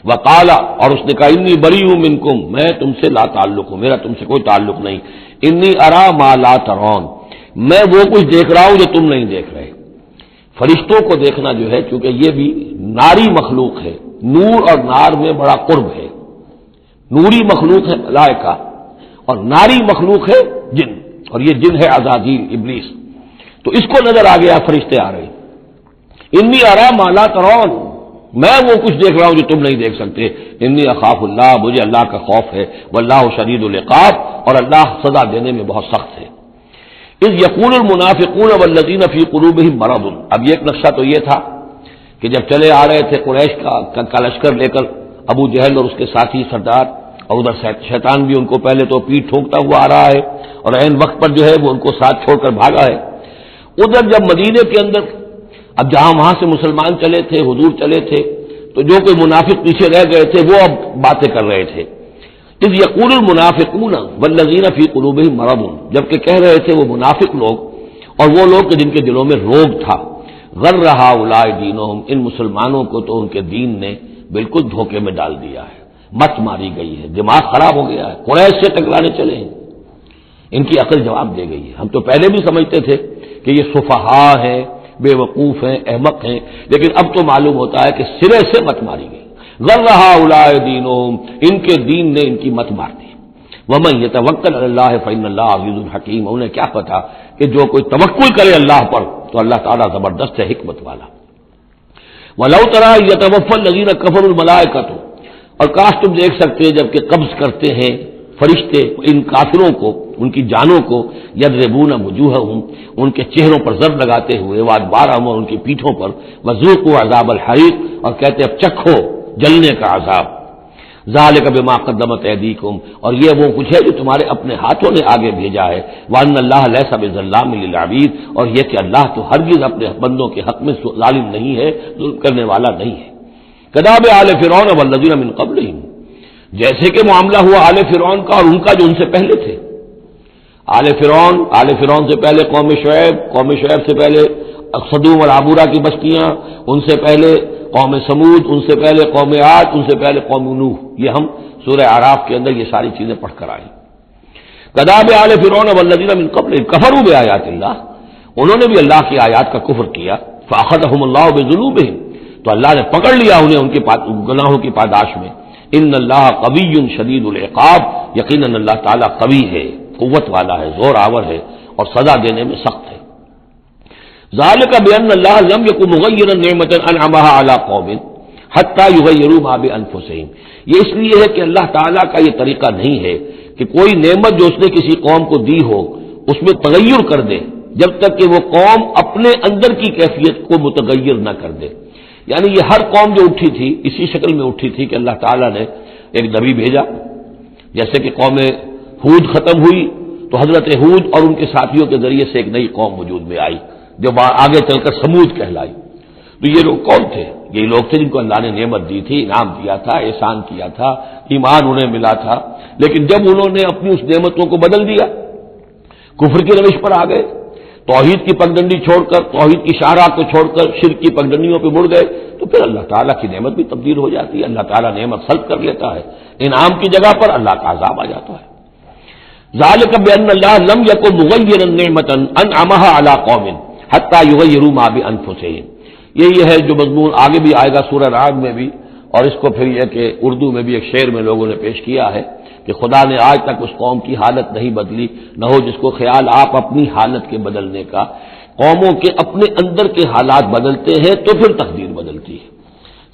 وقال، اور اس نے کہا انی بریء منکم، میں تم سے لا تعلق ہوں، میرا تم سے کوئی تعلق نہیں، انی ارا ما لا ترون، میں وہ کچھ دیکھ رہا ہوں جو تم نہیں دیکھ رہے۔ فرشتوں کو دیکھنا جو ہے، چونکہ یہ بھی ناری مخلوق ہے، نور اور نار میں بڑا قرب ہے، نوری مخلوق ہے ملائکہ اور ناری مخلوق ہے جن، اور یہ جن ہے عزازیل ابلیس، تو اس کو نظر آ گیا فرشتے آ رہے، انی ارا ما لا ترون، میں وہ کچھ دیکھ رہا ہوں جو تم نہیں دیکھ سکتے، انی اخاف اللہ، مجھے اللہ کا خوف ہے، واللہ شدید العقاب، اور اللہ سزا دینے میں بہت سخت ہے۔ اذ یقول المنافقون والذین فی قلوبہم مرض، اب یہ ایک نقشہ تو یہ تھا کہ جب چلے آ رہے تھے قریش کا لشکر لے کر ابو جہل اور اس کے ساتھی سردار، اور ادھر شیطان بھی ان کو پہلے تو پیٹ ٹھوکتا ہوا آ رہا ہے، اور عین وقت پر جو ہے وہ ان کو ساتھ چھوڑ کر بھاگا ہے۔ ادھر جب مدینے کے اندر اب جہاں وہاں سے مسلمان چلے تھے، حضور چلے تھے، تو جو کوئی منافق پیچھے رہ گئے تھے وہ اب باتیں کر رہے تھے۔ اذ یقول المنافقون والذین فی قلوبہم مرض، جبکہ کہہ رہے تھے وہ منافق لوگ اور وہ لوگ کہ جن کے دلوں میں روگ تھا، غر ہؤلاء دینہم، ان مسلمانوں کو تو ان کے دین نے بالکل دھوکے میں ڈال دیا ہے، مت ماری گئی ہے، دماغ خراب ہو گیا ہے، قریش سے ٹکرانے چلے ہیں، ان کی عقل جواب دے گئی ہے۔ ہم تو پہلے بھی سمجھتے تھے کہ یہ سفہاء ہیں، بے وقوف ہیں، احمق ہیں، لیکن اب تو معلوم ہوتا ہے کہ سرے سے مت ماری گئی، غر ہؤلاء دینہم، ان کے دین نے ان کی مت مار دی۔ ومن یتوکل علی اللہ فإن اللہ عزیز حکیم، انہیں کیا پتا کہ جو کوئی توکل کرے اللہ پر تو اللہ تعالیٰ زبردست ہے، حکمت والا۔ ولو تری یتوفی الذین کفروا الملائکۃ، اور کاش تم دیکھ سکتے جبکہ قبض کرتے ہیں فرشتے ان کافروں کو، ان کی جانوں کو، یضربون وجوہہم، ان کے چہروں پر ضرب لگاتے ہوئے، وادبارہم، اور ان کی پیٹھوں پر، وذوقوا عذاب الحریق، اور کہتے اب چکھو جلنے کا عذاب، ذالک بما قدمت ایدیکم، اور یہ وہ کچھ ہے جو تمہارے اپنے ہاتھوں نے آگے بھیجا ہے، وان اللہ لیس بظلام للعبید، اور یہ کہ اللہ تو ہرگز اپنے بندوں کے حق میں ظالم نہیں ہے، ظلم کرنے والا نہیں ہے۔ کداب آل فرعون والذین من قبلہم، جیسے کہ معاملہ ہوا آل فرعون کا اور ان کا جو ان سے پہلے تھے۔ آل فرعون سے پہلے قوم شعیب سے پہلے صدوم اور عبورہ کی بستیاں، ان سے پہلے قوم سمود، ان سے پہلے قوم عاد، ان سے پہلے قوم نوح، یہ ہم سورہ اعراف کے اندر یہ ساری چیزیں پڑھ کر آئے۔ کداب آل فرعون والذین من قبلہم کفروا بآیات اللہ، انہوں نے بھی اللہ کی آیات کا کفر کیا، فاخذہم اللہ بذنوبہم، تو اللہ نے پکڑ لیا انہیں ان کے گناہوں کی پاداش میں۔ ان اللہ قوی شدید العقاب، یقیناً اللہ تعالیٰ قوی ہے، قوت والا ہے، زور آور ہے، اور سزا دینے میں سخت ہے۔ ذالک بان اللہ لم یکن مغیرا نعمۃ انعمها علی قوم حتی یغیروا ما بانفسہم، یہ اس لیے ہے کہ اللہ تعالیٰ کا یہ طریقہ نہیں ہے کہ کوئی نعمت جو اس نے کسی قوم کو دی ہو اس میں تغیر کر دے جب تک کہ وہ قوم اپنے اندر کی کیفیت کو متغیر نہ کر دے. یعنی یہ ہر قوم جو اٹھی تھی اسی شکل میں اٹھی تھی کہ اللہ تعالیٰ نے ایک نبی بھیجا. جیسے کہ قوم ہود ختم ہوئی تو حضرت ہود اور ان کے ساتھیوں کے ذریعے سے ایک نئی قوم وجود میں آئی جو آگے چل کر سمود کہلائی. تو یہ لوگ کون تھے؟ یہ لوگ تھے جن کو اللہ نے نعمت دی تھی، انعام دیا تھا، احسان کیا تھا، ایمان انہیں ملا تھا. لیکن جب انہوں نے اپنی اس نعمتوں کو بدل دیا، کفر کی روش پر آ گئے، توحید کی پگڈنڈی چھوڑ کر، توحید کی شاہراہ کو چھوڑ کر شرک کی پگڈنڈیوں پہ مڑ گئے، تو پھر اللہ تعالیٰ کی نعمت بھی تبدیل ہو جاتی ہے. اللہ تعالیٰ نعمت سلب کر لیتا ہے، انعام کی جگہ پر اللہ کا عذاب آ جاتا ہے. ذالک بأن اللہ لم یکن مغیرا نعمتا انعمها علی قوم حتی یغیروا ما بانفسہم. یہی ہے جو مضمون آگے بھی آئے گا سورہ رعد میں بھی، اور اس کو پھر یہ کہ اردو میں بھی ایک شعر میں لوگوں نے پیش کیا ہے کہ خدا نے آج تک اس قوم کی حالت نہیں بدلی، نہ ہو جس کو خیال آپ اپنی حالت کے بدلنے کا. قوموں کے اپنے اندر کے حالات بدلتے ہیں تو پھر تقدیر بدلتی ہے.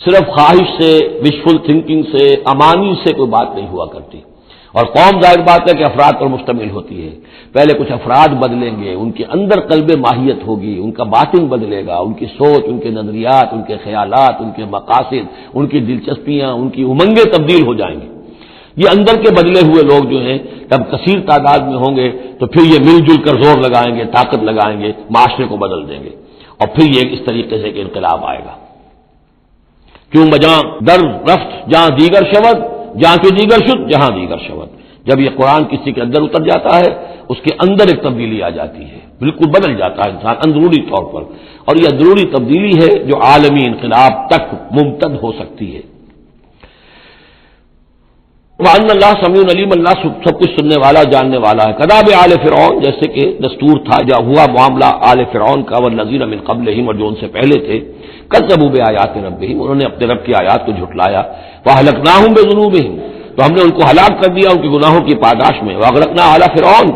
صرف خواہش سے، وشفل تھنکنگ سے، امانی سے کوئی بات نہیں ہوا کرتی. اور قوم ظاہر بات ہے کہ افراد پر مشتمل ہوتی ہے. پہلے کچھ افراد بدلیں گے، ان کے اندر قلب ماہیت ہوگی، ان کا باطن بدلے گا، ان کی سوچ، ان کے نظریات، ان کے خیالات، ان کے مقاصد، ان کی دلچسپیاں، ان کی امنگیں تبدیل ہو جائیں گی. یہ اندر کے بدلے ہوئے لوگ جو ہیں جب کثیر تعداد میں ہوں گے تو پھر یہ مل جل کر زور لگائیں گے، طاقت لگائیں گے، معاشرے کو بدل دیں گے. اور پھر یہ اس طریقے سے کہ انقلاب آئے گا. کیوں بجاں در رفت جہاں دیگر شود، جہاں کے دیگر شد جہاں دیگر شود. جب یہ قرآن کسی کے اندر اتر جاتا ہے اس کے اندر ایک تبدیلی آ جاتی ہے، بالکل بدل جاتا ہے انسان اندرونی طور پر. اور یہ اندرونی تبدیلی ہے جو عالمی انقلاب تک ممتد ہو سکتی ہے. وَأَنَّ اللَّهَ سَمِيعٌ عَلِيمٌ، اللہ سب کچھ سننے والا، جاننے والا ہے. کداب آل فرعون، جیسے کہ دستور تھا یا ہوا معاملہ آل فرعون کا، والذین من قبلہم، اور جو ان سے پہلے تھے، کذبوا بآیات ربہم، انہوں نے اپنے رب کی آیات کو جھٹلایا. وَأَهْلَكْنَاهُمْ بِذُنُوبِهِمْ، تو ہم نے ان کو ہلاک کر دیا ان کے گناہوں کی پاداش میں. وَأَغْرَقْنَا آلَ فِرْعَوْنَ،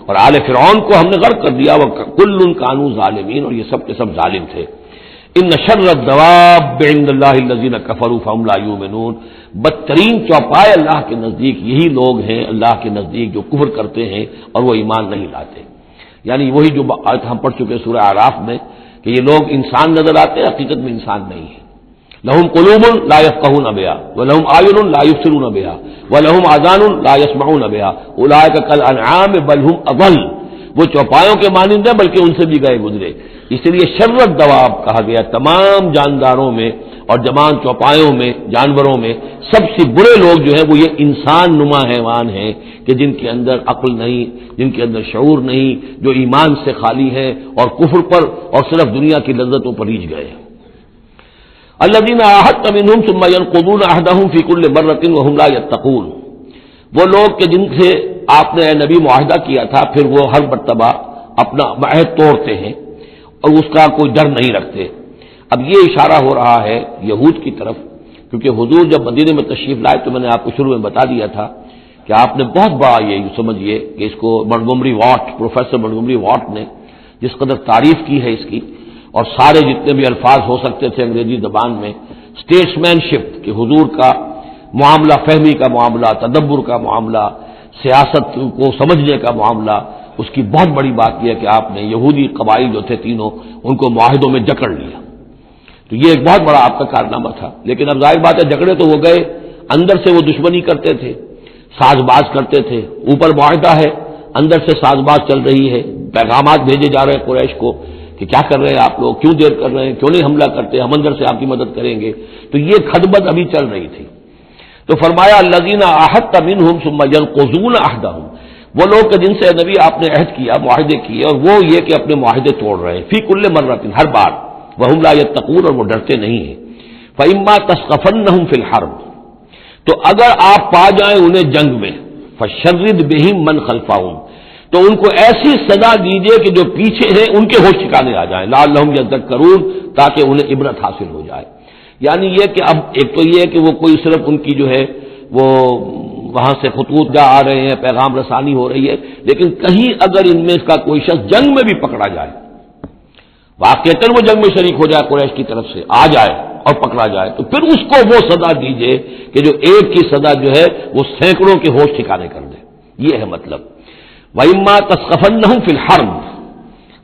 اور آل فرعون کو ہم نے غرق کر دیا. وَكُلٌّ كَانُوا ظَالِمِينَ، اور یہ سب کے سب ظالم تھے. ان شر الدواب عند اللہ الذین کفروا فهم لا یؤمنون، بدترین چوپائے اللہ کے نزدیک یہی لوگ ہیں، اللہ کے نزدیک جو کفر کرتے ہیں اور وہ ایمان نہیں لاتے. یعنی وہی جو آیت ہم پڑھ چکے سورہ اعراف میں کہ یہ لوگ انسان نظر آتے ہیں، حقیقت میں انسان نہیں ہے. لہم قلوب لا یفقہون بہا ولہم اعین لا یبصرون بہا ولہم آذان لا یسمعون بہا اولئک کالانعام بل هم اضل، وہ چوپایوں کے مانند ہیں بلکہ ان سے بھی گئے گزرے. اس لیے شرت دواب کہا گیا. تمام جانداروں میں اور جمان چوپایوں میں، جانوروں میں سب سے برے لوگ جو ہیں وہ یہ انسان نما حیوان ہیں کہ جن کے اندر عقل نہیں، جن کے اندر شعور نہیں، جو ایمان سے خالی ہے اور کفر پر اور صرف دنیا کی لذتوں پر ریجھ گئے. الذین عاہدت منہم ثم ینقضون عہدہم فی کل مرۃ وہم لا یتقون، وہ لوگ کہ جن سے آپ نے اے نبی معاہدہ کیا تھا پھر وہ ہر مرتبہ اپنا عہد توڑتے ہیں اور اس کا کوئی ڈر نہیں رکھتے. اب یہ اشارہ ہو رہا ہے یہود کی طرف، کیونکہ حضور جب مدینے میں تشریف لائے تو میں نے آپ کو شروع میں بتا دیا تھا کہ آپ نے بہت بڑا یہ سمجھیے کہ اس کو Montgomery what, professor Montgomery what نے جس قدر تعریف کی ہے اس کی، اور سارے جتنے بھی الفاظ ہو سکتے تھے انگریزی زبان میں، اسٹیٹسمین شپ کہ حضور کا معاملہ، فہمی کا معاملہ، تدبر کا معاملہ، سیاست کو سمجھنے کا معاملہ، اس کی بہت بڑی بات یہ ہے کہ آپ نے یہودی قبائل جو تھے تینوں ان کو معاہدوں میں جکڑ لیا. تو یہ ایک بہت بڑا آپ کا کارنامہ تھا. لیکن اب ظاہر بات ہے جکڑے تو وہ گئے، اندر سے وہ دشمنی کرتے تھے، ساز باز کرتے تھے. اوپر معاہدہ ہے، اندر سے ساز باز چل رہی ہے، پیغامات بھیجے جا رہے ہیں قریش کو کہ کیا کر رہے ہیں آپ لوگ، کیوں دیر کر رہے ہیں، کیوں نہیں حملہ کرتے، ہم اندر سے آپ کی مدد کریں گے. تو یہ خدمت ابھی چل رہی تھی. تو فرمایا الذین عاہدت منہم ثم ینقضون عہدہم، وہ لوگ کہ جن سے نبی آپ نے عہد کیا، معاہدے کیے، اور وہ یہ کہ اپنے معاہدے توڑ رہے ہیں. فی کل مرۃ، ہر بار. وہم لا یتقون، اور وہ ڈرتے نہیں ہیں. فإما تثقفنہم فی الحرب، تو اگر آپ پا جائیں انہیں جنگ میں، فشرد بہم من خلفہم، تو ان کو ایسی سزا دیجئے کہ جو پیچھے ہیں ان کے ہوش ٹھکانے آ جائیں، لعلہم یذکرون، تاکہ انہیں عبرت حاصل ہو جائے. یعنی یہ کہ اب ایک تو یہ کہ وہ کوئی صرف ان کی جو ہے وہ وہاں سے خطوط جا آ رہے ہیں، پیغام رسانی ہو رہی ہے، لیکن کہیں اگر ان میں کا کوئی شخص جنگ میں بھی پکڑا جائے، واقعتاً وہ جنگ میں شریک ہو جائے، قریش کی طرف سے آ جائے اور پکڑا جائے، تو پھر اس کو وہ سزا دیجئے کہ جو ایک کی سزا جو ہے وہ سینکڑوں کے ہوش ٹھکانے کر دے. یہ ہے مطلب. وَإِمَّا تَثْقَفَنَّهُمْ فِي الْحَرْبِ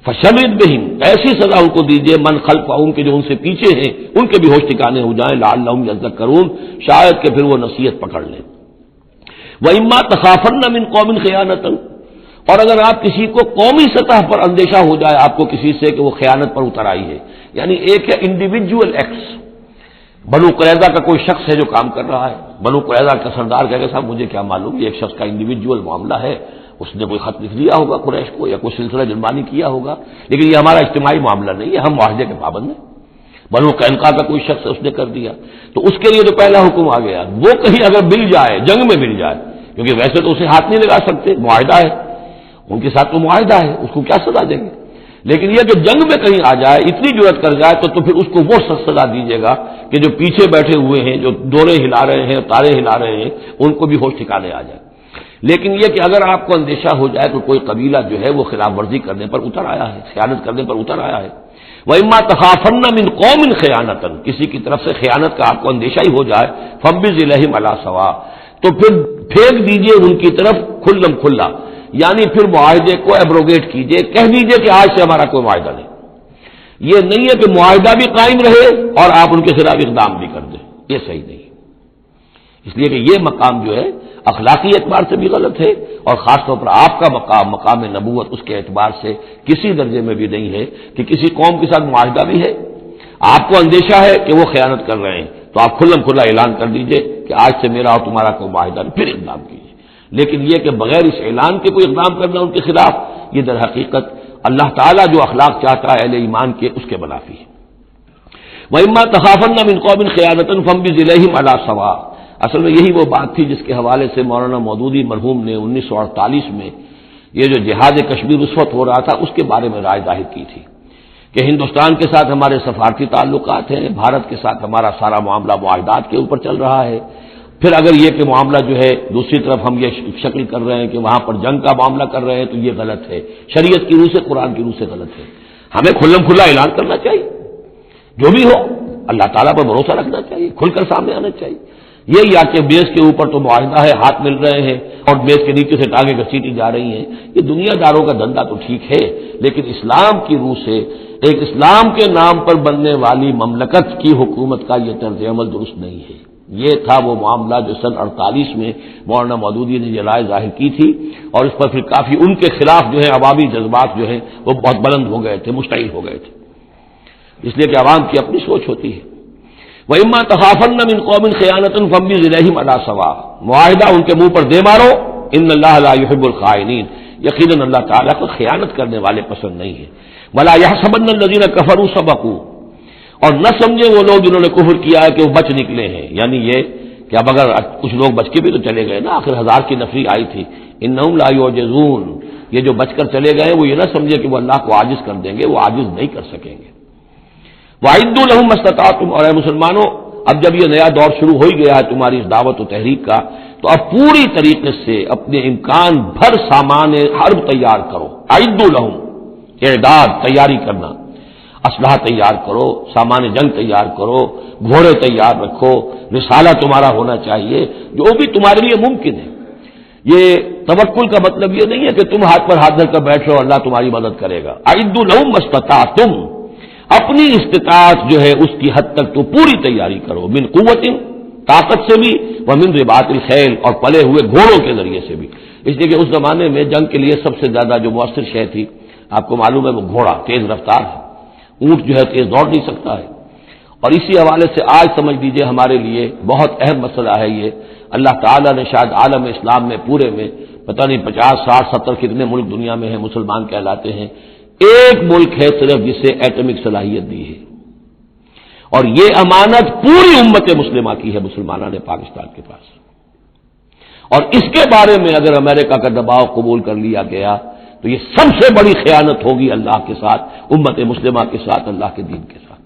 فشمد بہم، ایسی سزا ان کو دیجیے من خلفہم کے جو ان سے پیچھے ہیں ان کے بھی ہوش ٹھکانے ہو جائیں، لعلہم یذکرون، شاید کہ پھر وہ نصیحت پکڑ لیں۔ وَإِمَّا تَخَافَنَّ مِنْ قَوْمٍ خِيَانَةً، اور اگر آپ کسی کو قومی سطح پر اندیشہ ہو جائے آپ کو کسی سے کہ وہ خیانت پر اتر آئی ہے، یعنی ایک ہے انڈیویجول ایکٹس، بنو قریظہ کا کوئی شخص ہے جو کام کر رہا ہے، بنو قریظہ کا سردار کہے گا صاحب مجھے کیا معلوم، یہ ایک شخص کا انڈیویجول معاملہ ہے، اس نے کوئی خط لکھ دیا ہوگا قریش کو یا کوئی سلسلہ جرمانی کیا ہوگا، لیکن یہ ہمارا اجتماعی معاملہ نہیں ہے، ہم معاہدے کے پابند ہیں۔ بنو قینقاع کا کوئی شخص ہے اس نے کر دیا، تو اس کے لیے تو پہلا حکم آ گیا، وہ کہیں اگر مل جائے، جنگ میں مل جائے، کیونکہ ویسے تو اسے ہاتھ نہیں لگا سکتے، معاہدہ ہے ان کے ساتھ، تو معاہدہ ہے، اس کو کیا سزا دیں گے، لیکن یہ کہ جنگ میں کہیں آ جائے، اتنی جرأت کر جائے تو پھر اس کو وہ سزا دیجیے گا کہ جو پیچھے بیٹھے ہوئے ہیں، جو ڈورے ہلا رہے ہیں، تارے ہلا رہے ہیں، ان کو بھی ہوش ٹھکانے آ جائے۔ لیکن یہ کہ اگر آپ کو اندیشہ ہو جائے کہ کوئی قبیلہ جو ہے وہ خلاف ورزی کرنے پر اتر آیا ہے، خیانت کرنے پر اتر آیا ہے، وَإِمَّا تَخَافَنَّ مِنْ قَوْمٍ خِيَانَةً، کسی کی طرف سے خیانت کا آپ کو اندیشہ ہی ہو جائے، فَانبِذْ إِلَيْهِمْ عَلَىٰ سَوَاءٍ، تو پھر پھینک دیجئے ان کی طرف کھلم کھلا، یعنی پھر معاہدے کو ایبروگیٹ کیجئے، کہہ دیجئے کہ آج سے ہمارا کوئی معاہدہ نہیں۔ یہ نہیں ہے کہ معاہدہ بھی قائم رہے اور آپ ان کے خلاف اقدام بھی کر دیں، یہ صحیح نہیں، اس لیے کہ یہ مقام جو ہے اخلاقی اعتبار سے بھی غلط ہے، اور خاص طور پر آپ کا مقام، مقام نبوت، اس کے اعتبار سے کسی درجے میں بھی نہیں ہے کہ کسی قوم کے ساتھ معاہدہ بھی ہے، آپ کو اندیشہ ہے کہ وہ خیانت کر رہے ہیں تو آپ کھلم کھلا اعلان کر دیجئے کہ آج سے میرا اور تمہارا کوئی معاہدہ نہیں، پھر اقدام کیجیے۔ لیکن یہ کہ بغیر اس اعلان کے کوئی اقدام کرنا ان کے خلاف، یہ در حقیقت اللہ تعالیٰ جو اخلاق چاہتا ہے اہل ایمان کے، اس کے منافی ہے۔ وَإِمَّا تَخَافَنَّ مِنْ قَوْمٍ خِيَانَةً فَانبِذْ إِلَيْهِمْ عَلَىٰ سَوَاءٍ، اصل میں یہی وہ بات تھی جس کے حوالے سے مولانا مودودی مرحوم نے 1948 میں یہ جو جہاد کشمیر اس وقت ہو رہا تھا اس کے بارے میں رائے ظاہر کی تھی کہ ہندوستان کے ساتھ ہمارے سفارتی تعلقات ہیں، بھارت کے ساتھ ہمارا سارا معاملہ معاہدات کے اوپر چل رہا ہے، پھر اگر یہ کہ معاملہ جو ہے دوسری طرف ہم یہ شکل کر رہے ہیں کہ وہاں پر جنگ کا معاملہ کر رہے ہیں تو یہ غلط ہے، شریعت کی روح سے، قرآن کی روح سے غلط ہے، ہمیں کھلم کھلا اعلان کرنا چاہیے، جو بھی ہو اللہ تعالیٰ پر بھروسہ رکھنا چاہیے، کھل کر سامنے آنا چاہیے۔ یہ یا کہ میز کے اوپر تو معاہدہ ہے، ہاتھ مل رہے ہیں اور میز کے نیچے سے ٹانگیں گھسیٹی جا رہی ہیں، یہ دنیا داروں کا دھندا تو ٹھیک ہے، لیکن اسلام کی روح سے ایک اسلام کے نام پر بننے والی مملکت کی حکومت کا یہ طرز عمل درست نہیں ہے۔ یہ تھا وہ معاملہ جو سن 48 میں مولانا مودودی نے یہ رائے ظاہر کی تھی، اور اس پر پھر کافی ان کے خلاف جو ہے عوامی جذبات جو ہیں وہ بہت بلند ہو گئے تھے، مشتعل ہو گئے تھے، اس لیے کہ عوام کی اپنی سوچ ہوتی ہے۔ وَإِمَّا تَخَافَنَّ مِنْ قَوْمٍ خِيَانَةً فَانبِذْ إِلَيْهِمْ عَلَىٰ سَوَاءٍ، معاہدہ ان کے منہ پر دے مارو، ان اللہ لا يحب الخائنین، یقیناً اللہ تعالیٰ کو خیانت کرنے والے پسند نہیں ہے۔ وَلَا يَحْسَبَنَّ الَّذِينَ كَفَرُوا سَبَقُوا، اور نہ سمجھے وہ لوگ جنہوں نے کفر کیا ہے کہ وہ بچ نکلے ہیں، یعنی یہ کہ اب اگر کچھ لوگ بچ کے بھی تو چلے گئے نا، آخر 1000 کی نفری آئی تھی، انہم لا یعجزون، یہ جو بچ کر چلے گئے وہ یہ نہ سمجھے کہ وہ اللہ کو عاجز کر دیں گے، وہ عاجز نہیں کر سکیں گے۔ وَأَعِدُّوا لَهُم مَّا اسْتَطَعْتُمْ، اور اے مسلمانوں اب جب یہ نیا دور شروع ہو ہی گیا ہے تمہاری اس دعوت و تحریک کا، تو اب پوری طریقے سے اپنے امکان بھر سامان حرب تیار کرو۔ اعدوا لہم، اعداد تیاری کرنا، اسلحہ تیار کرو، سامان جنگ تیار کرو، گھوڑے تیار رکھو، رسالہ تمہارا ہونا چاہیے، جو بھی تمہارے لیے ممکن ہے۔ یہ توکل کا مطلب یہ نہیں ہے کہ تم ہاتھ پر ہاتھ دھر کر بیٹھ رہو اللہ تمہاری مدد کرے گا۔ اعدوا لہم ما استطعتم، اپنی استطاعت جو ہے اس کی حد تک تو پوری تیاری کرو، من قوت، طاقت سے بھی، ومن رباط الخیل، اور پلے ہوئے گھوڑوں کے ذریعے سے بھی، اس لیے کہ اس زمانے میں جنگ کے لیے سب سے زیادہ جو مؤثر شے تھی آپ کو معلوم ہے وہ گھوڑا، تیز رفتار ہے، اونٹ جو ہے تیز دوڑ نہیں سکتا ہے، اور اسی حوالے سے آج سمجھ لیجیے ہمارے لیے بہت اہم مسئلہ ہے یہ، اللہ تعالیٰ نے شاید عالم اسلام میں پورے میں پتہ نہیں 50 60 70 کتنے ملک دنیا میں ہیں مسلمان کہلاتے ہیں، ایک ملک ہے صرف جسے ایٹمک صلاحیت دی ہے، اور یہ امانت پوری امت مسلمہ کی ہے، مسلمانوں نے پاکستان کے پاس، اور اس کے بارے میں اگر امریکہ کا دباؤ قبول کر لیا گیا تو یہ سب سے بڑی خیانت ہوگی اللہ کے ساتھ، امت مسلمہ کے ساتھ، اللہ کے دین کے ساتھ۔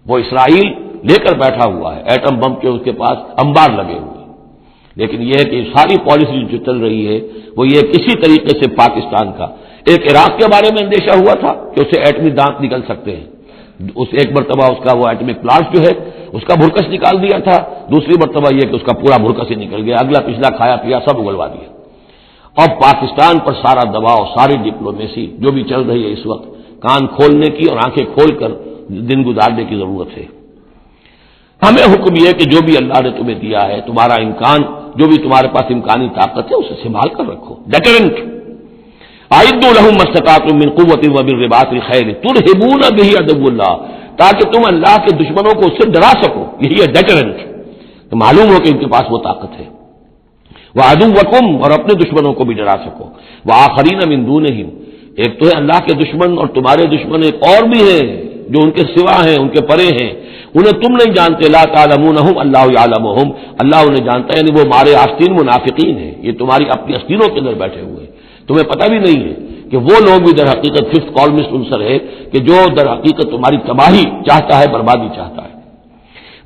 وہ اسرائیل لے کر بیٹھا ہوا ہے ایٹم بم کے، اس کے پاس انبار لگے ہوئے، لیکن یہ ہے کہ ساری پالیسی جو چل رہی ہے وہ یہ کسی طریقے سے پاکستان کا، ایک عراق کے بارے میں اندیشہ ہوا تھا کہ اسے ایٹمی دانت نکل سکتے ہیں، اس ایک مرتبہ اس کا وہ ایٹمک پلانٹ جو ہے اس کا بھرکس نکال دیا تھا، دوسری مرتبہ یہ کہ اس کا پورا بھرکس ہی نکل گیا، اگلا پچھلا کھایا پیا سب اگلوا دیا۔ اور پاکستان پر سارا دباؤ، ساری ڈپلومیسی جو بھی چل رہی ہے اس وقت، کان کھولنے کی اور آنکھیں کھول کر دن گزارنے کی ضرورت ہے۔ ہمیں حکم یہ ہے کہ جو بھی اللہ نے تمہیں دیا ہے، تمہارا امکان، جو بھی تمہارے پاس امکانی طاقت ہے، اسے سنبھال کر رکھو، ڈیٹرنٹ۔ اعدوا لهم ما استطعتم من قوة وبالرباط الخيل ترهبون به عدو اللہ، تاکہ تم اللہ کے دشمنوں کو اس سے ڈرا سکو، یہی ہے ڈیٹرنٹ، تو معلوم ہو کہ ان کے پاس وہ طاقت ہے۔ وعدوکم، اور اپنے دشمنوں کو بھی ڈرا سکو، وآخرین من دونہم، ایک تو ہے اللہ کے دشمن اور تمہارے دشمن ایک اور بھی ہیں جو ان کے سوا ہیں، ان کے پرے ہیں، انہیں تم نہیں جانتے، لا تعلمونہم اللہ یعلمہم، اللہ انہیں جانتا ہے، یعنی وہ مارے آستین منافقین ہیں، یہ تمہاری اپنی آستینوں کے اندر بیٹھے ہوئے ہیں، تمہیں پتہ بھی نہیں ہے کہ وہ لوگ بھی در حقیقت ففتھ کالمسٹ عنصر ہے کہ جو در حقیقت تمہاری تباہی چاہتا ہے، بربادی چاہتا ہے۔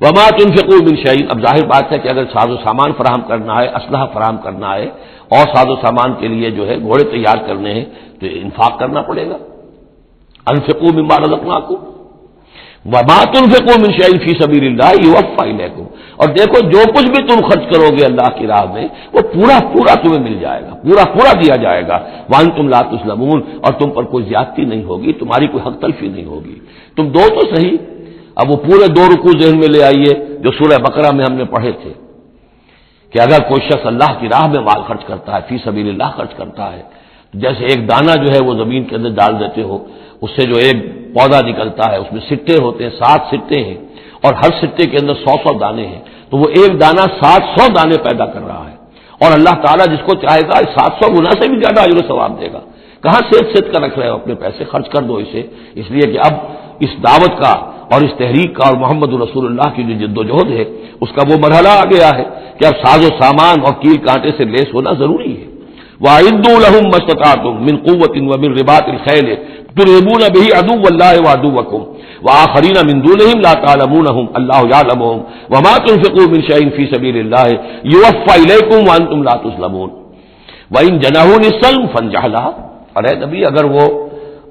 وما تنفقوا من شیء، اب ظاہر بات ہے کہ اگر ساز و سامان فراہم کرنا ہے، اسلحہ فراہم کرنا ہے، اور ساز و سامان کے لیے جو ہے گھوڑے تیار کرنے ہیں، تو انفاق کرنا پڑے گا۔ انفقوا مما رزقناکم وما تنفقوا من شیء فی سبیل اللہ یوفی الیکم، اور دیکھو جو کچھ بھی تم خرچ کرو گے اللہ کی راہ میں، وہ پورا پورا تمہیں مل جائے گا، پورا پورا دیا جائے گا، وانتم لا تظلمون، اور تم پر کوئی زیادتی نہیں ہوگی، تمہاری کوئی حق تلفی نہیں ہوگی۔ تم دو تو صحیح، اب وہ پورے دو رکوع ذہن میں لے آئیے جو سورہ بقرہ میں ہم نے پڑھے تھے کہ اگر کوئی شخص اللہ کی راہ میں مال خرچ کرتا ہے، فی سبیل اللہ خرچ کرتا ہے، جیسے ایک دانہ جو ہے وہ زمین کے اندر ڈال دیتے ہو، اس سے جو ایک پودا نکلتا ہے، اس میں سٹے ہوتے ہیں، 7 سٹے ہیں، اور ہر سٹے کے اندر 100 دانے ہیں، تو وہ ایک دانہ 700 دانے پیدا کر رہا ہے، اور اللہ تعالیٰ جس کو چاہے گا 700 گنا سے بھی زیادہ اجر و ثواب دے گا۔ کہاں سیت کر رکھ رہے ہو اپنے پیسے، خرچ کر دو اسے، اس لیے کہ اب اس دعوت کا اور اس تحریک کا اور محمد رسول اللہ کی جو جد و جہد ہے اس کا وہ مرحلہ آ گیا ہے کہ اب ساز و سامان اور کیل کانٹے سے لیس ہونا ضروری ہے۔ وَأَعِدُّوا لَهُم مَّا اسْتَطَعْتُم مِّن قُوَّةٍ وَمِن رِّبَاطِ الْخَيْلِ تُرْهِبُونَ بِهِ عَدُوَّ اللَّهِ وَعَدُوَّكُمْ وَآخَرِينَ مِن دُونِهِمْ لَا تَعْلَمُونَهُمْ اللَّهُ يَعْلَمُهُمْ وَمَا تُنفِقُوا مِن شَيْءٍ فِي سَبِيلِ اللَّهِ يُوَفَّى إِلَيْكُمْ وَأَنتُمْ لَا تُظْلَمُونَ وَإِن جَنَحُوا لِلسَّلْمِ فَانجَحْ لَهَا، اور اے نبی اگر وہ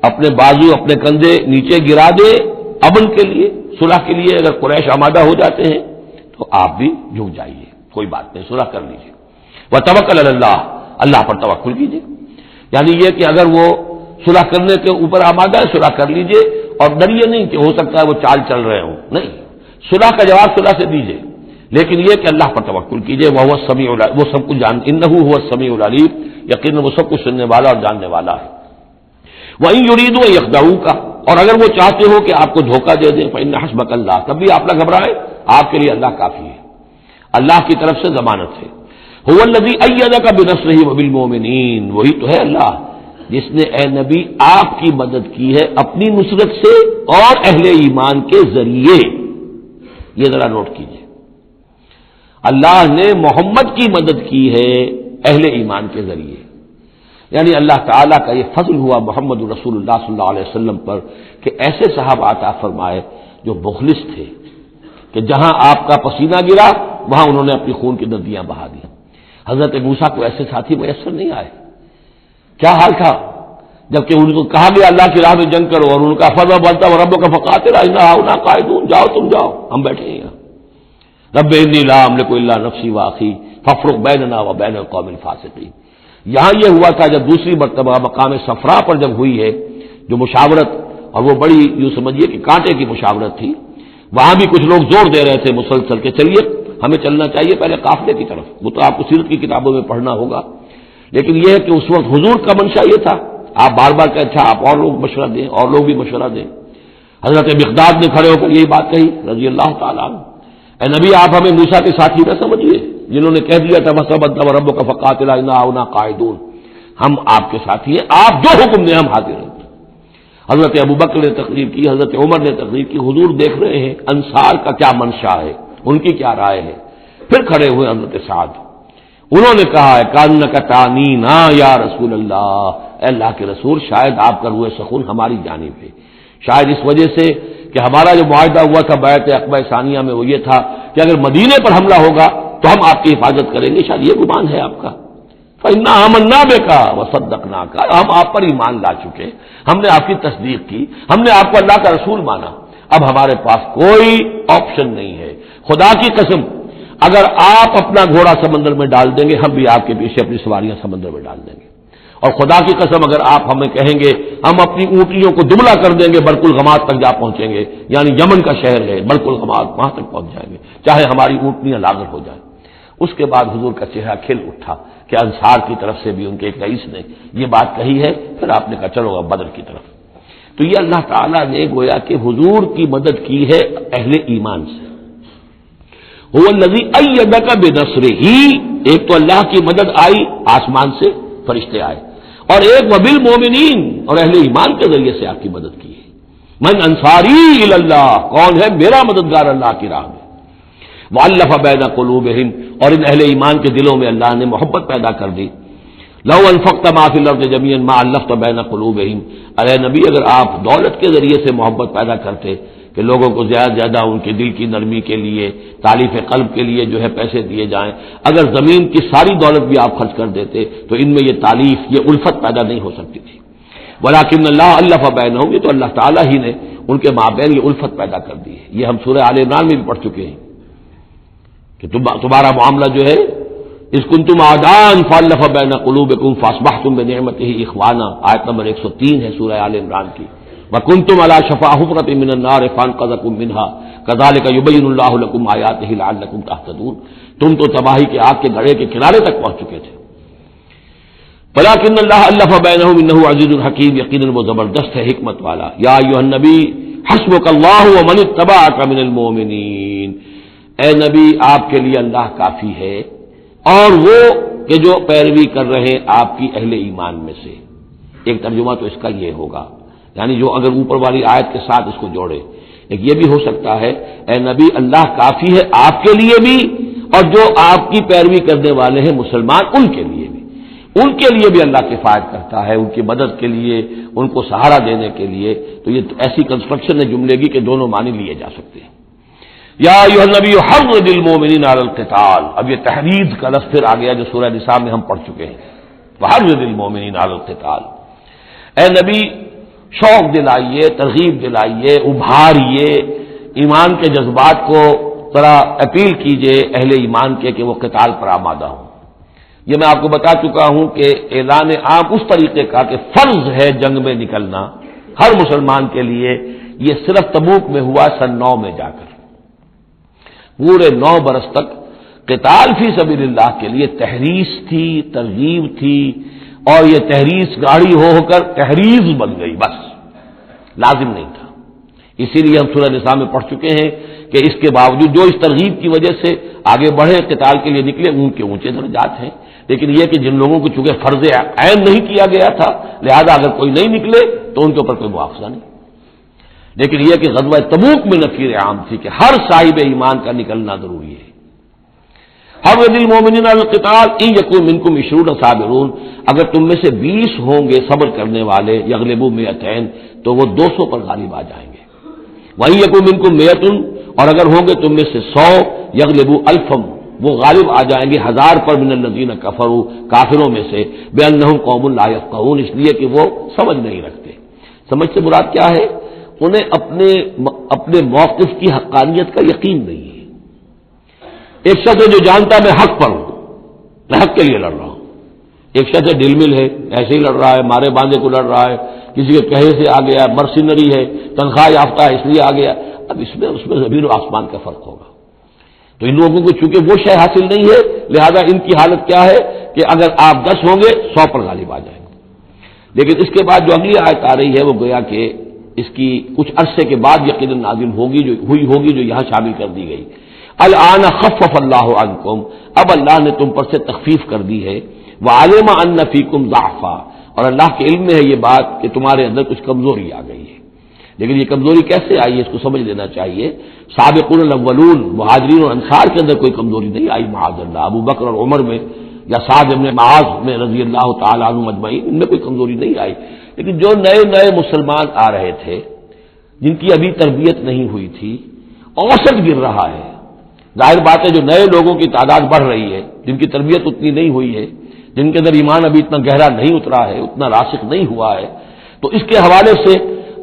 اپنے بازو اپنے کندھے نیچے گرا دے امن کے لیے، صلح کے لیے، اگر قریش آمادہ ہو جاتے ہیں تو آپ بھی جھک جائیے، کوئی بات نہیں، صلح کر لیجیے۔ وَتَوَکَّلْ عَلَى اللَّهِ، اللہ پر توکل کیجیے، یعنی یہ کہ اگر وہ صلح کرنے کے اوپر آمادہ ہے صلح کر لیجیے، اور ڈریے نہیں کہ ہو سکتا ہے وہ چال چل رہے ہوں، نہیں، صلح کا جواب صلح سے دیجیے، لیکن یہ کہ اللہ پر توکل کیجیے، وہ السمیع العلیم، وہ سب کچھ انہ هو السمیع العلیم، یقیناً وہ سب کچھ سننے والا اور جاننے والا ہے۔ وَإِن يُرِيدُوا أَن يَخْدَعُوكَ، اور اگر وہ چاہتے ہو کہ آپ کو دھوکہ دے دیں، فَإِنَّ حَسْبَكَ اللَّهُ، تب بھی آپ نہ گھبرائیں، آپ کے لیے اللہ کافی ہے، اللہ کی طرف سے ضمانت ہے۔ هُوَ الَّذِي أَيَّدَكَ بِنَصْرِهِ وَبِالْمُؤْمِنِينَ، وہی تو ہے اللہ جس نے اے نبی آپ کی مدد کی ہے اپنی نصرت سے اور اہل ایمان کے ذریعے۔ یہ ذرا نوٹ کیجیے، اللہ نے محمد کی مدد کی ہے اہل ایمان کے ذریعے، یعنی اللہ تعالیٰ کا یہ فضل ہوا محمد رسول اللہ صلی اللہ علیہ وسلم پر کہ ایسے صحابہ عطا فرمائے جو مخلص تھے کہ جہاں آپ کا پسینہ گرا وہاں انہوں نے اپنی خون کی ندیاں بہا دی۔ حضرت موسیٰ کو ایسے ساتھی میسر نہیں آئے، کیا حال تھا جبکہ ان کو کہا گیا اللہ کی راہ میں جنگ کرو، اور ان کا فضا بولتا وہ رب کا فقاتل انا ہؤلاء قاعدون، جاؤ تم جاؤ، ہم بیٹھے ہیں یہاں۔ رب انی لا املک الا نفسی واخی فافرق بیننا وبین القوم الفاسقین۔ یہاں یہ ہوا تھا جب دوسری مرتبہ مقام صفرا پر جب ہوئی ہے جو مشاورت، اور وہ بڑی یوں سمجھیے کہ کانٹے کی مشاورت تھی، وہاں بھی کچھ لوگ زور دے رہے تھے مسلسل کہ چلیے ہمیں چلنا چاہیے پہلے قافلے کی طرف، وہ تو آپ کو سیرت کی کتابوں میں پڑھنا ہوگا، لیکن یہ ہے کہ اس وقت حضور کا منشا یہ تھا، آپ بار بار کہ اچھا آپ اور لوگ مشورہ دیں، اور لوگ بھی مشورہ دیں۔ حضرت مقداد نے کھڑے ہو کر یہی بات کہی رضی اللہ تعالیٰ عنہ، اے نبی آپ ہمیں موسیٰ کے ساتھی نہ سمجھیے جنہوں نے کہہ دیا تھا فَثَبَتْنَا وَرَبُّكَ فَقَاتِلْ إِنَّا هُنَا قَاعِدُونَ، ہم آپ کے ساتھی ہیں، آپ جو حکم دیں ہم حاضر ہیں۔ حضرت ابوبکر نے تقریر کی، حضرت عمر نے تقریر کی، حضور دیکھ رہے ہیں انصار کا کیا منشا ہے، ان کی کیا رائے ہے۔ پھر کھڑے ہوئے حضرت سعد، انہوں نے کہا ہے کانک تعنینا یا رسول اللہ، اے اللہ کے رسول شاید آپ کا روح سخن ہماری جانب ہے، شاید اس وجہ سے کہ ہمارا جو معاہدہ ہوا تھا بیعت عقبہ ثانیہ میں وہ یہ تھا کہ اگر مدینے پر حملہ ہوگا تو ہم آپ کی حفاظت کریں گے، شاید یہ گمان ہے آپ کا۔ فإنا آمنا بک وصدقناک، ہم آپ پر ایمان لا چکے، ہم نے آپ کی تصدیق کی، ہم نے آپ کو اللہ کا رسول مانا، اب ہمارے پاس کوئی آپشن نہیں ہے۔ خدا کی قسم اگر آپ اپنا گھوڑا سمندر میں ڈال دیں گے ہم بھی آپ کے پیچھے اپنی سواریاں سمندر میں ڈال دیں گے، اور خدا کی قسم اگر آپ ہمیں کہیں گے ہم اپنی اونٹنیوں کو دبلا کر دیں گے، برق الغماد تک جا پہنچیں گے، یعنی یمن کا شہر ہے برق الغماد، وہاں تک پہنچ جائیں گے چاہے ہماری اونٹنیاں لاغر ہو جائیں۔ اس کے بعد حضور کا چہرہ کھل اٹھا کہ انصار کی طرف سے بھی ان کے ایک رئیس نے یہ بات کہی ہے، پھر آپ نے کہا چلو اب بدر کی طرف۔ تو یہ اللہ تعالیٰ نے گویا کہ حضور کی مدد کی ہے اہل ایمان سے۔ هو الذی ایدک بنصرہ، ایک تو اللہ کی مدد آئی آسمان سے، فرشتے آئے، اور ایک وبالمؤمنین، اور اہل ایمان کے ذریعے سے آپ کی مدد کی ہے۔ من انصاری الی اللہ، کون ہے میرا مددگار اللہ کی راہ میں؟ وَأَلَّفَ بَيْنَ قُلُوبِهِمْ، اور ان اہل ایمان کے دلوں میں اللہ نے محبت پیدا کر دی۔ لَوْ أَنفَقْتَ مَا فِي الْأَرْضِ جَمِيعًا مَا أَلَّفْتَ بَيْنَ قُلُوبِهِمْ، ارے نبی اگر آپ دولت کے ذریعے سے محبت پیدا کرتے کہ لوگوں کو زیادہ سے زیادہ ان کے دل کی نرمی کے لیے، تالیف قلب کے لیے جو ہے پیسے دیے جائیں، اگر زمین کی ساری دولت بھی آپ خرچ کر دیتے تو ان میں یہ تالیف، یہ الفت پیدا نہیں ہو سکتی تھی۔ وَلَٰكِنَّ اللَّهَ أَلَّفَ بَيْنَهُمْ، یہ تو اللہ تعالیٰ ہی نے ان کے مابین یہ الفت پیدا کر دی ہے۔ یہ ہم سورہ آل عمران میں بھی پڑھ چکے ہیں کہ تمہارا معاملہ جو ہے اذ کنتم اعداء فالف بین قلوبکم فاصبحتم بنعمتہ اخوانا، آیت نمبر 103 ہے سورہ آل عمران کی۔ وکنتم علی شفا حفرۃ من النار فانقذکم منها کذالک یبین اللہ لکم آیاتہ لعلکم تہتدون، تم تو تباہی کے آگ کے گڑھے کے کنارے تک پہنچ چکے تھے۔ ولکن اللہ الف بینہم انہ عزیز حکیم، یقیناً وہ زبردست ہے حکمت والا۔ یا ایھا النبی حسبک اللہ ومن اتبعک من المؤمنین، اے نبی آپ کے لیے اللہ کافی ہے اور وہ کہ جو پیروی کر رہے ہیں آپ کی اہل ایمان میں سے۔ ایک ترجمہ تو اس کا یہ ہوگا، یعنی جو اگر اوپر والی آیت کے ساتھ اس کو جوڑے، ایک یہ بھی ہو سکتا ہے اے نبی اللہ کافی ہے آپ کے لیے بھی، اور جو آپ کی پیروی کرنے والے ہیں مسلمان ان کے لیے بھی، ان کے لیے بھی اللہ کفایت کرتا ہے، ان کی مدد کے لیے، ان کو سہارا دینے کے لیے۔ تو یہ ایسی کنسٹرکشن ہے جملے کی کہ دونوں معنی لیے جا سکتے ہیں۔ یا ایھا النبی حرض المؤمنین علی القتال، اب یہ تحرید کا لفظ پھر آ گیا جو سورہ نساء میں ہم پڑھ چکے ہیں۔ وحرض المؤمنین علی القتال، اے نبی شوق دلائیے، ترغیب دلائیے، ابھاریے، ایمان کے جذبات کو ذرا اپیل کیجیے اہل ایمان کے کہ وہ قتال پر آمادہ ہوں۔ یہ میں آپ کو بتا چکا ہوں کہ اعلان عام اس طریقے کا کہ فرض ہے جنگ میں نکلنا ہر مسلمان کے لیے، یہ صرف تبوک میں ہوا سن 9 میں جا کر۔ پورے 9 برس تک قتال فی سبیل اللہ کے لیے تحریض تھی، ترغیب تھی، اور یہ تحریض گاڑی ہو کر تحریض بن گئی، بس لازم نہیں تھا۔ اسی لیے ہم سورہ نساء میں پڑھ چکے ہیں کہ اس کے باوجود جو اس ترغیب کی وجہ سے آگے بڑھے قتال کے لیے نکلے ان کے اونچے درجات ہیں، لیکن یہ کہ جن لوگوں کو چونکہ فرض عین نہیں کیا گیا تھا لہذا اگر کوئی نہیں نکلے تو ان کے اوپر کوئی مواخذہ نہیں۔ لیکن یہ کہ غزوہ تبوک میں نفیر عام تھی کہ ہر صاحب ایمان کا نکلنا ضروری ہے۔ حرض المؤمنین علی القتال ان یکن منکم 20 صابرون، اگر تم میں سے 20 ہوں گے صبر کرنے والے، یغلبوا 200 تو وہ 200 پر غالب آ جائیں گے۔ وَإِن یکن منکم 100، اور اگر ہوں گے تم میں سے 100، یغلبوا 1000، وہ غالب آ جائیں گے 1000 پر، من الذین کفروا، کافروں میں سے، بأنہم قوم لا یفقہون، اس لیے کہ وہ سمجھ نہیں رکھتے۔ سمجھ سے مراد کیا ہے؟ انہیں اپنے موقف کی حقانیت کا یقین نہیں ہے۔ ایک شخص ہے جو جانتا میں حق پر ہوں، میں حق کے لیے لڑ رہا ہوں، ایک شخص ہے ڈل مل ہے، ایسے ہی لڑ رہا ہے، مارے باندھے کو لڑ رہا ہے، کسی کے کہے سے آ گیا، مرسنری ہے، تنخواہ یافتہ ہے اس لیے آ گیا۔ اب اس میں زمین و آسمان کا فرق ہوگا۔ تو ان لوگوں کو چونکہ وہ شے حاصل نہیں ہے لہذا ان کی حالت کیا ہے کہ اگر آپ 10 ہوں گے 100 پر غالب آ جائیں گے۔ لیکن اس کے بعد جو اگلی آیت آ رہی ہے وہ گویا کہ اس کی کچھ عرصے کے بعد یقیناً نازل ہوگی، جو یہاں شامل کر دی گئی۔ الآن خفف اللہ عنکم، اب اللہ نے تم پر سے تخفیف کر دی ہے۔ وعلم ان فیکم ضعفا، اور اللہ کے علم میں ہے یہ بات کہ تمہارے اندر کچھ کمزوری آ گئی ہے۔ لیکن یہ کمزوری کیسے آئی ہے اس کو سمجھ لینا چاہیے۔ سابقون الاولون، مہاجرین اور انصار کے اندر کوئی کمزوری نہیں آئی معاذ اللہ، ابو بکر اور عمر میں یا سعد بن معاذ میں رضی اللہ تعالی عنہم اجمعین، ان میں کوئی کمزوری نہیں آئی۔ لیکن جو نئے مسلمان آ رہے تھے جن کی ابھی تربیت نہیں ہوئی تھی، اوسط گر رہا ہے۔ ظاہر بات ہے جو نئے لوگوں کی تعداد بڑھ رہی ہے، جن کی تربیت اتنی نہیں ہوئی ہے، جن کے اندر ایمان ابھی اتنا گہرا نہیں اترا ہے، اتنا راسخ نہیں ہوا ہے، تو اس کے حوالے سے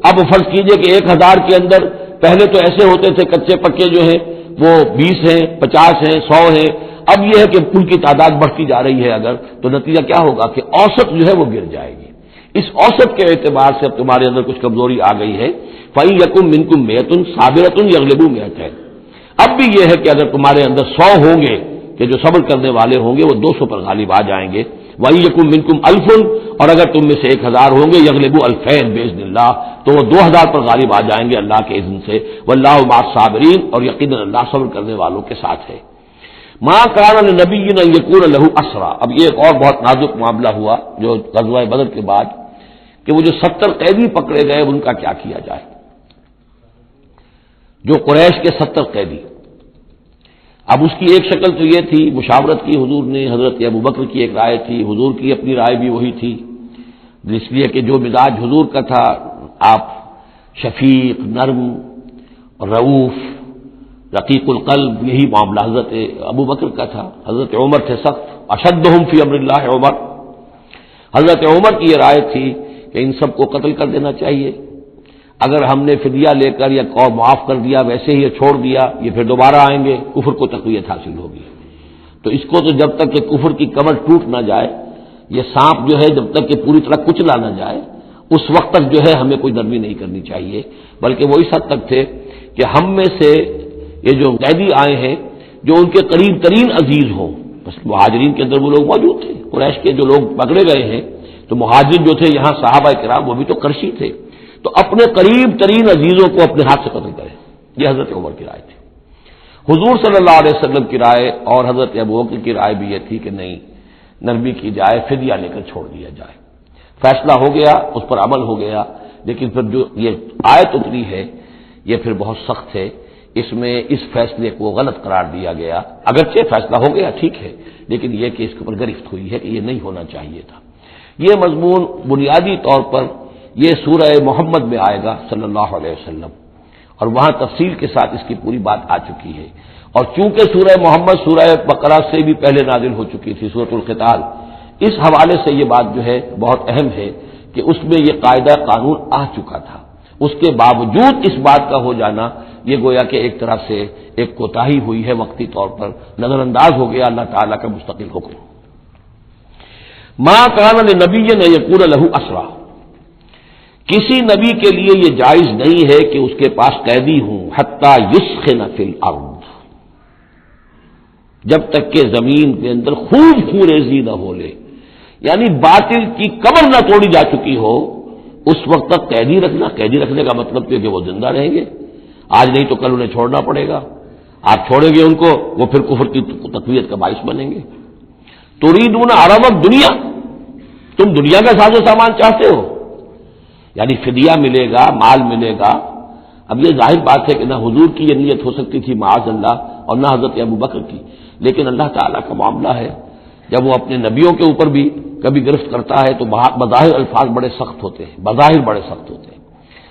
اب فرض کیجئے کہ 1000 کے اندر پہلے تو ایسے ہوتے تھے کچے پکے جو ہیں وہ 20 ہیں، 50 ہیں، 100 ہیں. اب یہ ہے کہ ان کی تعداد بڑھتی جا رہی ہے اگر، تو نتیجہ کیا ہوگا کہ اوسط جو ہے وہ گر جائے گی. اس اوسط کے اعتبار سے اب تمہارے اندر کچھ کمزوری آ گئی ہے. فَإِن يَكُن مِّنكُم مِّائَةٌ صَابِرَةٌ يَغْلِبُوا مِائَتَيْنِ. اب بھی یہ ہے کہ اگر تمہارے اندر 100 ہوں گے کہ جو صبر کرنے والے ہوں گے وہ 200 پر غالب آ جائیں گے. وَإِن يَكُن مِّنكُم أَلْفٌ، اور اگر تم میں سے 1000 ہوں گے يَغْلِبُوا أَلْفَيْنِ بِإِذْنِ اللَّهِ، تو وہ 2000 پر غالب آ جائیں گے اللہ کے اذن سے. وَاللَّهُ مَعَ الصَّابِرِينَ، اور یقیناً اللہ صبر کرنے والوں کے ساتھ ہے. ما كان لنبي ان يكون له اسرى. اب یہ ایک اور بہت نازک معاملہ ہوا جو غزوہ بدر کے بعد، کہ وہ جو 70 قیدی پکڑے گئے ان کا کیا کیا جائے. جو قریش کے 70 قیدی، اب اس کی ایک شکل تو یہ تھی، مشاورت کی حضور نے، حضرت ابوبکر کی ایک رائے تھی، حضور کی اپنی رائے بھی وہی تھی، اس لیے کہ جو مزاج حضور کا تھا، آپ شفیق، نرم اور رؤوف، رقیق القلب، یہی معاملہ حضرت ابوبکر کا تھا. حضرت عمر تھے سخت، اشدہم فی امر اللہ عمر. حضرت عمر کی یہ رائے تھی کہ ان سب کو قتل کر دینا چاہیے. اگر ہم نے فدیہ لے کر یا قوم معاف کر دیا، ویسے ہی یہ چھوڑ دیا، یہ پھر دوبارہ آئیں گے، کفر کو تقویت حاصل ہوگی. تو اس کو تو جب تک کہ کفر کی کمر ٹوٹ نہ جائے، یہ سانپ جو ہے جب تک کہ پوری طرح کچلا نہ جائے، اس وقت تک جو ہے ہمیں کوئی نرمی نہیں کرنی چاہیے. بلکہ وہ اس حد تک تھے کہ ہم میں سے یہ جو قیدی آئے ہیں جو ان کے قریب ترین عزیز ہوں، بس مہاجرین کے اندر وہ لوگ موجود تھے، قریش کے جو لوگ پکڑے گئے ہیں، تو مہاجرین جو تھے یہاں صحابہ کرام وہ بھی تو قرشی تھے، تو اپنے قریب ترین عزیزوں کو اپنے ہاتھ سے قتل کریں. یہ حضرت عمر کی رائے تھی. حضور صلی اللہ علیہ وسلم کی رائے اور حضرت ابوبکر کی رائے بھی یہ تھی کہ نہیں، نرمی کی جائے، فدیہ لے کر چھوڑ دیا جائے. فیصلہ ہو گیا، اس پر عمل ہو گیا. لیکن پھر جو یہ آیت اتری ہے یہ پھر بہت سخت ہے. اس میں اس فیصلے کو غلط قرار دیا گیا. اگرچہ فیصلہ ہو گیا ٹھیک ہے، لیکن یہ کہ اس کے اوپر گرفت ہوئی ہے کہ یہ نہیں ہونا چاہیے تھا. یہ مضمون بنیادی طور پر یہ سورہ محمد میں آئے گا صلی اللہ علیہ وسلم، اور وہاں تفصیل کے ساتھ اس کی پوری بات آ چکی ہے. اور چونکہ سورہ محمد سورہ بقرہ سے بھی پہلے نازل ہو چکی تھی، سورۃ القتال، اس حوالے سے یہ بات جو ہے بہت اہم ہے کہ اس میں یہ قاعدہ قانون آ چکا تھا. اس کے باوجود اس بات کا ہو جانا یہ گویا کہ ایک طرح سے ایک کوتاہی ہوئی ہے، وقتی طور پر نظر انداز ہو گیا اللہ تعالیٰ کا مستقل حکم. ما کان لنبی ان یکون لہ اسرا. کسی نبی کے لیے یہ جائز نہیں ہے کہ اس کے پاس قیدی ہوں، حتی یسخن فی الارض، جب تک کہ زمین کے اندر خوب خونریزی نہ ہو لے، یعنی باطل کی کمر نہ توڑی جا چکی ہو، اس وقت تک قیدی رکھنا. قیدی رکھنے کا مطلب کہ وہ زندہ رہیں گے، آج نہیں تو کل انہیں چھوڑنا پڑے گا. آپ چھوڑیں گے ان کو، وہ پھر کفر کی تقویت کا باعث بنیں گے. تريدون عرض الدنیا، تم دنیا کا ساز و سامان چاہتے ہو، یعنی فدیہ ملے گا، مال ملے گا. اب یہ ظاہر بات ہے کہ نہ حضور کی یہ نیت ہو سکتی تھی معاذ اللہ، اور نہ حضرت ابوبکر کی، لیکن اللہ تعالیٰ کا معاملہ ہے. جب وہ اپنے نبیوں کے اوپر بھی کبھی گرفت کرتا ہے تو بظاہر الفاظ بڑے سخت ہوتے ہیں، بظاہر بڑے سخت ہوتے ہیں،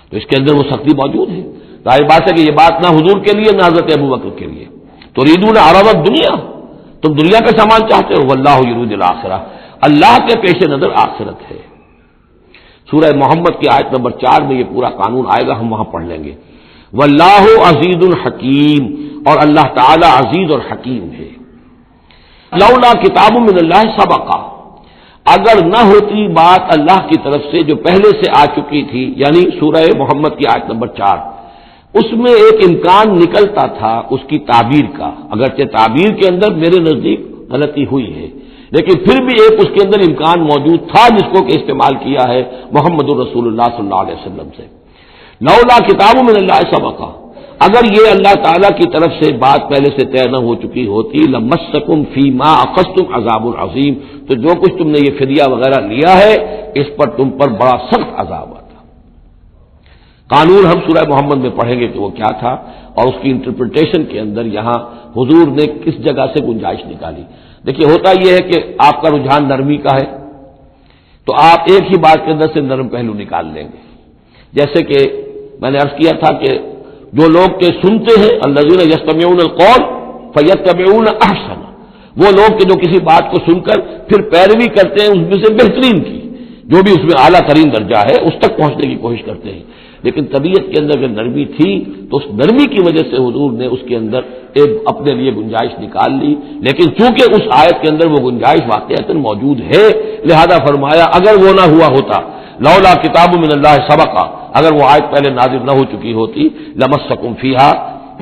تو اس کے اندر وہ سختی موجود ہے. ظاہر بات ہے کہ یہ بات نہ حضور کے لیے نہ حضرت ابوبکر کے لیے. تريدون عرض الدنیا، تم دنیا کا سامان چاہتے ہو، واللہ یرید الآخرہ، اللہ کے پیش نظر آخرت ہے. سورہ محمد کی آیت نمبر 4 میں یہ پورا قانون آئے گا، ہم وہاں پڑھ لیں گے. واللہ عزیز الحکیم، اور اللہ تعالی عزیز اور حکیم ہے. لولا کتاب من اللہ سبقا، اگر نہ ہوتی بات اللہ کی طرف سے جو پہلے سے آ چکی تھی، یعنی سورہ محمد کی آیت نمبر 4، اس میں ایک امکان نکلتا تھا اس کی تعبیر کا. اگرچہ تعبیر کے اندر میرے نزدیک غلطی ہوئی ہے، لیکن پھر بھی ایک اس کے اندر امکان موجود تھا جس کو کہ استعمال کیا ہے محمد الرسول اللہ صلی اللہ علیہ وسلم سے. لولا کتاب من اللہ سبقا، اگر یہ اللہ تعالیٰ کی طرف سے بات پہلے سے طے نہ ہو چکی ہوتی، لمسکم فیما اخذتم عذاب العظیم، تو جو کچھ تم نے یہ فدیہ وغیرہ لیا ہے اس پر تم پر بڑا سخت عذاب آتا. قانون ہم سورہ محمد میں پڑھیں گے کہ وہ کیا تھا، اور اس کی انٹرپریٹیشن کے اندر یہاں حضور نے کس جگہ سے گنجائش نکالی. دیکھیے ہوتا یہ ہے کہ آپ کا رجحان نرمی کا ہے تو آپ ایک ہی بات کے اندر سے نرم پہلو نکال لیں گے. جیسے کہ میں نے عرض کیا تھا کہ جو لوگ کے سنتے ہیں الذین یستمعون القول فیتبعون احسن، وہ لوگ کہ جو کسی بات کو سن کر پھر پیروی کرتے ہیں اس میں سے بہترین کی، جو بھی اس میں اعلیٰ ترین درجہ ہے اس تک پہنچنے کی کوشش کرتے ہیں. لیکن طبیعت کے اندر اگر نرمی تھی تو اس نرمی کی وجہ سے حضور نے اس کے اندر ایک اپنے لیے گنجائش نکال لی، لیکن چونکہ اس آیت کے اندر وہ گنجائش واقعتاً موجود ہے، لہذا فرمایا اگر وہ نہ ہوا ہوتا، لولا کتاب من اللہ سبقا، اگر وہ آیت پہلے نازل نہ ہو چکی ہوتی، لمسکم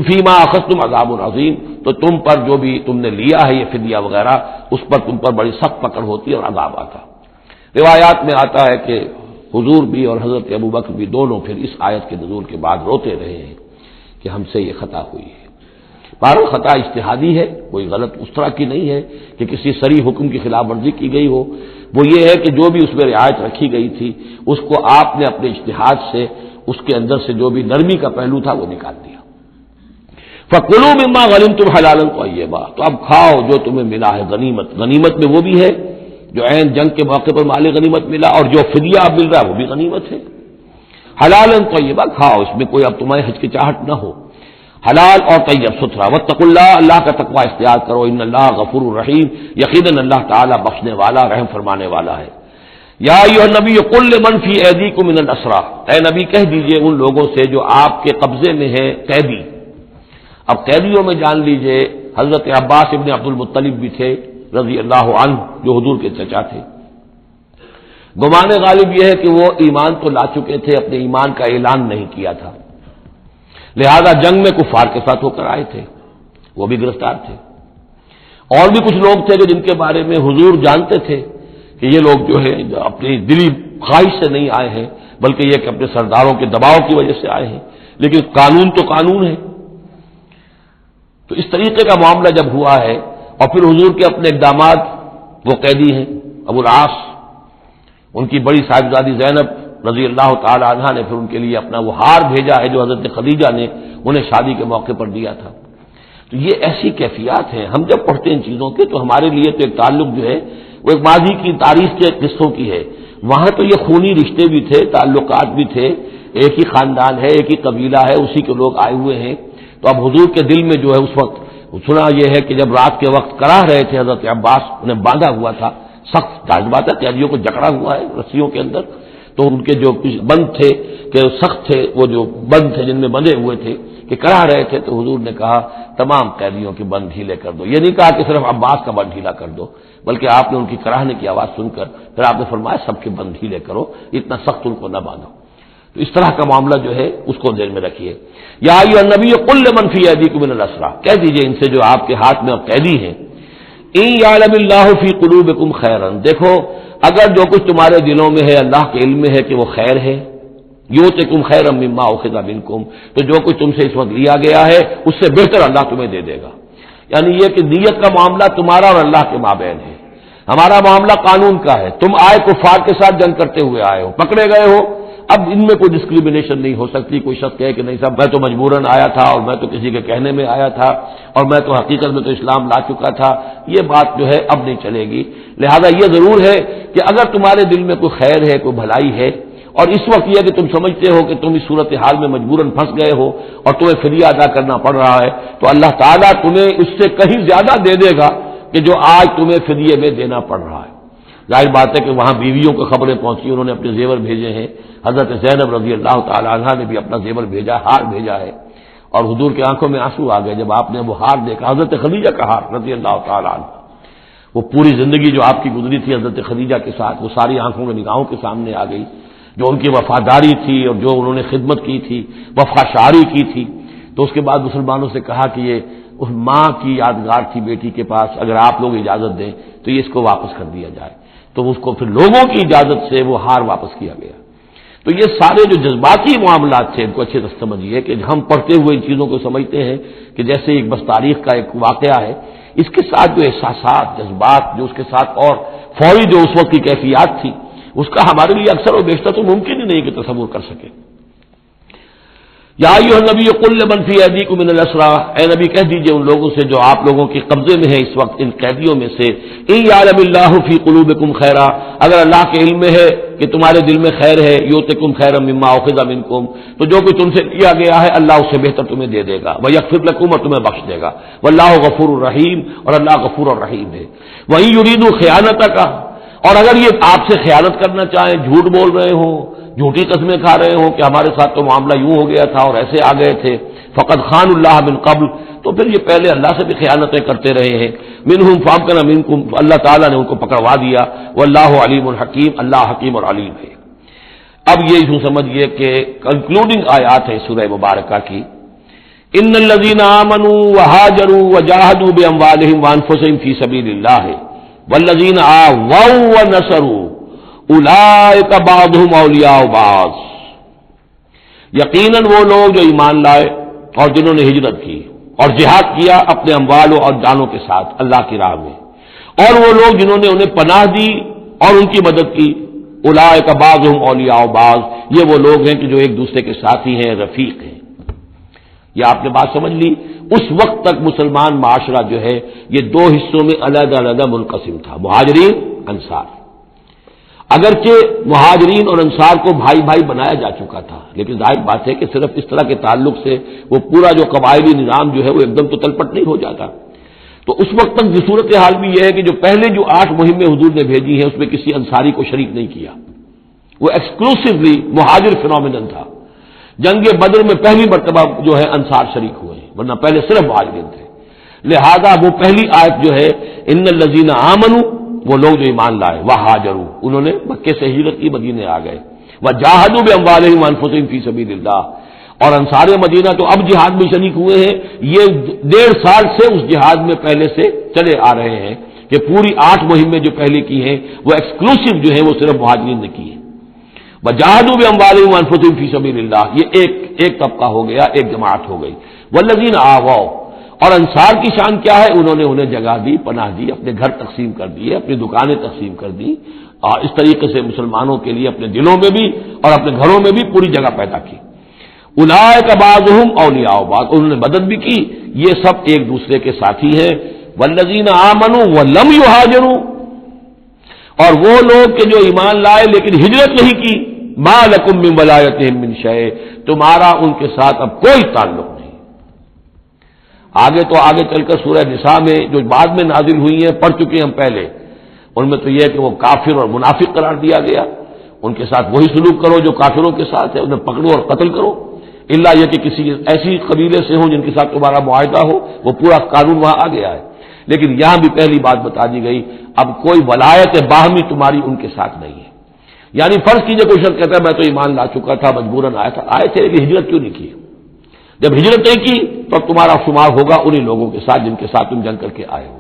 فیما اخذتم عذاب عظیم، تو تم پر جو بھی تم نے لیا ہے یہ فدیہ وغیرہ، اس پر تم پر بڑی سخت پکڑ ہوتی اور عذاب آتا۔ روایات میں آتا ہے کہ حضور بھی اور حضرت ابوبکر بھی دونوں پھر اس آیت کے نزول کے بعد روتے رہے ہیں کہ ہم سے یہ خطا ہوئی ہے۔ بہرحال خطا اجتہادی ہے، کوئی غلط اس طرح کی نہیں ہے کہ کسی صریح حکم کی خلاف ورزی کی گئی ہو، وہ یہ ہے کہ جو بھی اس میں رعایت رکھی گئی تھی اس کو آپ نے اپنے اجتہاد سے اس کے اندر سے جو بھی نرمی کا پہلو تھا وہ نکال دیا۔ فَكُلُوا مِمَّا غَنِمْتُمْ حَلَالًا طَيِّبًا، تو اب کھاؤ جو تمہیں ملا ہے غنیمت۔ غنیمت میں وہ بھی ہے جو عین جنگ کے موقع پر مال غنیمت ملا، اور جو فدیہ اب مل رہا ہے وہ بھی غنیمت ہے۔ حلالاً طیبا، کھاؤ، اس میں کوئی اب تمہیں ہچکچاہٹ نہ ہو، حلال اور طیب ستھرا۔ واتقوا اللہ، اللہ کا تقوی اختیار کرو، ان اللہ غفور الرحیم، یقیناً اللہ تعالیٰ بخشنے والا رحم فرمانے والا ہے۔ یا ایھا النبی قل لمن فی ایدیکم من الاسریٰ، اے نبی کہہ دیجئے ان لوگوں سے جو آپ کے قبضے میں ہیں قیدی۔ اب قیدیوں میں جان لیجئے حضرت عباس ابن عبد المطلب بھی تھے رضی اللہ عنہ، جو حضور کے چچا تھے۔ گمان غالب یہ ہے کہ وہ ایمان تو لا چکے تھے، اپنے ایمان کا اعلان نہیں کیا تھا، لہذا جنگ میں کفار کے ساتھ ہو کر آئے تھے، وہ بھی گرفتار تھے۔ اور بھی کچھ لوگ تھے کہ جن کے بارے میں حضور جانتے تھے کہ یہ لوگ جو ہے اپنی دلی خواہش سے نہیں آئے ہیں، بلکہ یہ کہ اپنے سرداروں کے دباؤ کی وجہ سے آئے ہیں، لیکن قانون تو قانون ہے۔ تو اس طریقے کا معاملہ جب ہوا ہے، اور پھر حضور کے اپنے اقدامات، وہ قیدی ہیں ابو العاص، ان کی بڑی صاحبزادی زینب رضی اللہ تعالی عنہا نے پھر ان کے لیے اپنا وہ ہار بھیجا ہے جو حضرت خدیجہ نے انہیں شادی کے موقع پر دیا تھا۔ تو یہ ایسی کیفیات ہیں، ہم جب پڑھتے ہیں ان چیزوں کے تو ہمارے لیے تو ایک تعلق جو ہے وہ ایک ماضی کی تاریخ کے قصوں کی ہے۔ وہاں تو یہ خونی رشتے بھی تھے، تعلقات بھی تھے، ایک ہی خاندان ہے، ایک ہی قبیلہ ہے، اسی کے لوگ آئے ہوئے ہیں۔ تو اب حضور کے دل میں جو ہے اس وقت سنا یہ ہے کہ جب رات کے وقت کراہ رہے تھے حضرت عباس، انہیں باندھا ہوا تھا، سخت جذبات ہے، قیدیوں کو جکڑا ہوا ہے رسیوں کے اندر، تو ان کے جو بند تھے کہ سخت تھے، وہ جو بند تھے جن میں بندھے ہوئے تھے کہ کراہ رہے تھے، تو حضور نے کہا تمام قیدیوں کے بند ڈھیلے کر دو۔ یہ نہیں کہا کہ صرف عباس کا بند ڈھیلا کر دو، بلکہ آپ نے ان کی کراہنے کی آواز سن کر پھر آپ نے فرمایا سب کے بند ڈھیلے کرو، اتنا سخت ان کو نہ باندھو۔ تو اس طرح کا معاملہ جو ہے اس کو ذہن میں رکھیے۔ یا ایھا النبی قل لمن فی ایدیکم من الاسریٰ، کہہ دیجئے ان سے جو آپ کے ہاتھ میں اب قیدی ہیں، ان یعلم اللہ فی قلوبکم خیرا، دیکھو اگر جو کچھ تمہارے دلوں میں ہے اللہ کے علم میں ہے کہ وہ خیر ہے، یؤتکم خیرا مما اخذ منکم، تو جو کچھ تم سے اس وقت لیا گیا ہے اس سے بہتر اللہ تمہیں دے دے گا۔ یعنی یہ کہ نیت کا معاملہ تمہارا اور اللہ کے مابین ہے، ہمارا معاملہ قانون کا ہے۔ تم آئے کفار کے ساتھ جنگ کرتے ہوئے آئے ہو، پکڑے گئے ہو، اب ان میں کوئی ڈسکریمنیشن نہیں ہو سکتی، کوئی شخص کہے کہ نہیں صاحب میں تو مجبوراً آیا تھا، اور میں تو کسی کے کہنے میں آیا تھا، اور میں تو حقیقت میں تو اسلام لا چکا تھا، یہ بات جو ہے اب نہیں چلے گی۔ لہذا یہ ضرور ہے کہ اگر تمہارے دل میں کوئی خیر ہے، کوئی بھلائی ہے، اور اس وقت یہ کہ تم سمجھتے ہو کہ تم اس صورتحال میں مجبوراً پھنس گئے ہو اور تمہیں فدیہ ادا کرنا پڑ رہا ہے، تو اللہ تعالیٰ تمہیں اس سے کہیں زیادہ دے دے گا کہ جو آج تمہیں فدیے میں دینا پڑ رہا ہے۔ ظاہر بات ہے کہ وہاں بیویوں کو خبریں پہنچی، انہوں نے اپنے زیور بھیجے ہیں، حضرت زینب رضی اللہ تعالی عنہا نے بھی اپنا زیور بھیجا، ہار بھیجا ہے، اور حضور کی آنکھوں میں آنسو آ گئے جب آپ نے وہ ہار دیکھا، حضرت خدیجہ کا ہار رضی اللہ تعالی عنہ۔ وہ پوری زندگی جو آپ کی گزری تھی حضرت خدیجہ کے ساتھ، وہ ساری آنکھوں میں نگاہوں کے سامنے آ گئی، جو ان کی وفاداری تھی اور جو انہوں نے خدمت کی تھی، وفا شعاری کی تھی۔ تو اس کے بعد مسلمانوں سے کہا کہ یہ اس ماں کی یادگار تھی بیٹی کے پاس، اگر آپ لوگ اجازت دیں تو یہ اس کو واپس کر دیا جائے، تو اس کو پھر لوگوں کی اجازت سے وہ ہار واپس کیا گیا۔ تو یہ سارے جو جذباتی معاملات تھے ان کو اچھے سے سمجھیے کہ ہم پڑھتے ہوئے ان چیزوں کو سمجھتے ہیں کہ جیسے ایک بس تاریخ کا ایک واقعہ ہے، اس کے ساتھ جو احساسات، جذبات، جو اس کے ساتھ اور فوری جو اس وقت کی کیفیات تھی، اس کا ہمارے لیے اکثر و بیشتر تو ممکن ہی نہیں کہ تصور کر سکے۔ یا ایھا النبی قل لمن فی ایدیکم من الاسریٰ، اے نبی کہہ دیجئے ان لوگوں سے جو آپ لوگوں کے قبضے میں ہیں اس وقت ان قیدیوں میں سے، ان یعلم اللہ فی قلوبکم خیرا، اگر اللہ کے علم میں ہے کہ تمہارے دل میں خیر ہے، یؤتکم خیرا مما اخذ منکم، تو جو کچھ تم سے کیا گیا ہے اللہ اس سے بہتر تمہیں دے دے گا، ویغفر لکم، اور تمہیں بخش دے گا، واللہ غفور الرحیم، اور اللہ غفور الرحیم ہے۔ وَإِن يُرِيدُوا خِيَانَتَكَ، اور اگر یہ آپ سے خیانت کرنا چاہیں، جھوٹ بول رہے ہوں، جھوٹی قسمیں کھا رہے ہوں کہ ہمارے ساتھ تو معاملہ یوں ہو گیا تھا اور ایسے آ گئے تھے، فقد خان اللہ من قبل، تو پھر یہ پہلے اللہ سے بھی خیانتیں کرتے رہے ہیں، منہم فامکن منکم، اللہ تعالیٰ نے ان کو پکڑوا دیا، واللہ علیم الحکیم، اللہ حکیم اور علیم ہے۔ اب یہ یوں سمجھیے کہ کنکلوڈنگ آیات ہے سورہ مبارکہ کی، ان الذین آمنوا وہاجروا وجاہدوا باموالہم وانفسہم فی سبیل اللہ والذین آووا ونصروا اولئک بعضهم اولیاء بعض، یقیناً وہ لوگ جو ایمان لائے اور جنہوں نے ہجرت کی اور جہاد کیا اپنے اموالوں اور جانوں کے ساتھ اللہ کی راہ میں، اور وہ لوگ جنہوں نے انہیں پناہ دی اور ان کی مدد کی، اولئک بعضهم اولیاء بعض، یہ وہ لوگ ہیں کہ جو ایک دوسرے کے ساتھی ہیں، رفیق ہیں۔ یہ آپ نے بات سمجھ لی۔ اس وقت تک مسلمان معاشرہ جو ہے یہ دو حصوں میں علیحدہ علیحدہ منقسم تھا، مہاجرین، انصار۔ اگرچہ مہاجرین اور انصار کو بھائی بھائی بنایا جا چکا تھا، لیکن ظاہر بات ہے کہ صرف اس طرح کے تعلق سے وہ پورا جو قبائلی نظام جو ہے وہ ایک دم تو تلپٹ نہیں ہو جاتا۔ تو اس وقت تک کی صورتحال بھی یہ ہے کہ جو پہلے جو 8 مہمیں حضور نے بھیجی ہیں اس میں کسی انصاری کو شریک نہیں کیا، وہ ایکسکلوسیولی مہاجر فینومینن تھا۔ جنگ بدر میں پہلی مرتبہ جو ہے انصار شریک ہوئے، ورنہ پہلے صرف مہاجرین تھے۔ لہذا وہ پہلی آیت جو ہے ان الذین آمنوا، وہ لوگ جو ایمان لائے، وہاجروا، انہوں نے مکے سے ہجرت کی، مدینے آ گئے، وجاہدوا باموالہم وانفسہم فی سبیل اللہ، اور انصار مدینہ تو اب جہاد میں شریک ہوئے ہیں، یہ 1.5 سال سے اس جہاد میں پہلے سے چلے آ رہے ہیں کہ پوری 8 مہمیں جو پہلے کی ہیں وہ ایکسکلوسیو جو ہیں وہ صرف مہاجرین نے کی ہیں۔ وجاہدوا باموالہم وانفسہم فی سبیل اللہ، یہ ایک طبقہ ہو گیا، ایک جماعت ہو گئی۔ والذین آووا، اور انصار کی شان کیا ہے؟ انہوں نے انہیں جگہ دی، پناہ دی، اپنے گھر تقسیم کر دیے، اپنی دکانیں تقسیم کر دی، اور اس طریقے سے مسلمانوں کے لیے اپنے دلوں میں بھی اور اپنے گھروں میں بھی پوری جگہ پیدا کی۔ اولئک بعضهم اولیاء بعض، انہوں نے مدد بھی کی، یہ سب ایک دوسرے کے ساتھی ہیں۔ والذین آمنوا ولم یہاجروا، اور وہ لوگ کہ جو ایمان لائے لیکن ہجرت نہیں کی، ما لکم من ولایتہم من شیء، تمہارا ان کے ساتھ اب کوئی تعلق نہیں۔ آگے چل کر سورہ نساء میں جو بعد میں نازل ہوئی ہیں، پڑھ چکے ہم پہلے، ان میں تو یہ ہے کہ وہ کافر اور منافق قرار دیا گیا، ان کے ساتھ وہی سلوک کرو جو کافروں کے ساتھ ہے، انہیں پکڑو اور قتل کرو، الا یہ کہ کسی ایسی قبیلے سے ہوں جن کے ساتھ تمہارا معاہدہ ہو، وہ پورا قانون وہاں آ گیا ہے۔ لیکن یہاں بھی پہلی بات بتا دی گئی، اب کوئی ولایت باہمی تمہاری ان کے ساتھ نہیں ہے۔ یعنی فرض کیجئے کوئی شخص کہتا ہے میں تو ایمان لا چکا تھا، مجبوراً آئے تھے لیکن ہجرت کیوں نہیں کی؟ جب ہجرت نہیں کی تو اب تمہارا شمار ہوگا انہی لوگوں کے ساتھ جن کے ساتھ تم جنگ کر کے آئے ہو۔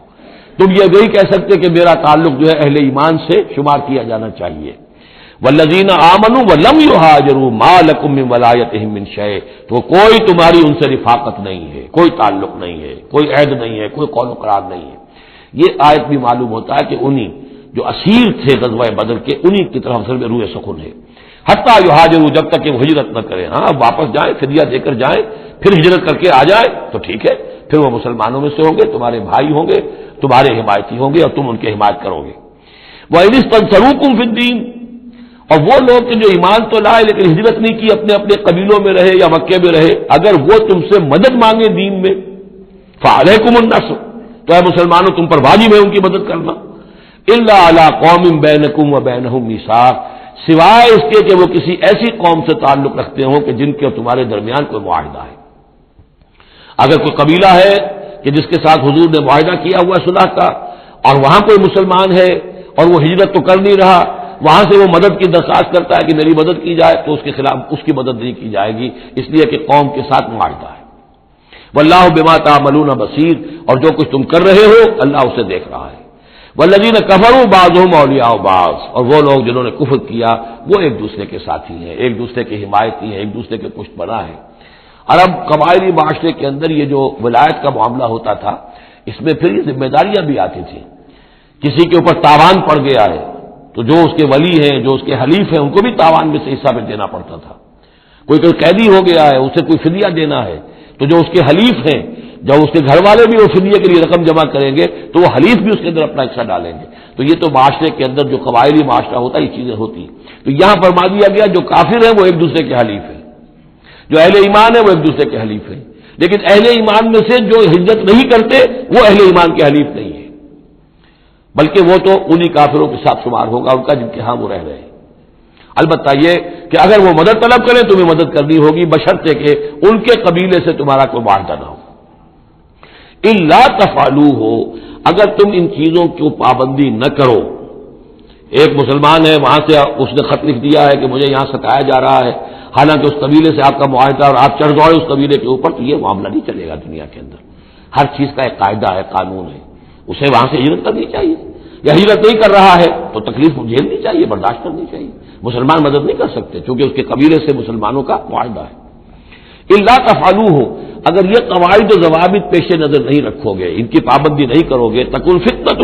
تم یہ نہیں کہہ سکتے کہ میرا تعلق جو ہے اہل ایمان سے شمار کیا جانا چاہیے۔ والذین آمنوا ولم یہاجروا ما لکم من ولایتہم من شیء، تو کوئی تمہاری ان سے رفاقت نہیں ہے، کوئی تعلق نہیں ہے، کوئی عہد نہیں ہے، کوئی قول و قرار نہیں ہے۔ یہ آیت بھی معلوم ہوتا ہے کہ انہی جو اسیر تھے غزوہ بدر کے، انہی کی طرف اصل میں روح سکون ہے، حتیٰ یہاجروا، جب تک کہ وہ ہجرت نہ کریں۔ ہاں واپس جائیں، فدیہ دے کر جائیں، پھر ہجرت کر کے آ جائیں تو ٹھیک ہے، پھر وہ مسلمانوں میں سے ہوں گے، تمہارے بھائی ہوں گے، تمہارے حمایتی ہوں گے اور تم ان کی حمایت کرو گے۔ وَإِنِ اسْتَنصَرُوكُمْ فِي الدِّينِ، اور وہ لوگ کہ جو ایمان تو لائے لیکن ہجرت نہیں کی، اپنے اپنے قبیلوں میں رہے یا مکے میں رہے، اگر وہ تم سے مدد مانگے دین میں، فَعَلَيْكُمُ النَّصْرُ، تو اے مسلمانوں تم پر واجب ہے ان کی مدد کرنا، إِلَّا عَلَىٰ قَوْمٍ بَيْنَكُمْ وَبَيْنَهُم مِّيثَاقٌ، سوائے اس کے کہ وہ کسی ایسی قوم سے تعلق رکھتے ہوں کہ جن کے اور تمہارے درمیان کوئی معاہدہ ہے۔ اگر کوئی قبیلہ ہے کہ جس کے ساتھ حضور نے معاہدہ کیا ہوا صلح کا، اور وہاں کوئی مسلمان ہے اور وہ ہجرت تو کر نہیں رہا، وہاں سے وہ مدد کی درخواست کرتا ہے کہ میری مدد کی جائے، تو اس کے خلاف اس کی مدد نہیں کی جائے گی، اس لیے کہ قوم کے ساتھ معاہدہ ہے۔ واللہ بما تعملون بصیر، اور جو کچھ تم کر رہے ہو اللہ اسے دیکھ رہا ہے۔ والذین کفروا بعضهم اولیاء بعض، اور وہ لوگ جنہوں نے کفر کیا وہ ایک دوسرے کے ساتھی ہیں، ایک دوسرے کے حمایتی ہیں، ایک دوسرے کے پشت پناہ ہیں۔ عرب قبائلی معاشرے کے اندر یہ جو ولایت کا معاملہ ہوتا تھا، اس میں پھر یہ ذمہ داریاں بھی آتی تھیں۔ کسی کے اوپر تاوان پڑ گیا ہے تو جو اس کے ولی ہیں، جو اس کے حلیف ہیں، ان کو بھی تاوان میں سے حصہ میں دینا پڑتا تھا۔ کوئی قیدی ہو گیا ہے، اسے کوئی فدیہ دینا ہے، تو جو اس کے حلیف ہیں، جب اس کے گھر والے بھی وہ فدیے کے لیے رقم جمع کریں گے تو وہ حلیف بھی اس کے اندر اپنا حصہ ڈالیں گے۔ تو یہ تو معاشرے کے اندر جو قبائلی معاشرہ ہوتا ہے یہ چیزیں ہوتی ہیں۔ تو یہاں فرما دیا گیا جو کافر ہیں وہ ایک دوسرے کے حلیف ہیں، جو اہل ایمان ہے وہ ایک دوسرے کے حلیف ہیں، لیکن اہل ایمان میں سے جو ہجرت نہیں کرتے وہ اہل ایمان کے حلیف نہیں ہے، بلکہ وہ تو انہی کافروں کے ساتھ شمار ہوگا ان کا جن کے ہاں وہ رہ رہے ہیں۔ البتہ یہ کہ اگر وہ مدد طلب کریں تمہیں مدد کرنی ہوگی بشرطے کہ ان کے قبیلے سے تمہارا کوئی معاہدہ نہ ہو. الا تفعلوا ہو، اگر تم ان چیزوں کی پابندی نہ کرو. ایک مسلمان ہے، وہاں سے اس نے خط لکھ دیا ہے کہ مجھے یہاں ستایا جا رہا ہے، حالانکہ اس قبیلے سے آپ کا معاہدہ اور آپ چڑھ دوڑے اس قبیلے کے اوپر، تو یہ معاملہ نہیں چلے گا. دنیا کے اندر ہر چیز کا ایک قاعدہ ہے، قانون ہے. اسے وہاں سے ہجرت کرنی چاہیے، یا ہجرت نہیں کر رہا ہے تو تکلیف جھیلنی چاہیے، برداشت کرنی چاہیے. مسلمان مدد نہیں کر سکتے چونکہ اس کے قبیلے سے مسلمانوں کا معاہدہ ہے. الا تفعلوا ہو، اگر یہ قواعد و ضوابط پیش نظر نہیں رکھو گے، ان کی پابندی نہیں کرو گے، تکن فتنۃ،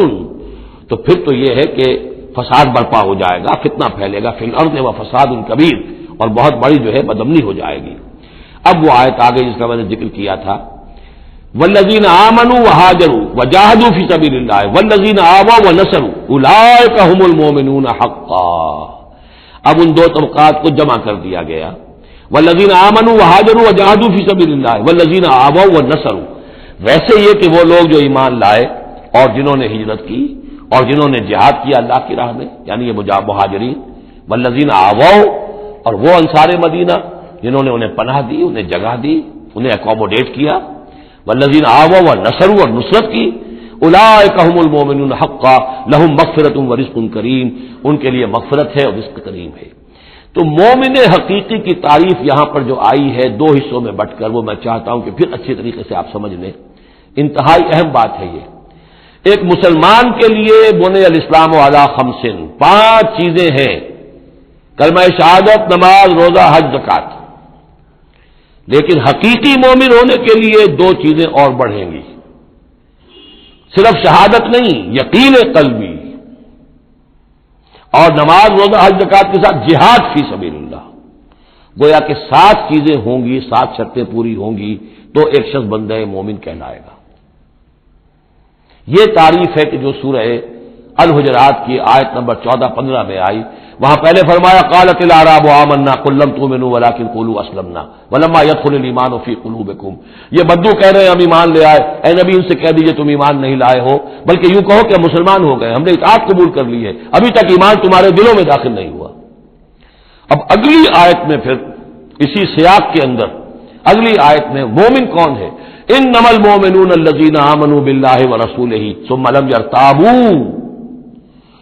تو پھر تو یہ ہے کہ فساد برپا ہو جائے گا، فتنہ پھیلے گا، فی الارض و فساد کبیر، اور بہت بڑی جو ہے بدامنی ہو جائے گی. اب وہ آیت آگے جس کا میں نے ذکر کیا تھا، والذین آمنوا وہاجروا وجاہدوا فی سبیل اللہ والذین آووا ونصروا اولئک هم المؤمنون حقا. اب ان دو طبقات کو جمع کر دیا گیا، والذین آمنوا وہاجروا وجاہدوا فی سبیل اللہ والذین آووا ونصروا. ویسے یہ کہ وہ لوگ جو ایمان لائے اور جنہوں نے ہجرت کی اور جنہوں نے جہاد کیا اللہ کی راہ میں، یعنی یہ مہاجرین، والذین آووا، اور وہ انصار مدینہ جنہوں نے انہیں پناہ دی، انہیں جگہ دی، انہیں اکوموڈیٹ کیا، والذین آووا ونصروا، اور نصرت کی، اولئک هم المؤمنون حقا لهم مغفرۃ ورزق کریم، ان کے لیے مغفرت ہے اور رزق کریم ہے. تو مومن حقیقی کی تعریف یہاں پر جو آئی ہے دو حصوں میں بٹ کر، وہ میں چاہتا ہوں کہ پھر اچھی طریقے سے آپ سمجھ لیں. انتہائی اہم بات ہے یہ. ایک مسلمان کے لیے بنی الاسلام علی خمس، 5 چیزیں ہیں، کلمہ شہادت، نماز، روزہ، حج، زکوٰۃ. لیکن حقیقی مومن ہونے کے لیے 2 چیزیں اور بڑھیں گی. صرف شہادت نہیں، یقین قلبی، اور نماز، روزہ، حج، زکوٰۃ کے ساتھ جہاد فی سبیل اللہ. گویا کہ 7 چیزیں ہوں گی، 7 شرطیں پوری ہوں گی تو ایک شخص بندہ مومن کہلائے گا. یہ تعریف ہے کہ جو سورہ الحجرات کی آیت نمبر 14-15 میں آئی. وہاں پہلے فرمایا قالت الاعراب آمنا قل لم تؤمنوا ولکن قولوا اسلمنا ولما يدخل الايمان في قلوبكم. یہ بدو کہہ رہے ہیں ہم ایمان لے آئے، اے نبی ان سے کہہ دیجئے تم ایمان نہیں لائے ہو، بلکہ یوں کہو کہ مسلمان ہو گئے، ہم نے اطاعت قبول کر لی ہے، ابھی تک ایمان تمہارے دلوں میں داخل نہیں ہوا. اب اگلی آیت میں پھر اسی سیاق کے اندر اگلی آیت میں مومن کون ہے؟ انما المؤمنون الذين آمنوا بالله ورسوله ثم لم يرتابوا.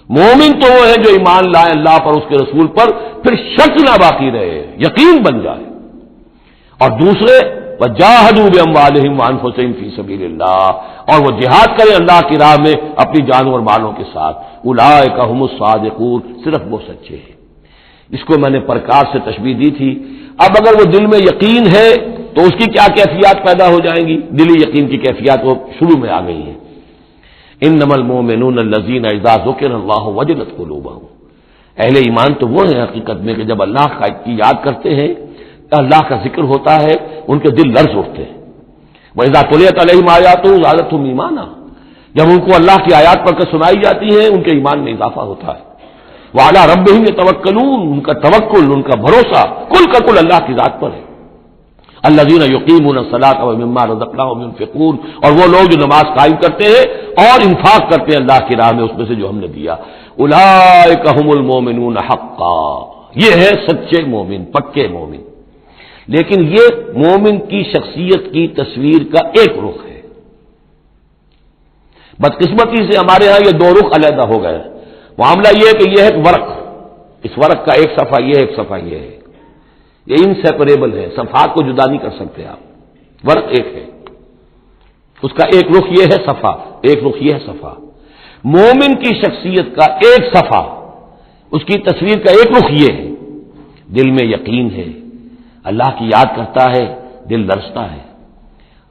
مومن تو وہ ہے جو ایمان لائے اللہ پر، اس کے رسول پر، پھر شک نہ باقی رہے، یقین بن جائے. اور دوسرے وجاہدوا باموالہم وانفسہم فی سبیل اللہ، اور وہ جہاد کریں اللہ کی راہ میں اپنی جانوں اور مالوں کے ساتھ. اولئک هم الصادقون، صرف وہ سچے ہیں. اس کو میں نے پرکار سے تشبیہ دی تھی. اب اگر وہ دل میں یقین ہے تو اس کی کیا کیفیات پیدا ہو جائیں گی؟ دلی یقین کی کیفیات وہ شروع میں آ گئی ہیں. انما المؤمنون الذین اذا ذکر اللہ وجلت قلوبہم. اہل ایمان تو وہ ہیں حقیقت میں کہ جب اللہ کی یاد کرتے ہیں، اللہ کا ذکر ہوتا ہے، ان کے دل لرز اٹھتے ہیں. وَإِذَا تُلِيَتْ عَلَيْهِمْ آیَاتُهُ زَادَتْهُمْ ایمانا. جب ان کو اللہ کی آیات پڑھ کر سنائی جاتی ہیں ان کے ایمان میں اضافہ ہوتا ہے. وَعَلَىٰ رَبِّهِمْ يَتَوَكَّلُونَ. ان کا توکل، ان کا بھروسہ کل کا کل اللہ کی ذات پر ہے. الذین یقیمون الصلاۃ ومما رزقناہم ينفقون. اور وہ لوگ جو نماز قائم کرتے ہیں اور انفاق کرتے ہیں اللہ کی راہ میں اس میں سے جو ہم نے دیا. اولئک هم المؤمنون حقا. یہ ہے سچے مومن، پکے مومن. لیکن یہ مومن کی شخصیت کی تصویر کا ایک رخ ہے. بدقسمتی سے ہمارے ہاں یہ 2 رخ علیحدہ ہو گئے. معاملہ یہ ہے کہ یہ ہے ایک ورق، اس ورق کا ایک صفحہ یہ ہے، ایک صفحہ یہ ہے. یہ انسیپریبل ہے، صفحات کو جدا نہیں کر سکتے آپ. ورق ایک ہے، اس کا ایک رخ یہ ہے صفحہ، ایک رخ یہ ہے صفحہ. مومن کی شخصیت کا ایک صفحہ، اس کی تصویر کا ایک رخ یہ ہے، دل میں یقین ہے، اللہ کی یاد کرتا ہے، دل لرزتا ہے،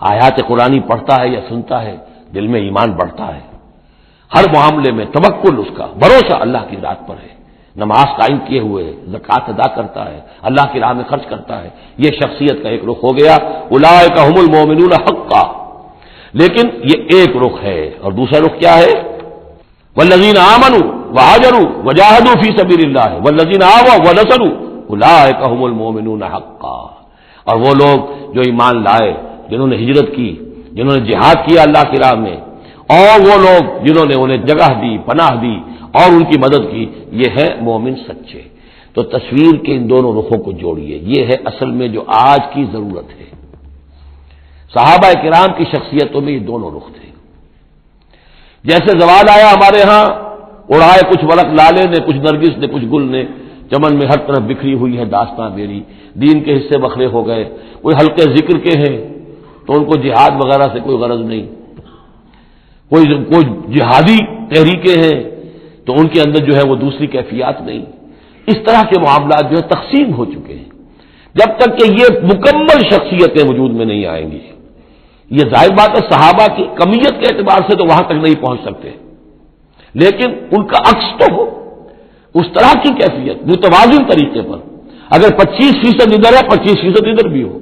آیات قرآنی پڑھتا ہے یا سنتا ہے، دل میں ایمان بڑھتا ہے، ہر معاملے میں توکل، اس کا بھروسہ اللہ کی ذات پر ہے، نماز قائم کیے ہوئے زکوٰۃ ادا کرتا ہے، اللہ کی راہ میں خرچ کرتا ہے. یہ شخصیت کا ایک رخ ہو گیا. اولئک هم المؤمنون حقا. لیکن یہ ایک رخ ہے. اور دوسرا رخ کیا ہے؟ والذین آمنوا وہاجروا وجاہدوا فی سبیل اللہ والذین آووا ونصروا اولئک هم المؤمنون حقا. اور وہ لوگ جو ایمان لائے، جنہوں نے ہجرت کی، جنہوں نے جہاد کیا اللہ کی راہ میں، اور وہ لوگ جنہوں نے انہیں جگہ دی، پناہ دی اور ان کی مدد کی، یہ ہے مومن سچے. تو تصویر کے ان دونوں رخوں کو جوڑیے، یہ ہے اصل میں جو آج کی ضرورت ہے۔ صحابہ کرام کی شخصیتوں میں یہ دونوں رخ تھے۔ جیسے زوال آیا ہمارے ہاں، اڑائے کچھ ورق لالے نے، کچھ نرگس نے، کچھ گل نے، چمن میں ہر طرف بکھری ہوئی ہے داستاں میری، دین کے حصے بکھرے ہو گئے، کوئی حلقے ذکر کے ہیں تو ان کو جہاد وغیرہ سے کوئی غرض نہیں، کوئی جہادی تحریکیں ہیں تو ان کے اندر جو ہے وہ دوسری کیفیات نہیں۔ اس طرح کے معاملات جو ہے تقسیم ہو چکے ہیں۔ جب تک کہ یہ مکمل شخصیتیں وجود میں نہیں آئیں گی، یہ ظاہر بات ہے صحابہ کی کمیت کے اعتبار سے تو وہاں تک نہیں پہنچ سکتے، لیکن ان کا عکس تو ہو، اس طرح کی کیفیت متوازن طریقے پر۔ اگر 25% ادھر ہے 25% ادھر بھی ہو،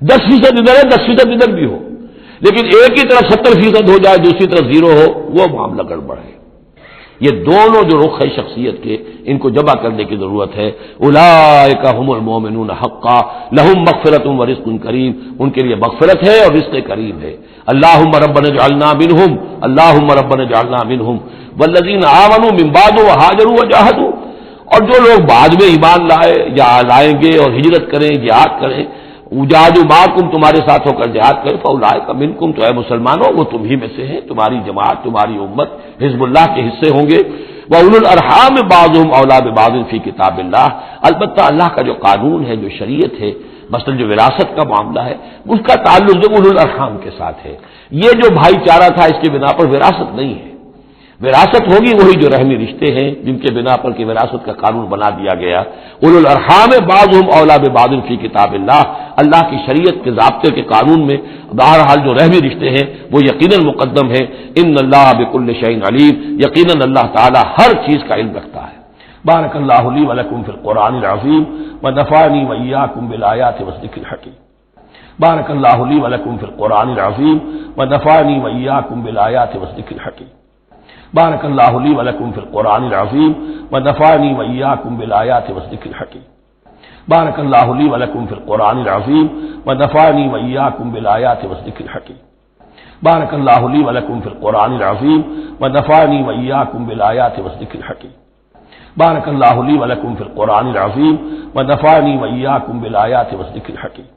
10% ادھر ہے 10% ادھر بھی ہو، لیکن ایک ہی طرف 70% ہو جائے دوسری طرف 0 ہو، وہ معاملہ گڑبڑ ہے۔ یہ دونوں جو رخ ہے شخصیت کے، ان کو جمع کرنے کی ضرورت ہے۔ اولئک هم المؤمنون حقا لهم مغفرۃ ورزق کریم، ان کے لیے مغفرت ہے اور رزق کریم ہے۔ اللهم ربنا اجعلنا منهم، اللهم ربنا اجعلنا منهم والذین آمنوا من بعد وهاجروا وجاهدوا، اور جو لوگ بعد میں ایمان لائے یا لائیں گے اور ہجرت کریں، جہاد کریں، وجاہدوا معکم، تمہارے ساتھ ہو کر جہاد کریں، فاولئک منکم، تو اے مسلمانوں وہ تم ہی میں سے ہیں، تمہاری جماعت، تمہاری امت حزب اللہ کے حصے ہوں گے۔ وَأُولُو الْأَرْحَامِ بَعْضُهُمْ أَوْلَىٰ بِبَعْضٍ فِي کتاب اللہ، البتہ اللہ کا جو قانون ہے، جو شریعت ہے، مثلا جو وراثت کا معاملہ ہے، اس کا تعلق جو اولو الارحام کے ساتھ ہے۔ یہ جو بھائی چارہ تھا اس کے بنا پر وراثت نہیں ہے، وراثت ہوگی وہی جو رحمی رشتے ہیں جن کے بنا پر کہ وراثت کا قانون بنا دیا گیا۔ اولو الارحام بعضهم اولیٰ ببعض فی کتاب اللہ، اللہ کی شریعت کے ضابطے کے قانون میں بہرحال جو رحمی رشتے ہیں وہ یقیناً مقدم ہے۔ ان اللہ بکل شیء علیم، یقیناً اللہ تعالی ہر چیز کا علم رکھتا ہے۔ بارک اللہ لی ولکم فی القرآن العظیم ونفعنی وإیاکم بالآیات والذکر الحکیم۔ بارک اللہ لی ولکم فی القرآن العظیم ونفعنی وإیاکم بالآیات والذکر الحکیم۔ بارک اللہ لی ولکم فی القرآن العظیم ونفعنی وإیاکم بالآیات والذکر الحکیم۔ بارک اللہ لی ولکم فی القرآن العظیم ونفعنی وإیاکم بالآیات والذکر الحکیم۔ بارک اللہ لی ولکم فی القرآن العظیم ونفعنی وإیاکم بالآیات والذکر الحکیم۔ بارک اللہ لی ولکم فی القرآن العظیم ونفعنی وإیاکم بالآیات والذکر الحکیم۔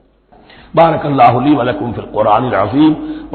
بارک اللہ لی ولکم فی القرآن العظیم